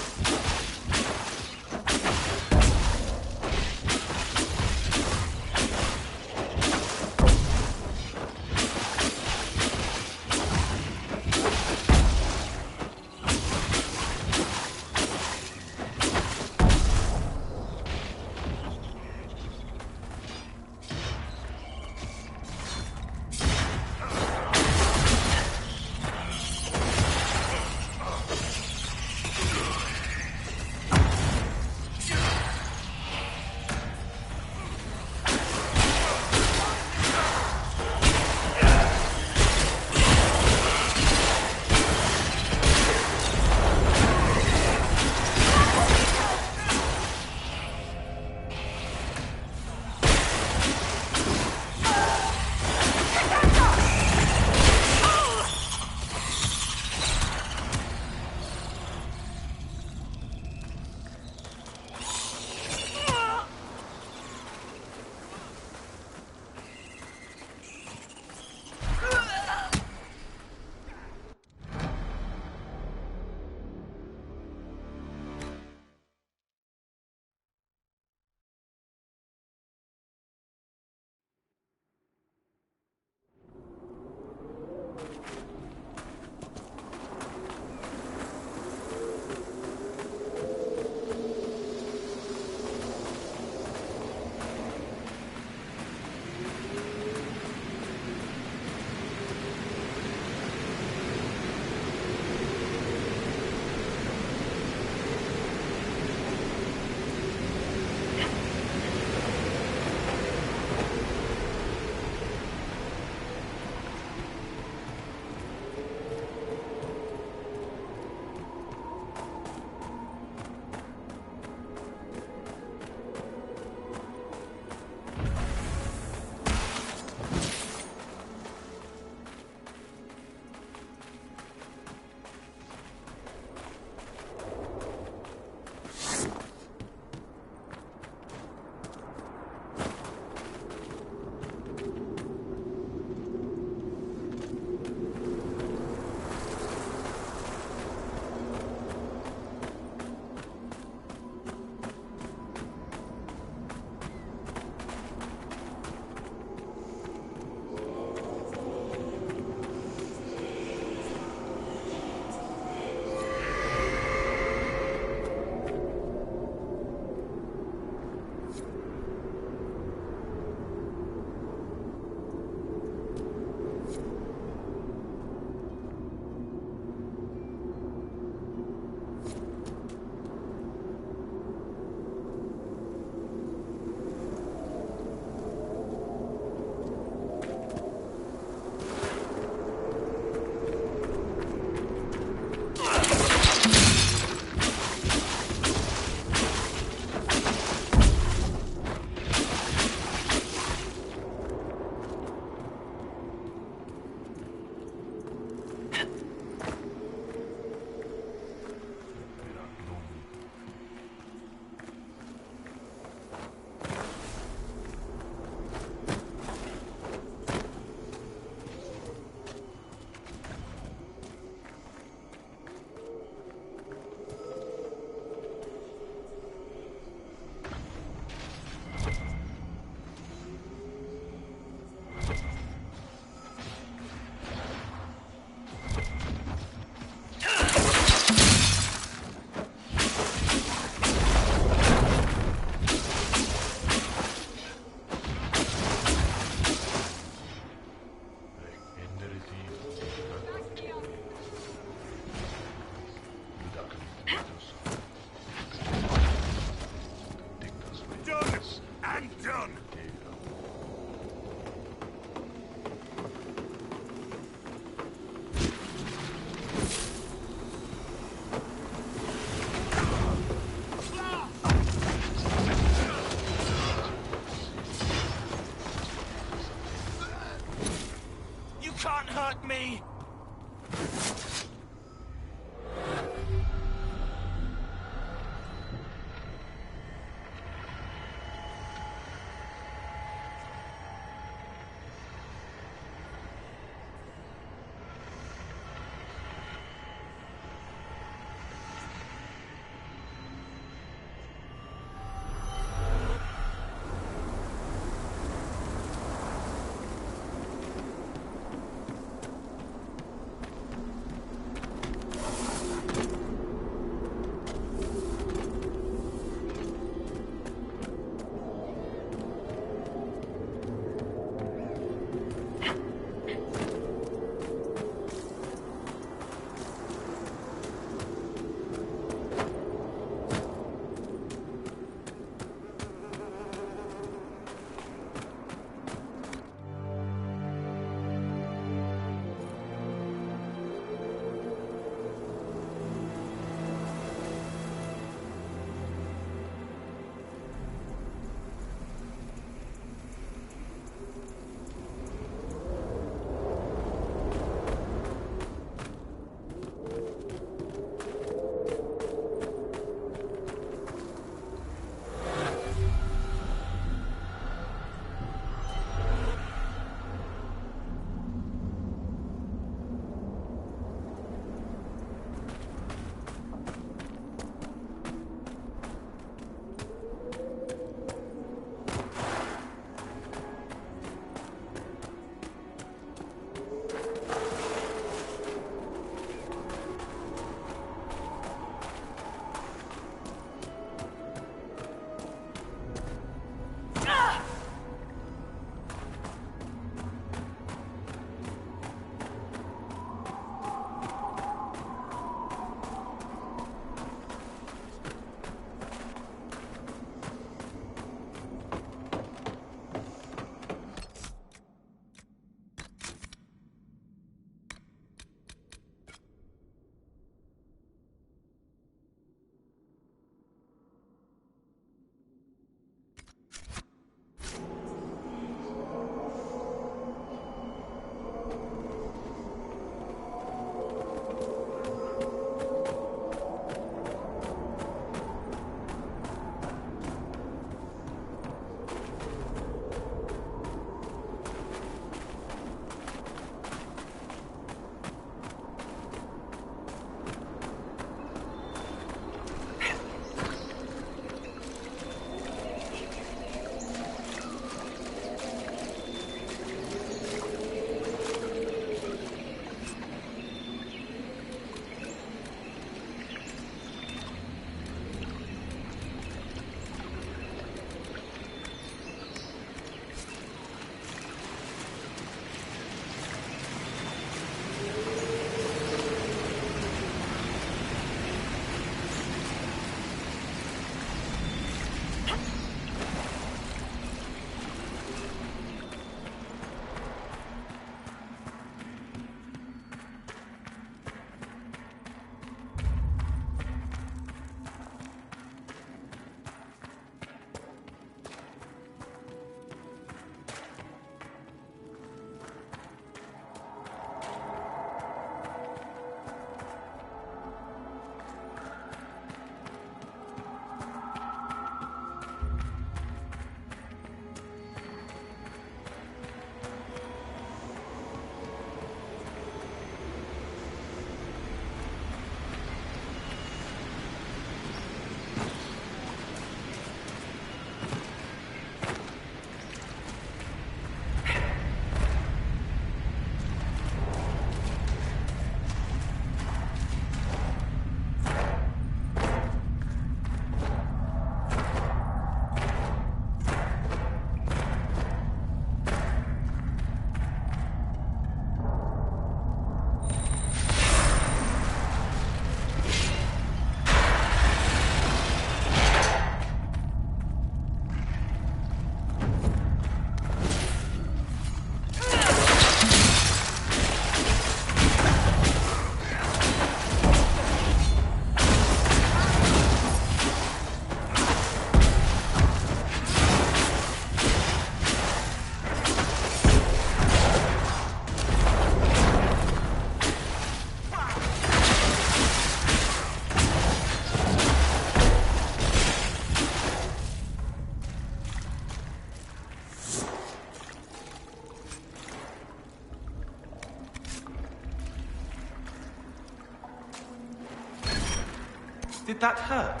Did that hurt?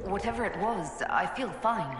Whatever it was, I feel fine.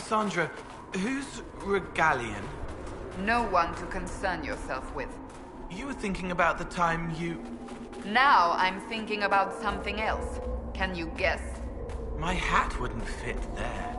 Cassandra, whose Regalian? No one to concern yourself with. You were thinking about the time you... Now I'm thinking about something else. Can you guess? My hat wouldn't fit there.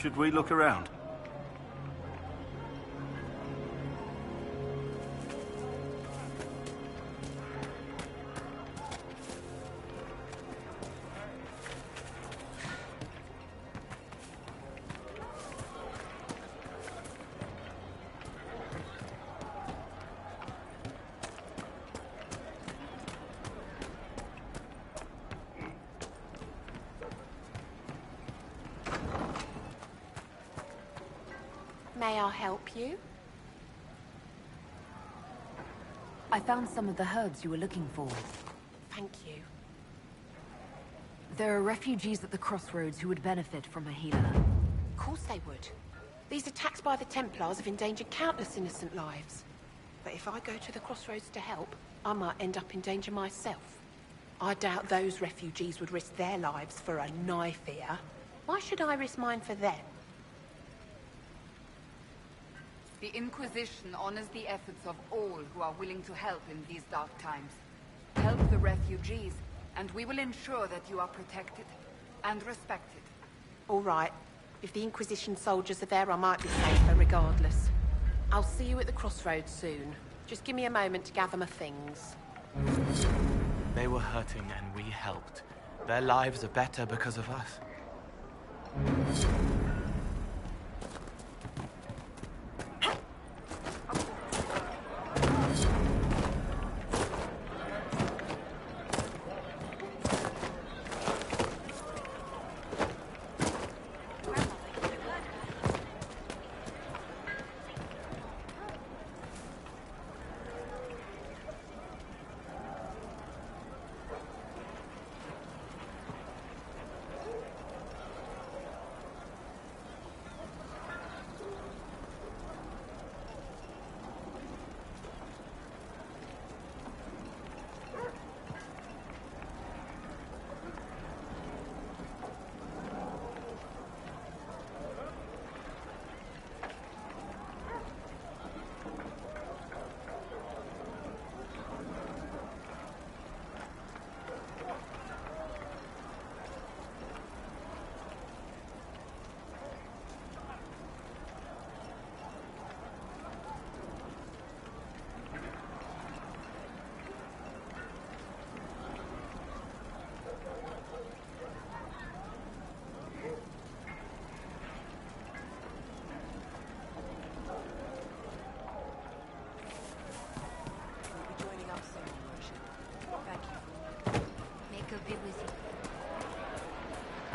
Should we look around? May I help you? I found some of the herbs you were looking for. Thank you. There are refugees at the crossroads who would benefit from a healer. Of course they would. These attacks by the Templars have endangered countless innocent lives. But if I go to the crossroads to help, I might end up in danger myself. I doubt those refugees would risk their lives for a knife here. Why should I risk mine for them? The Inquisition honors the efforts of all who are willing to help in these dark times. Help the refugees, and we will ensure that you are protected and respected. All right. If the Inquisition soldiers are there, I might be safer regardless. I'll see you at the crossroads soon. Just give me a moment to gather my things. They were hurting and we helped. Their lives are better because of us.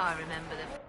I remember them.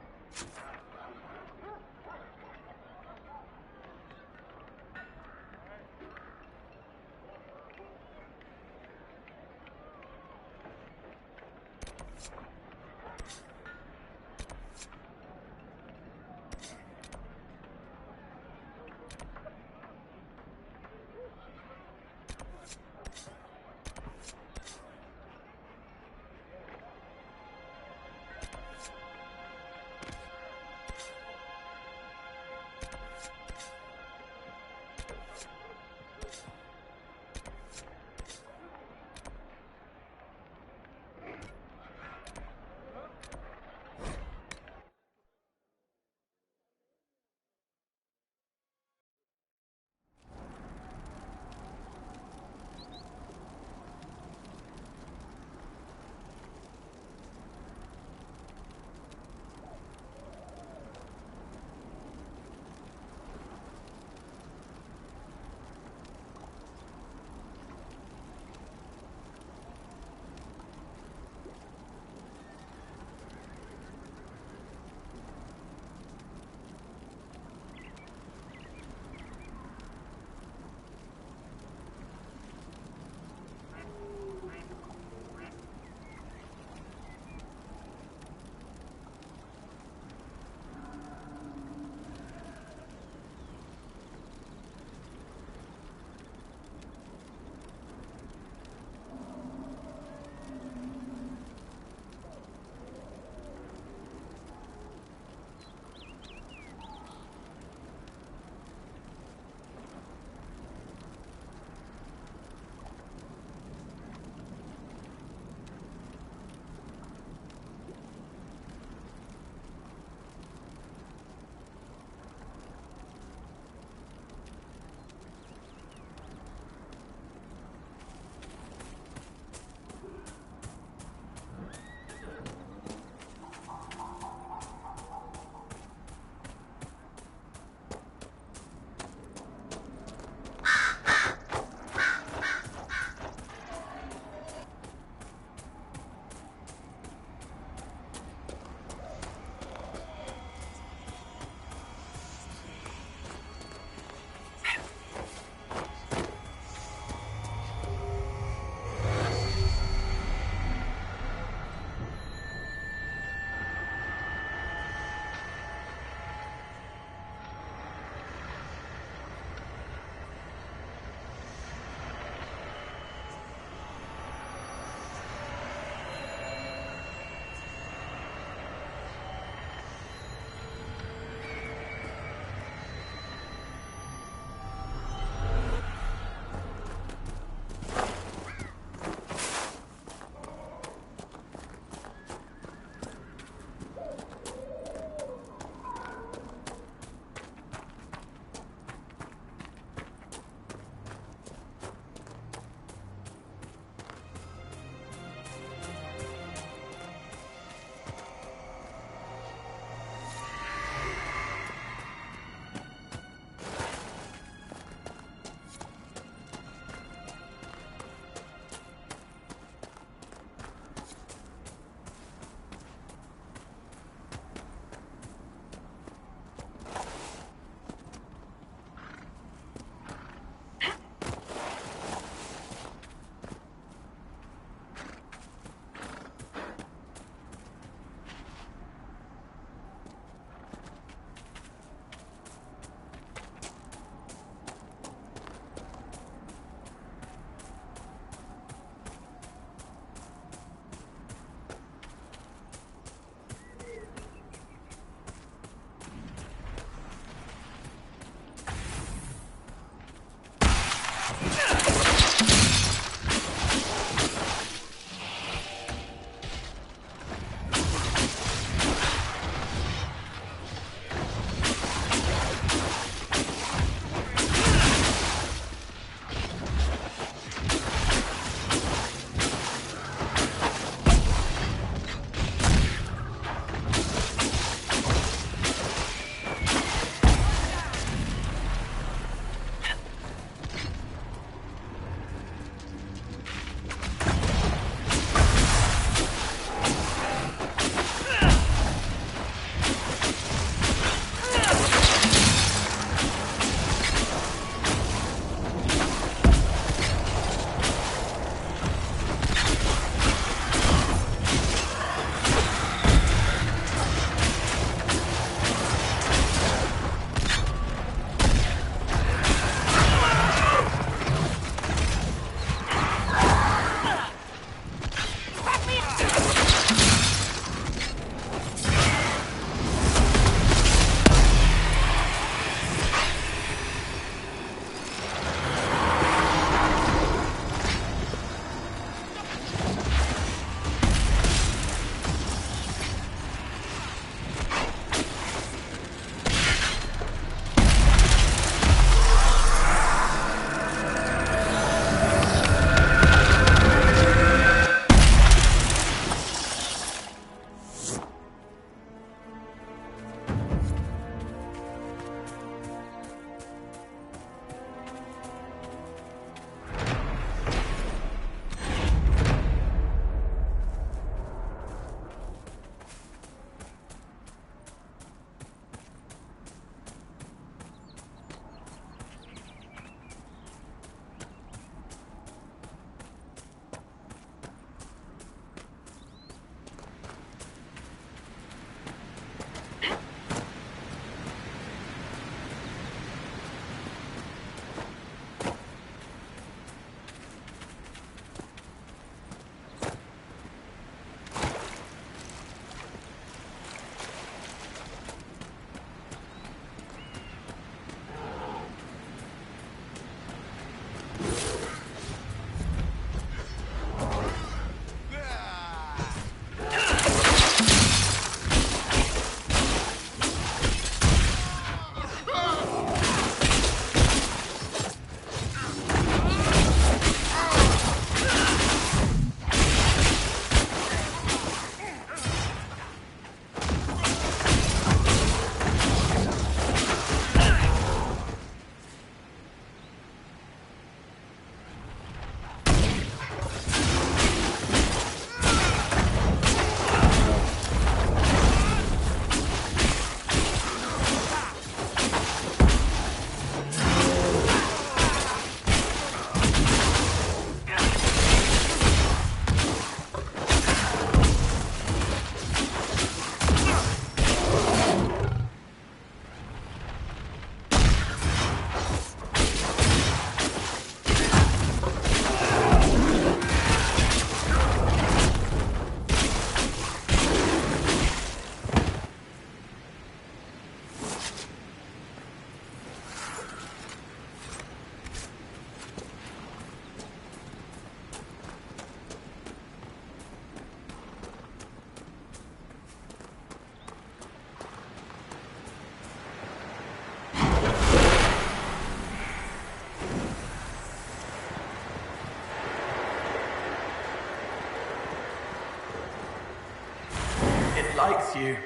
It's you.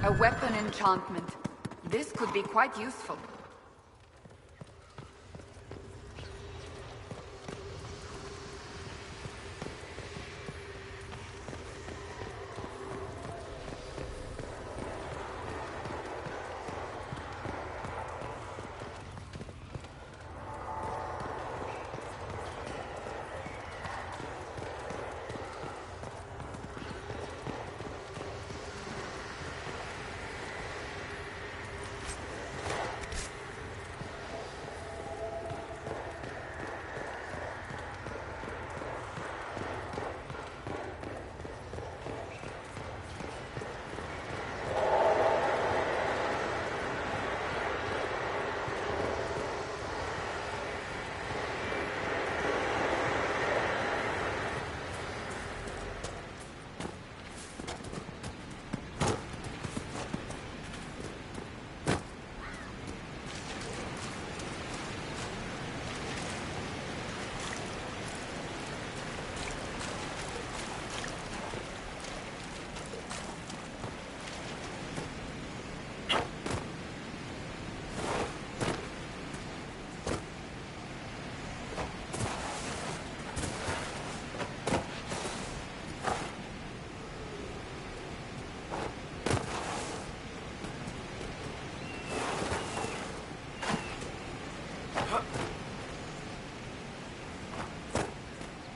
A weapon enchantment. This could be quite useful.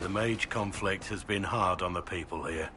The mage conflict has been hard on the people here.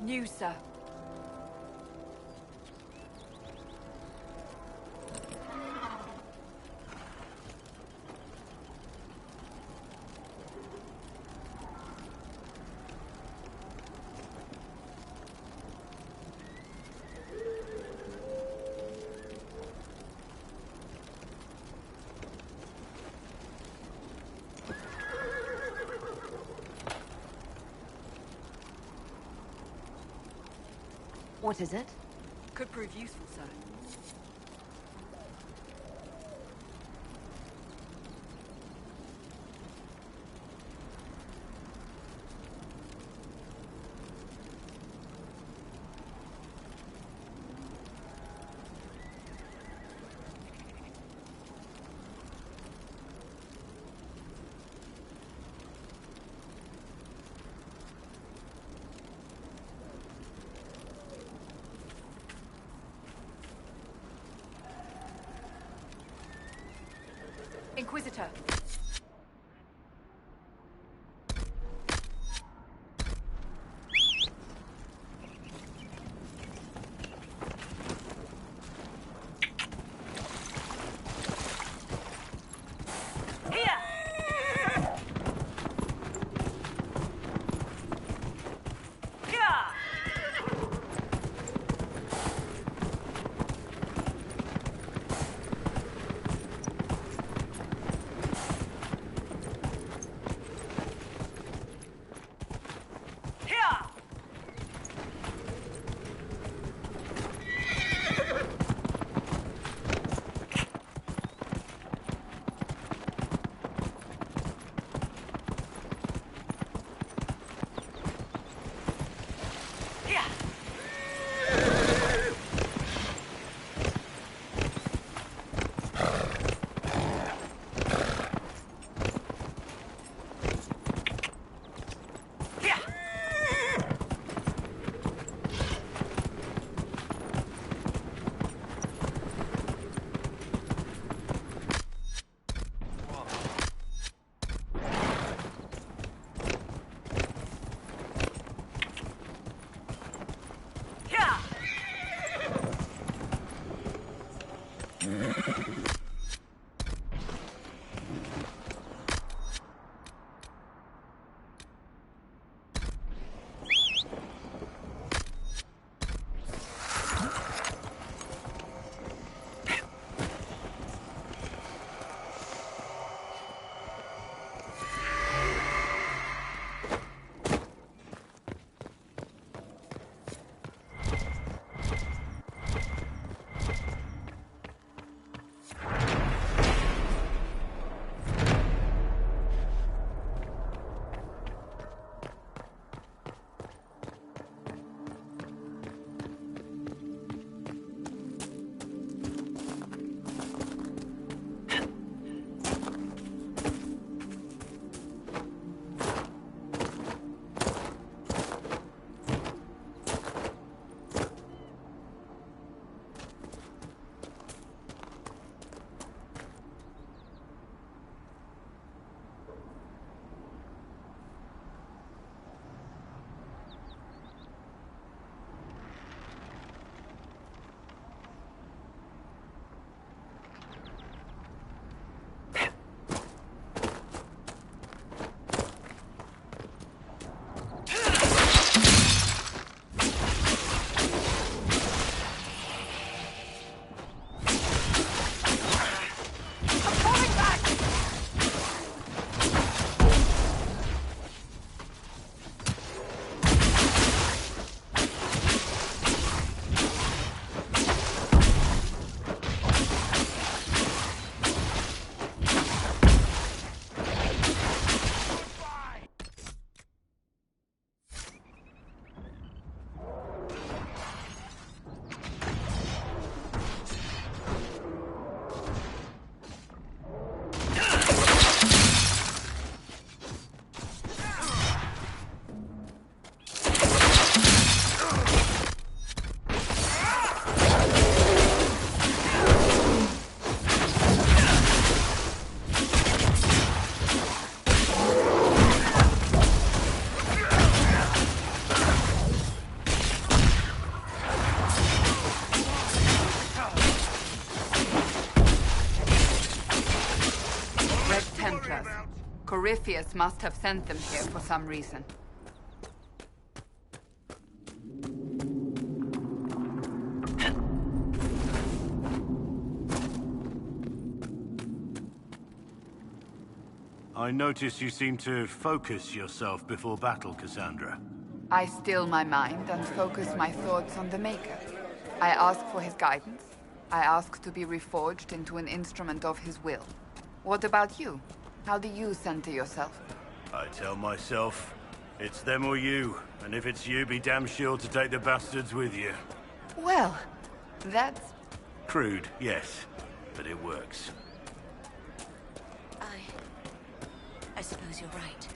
News, sir. What is it? Could prove useful, sir. Inquisitor. Corypheus must have sent them here for some reason. I notice you seem to focus yourself before battle, Cassandra. I still my mind and focus my thoughts on the Maker. I ask for his guidance. I ask to be reforged into an instrument of his will. What about you? How do you center yourself? I tell myself, it's them or you, and if it's you, be damn sure to take the bastards with you. Well, that's... Crude, yes, but it works. I suppose you're right.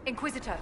Inquisitor,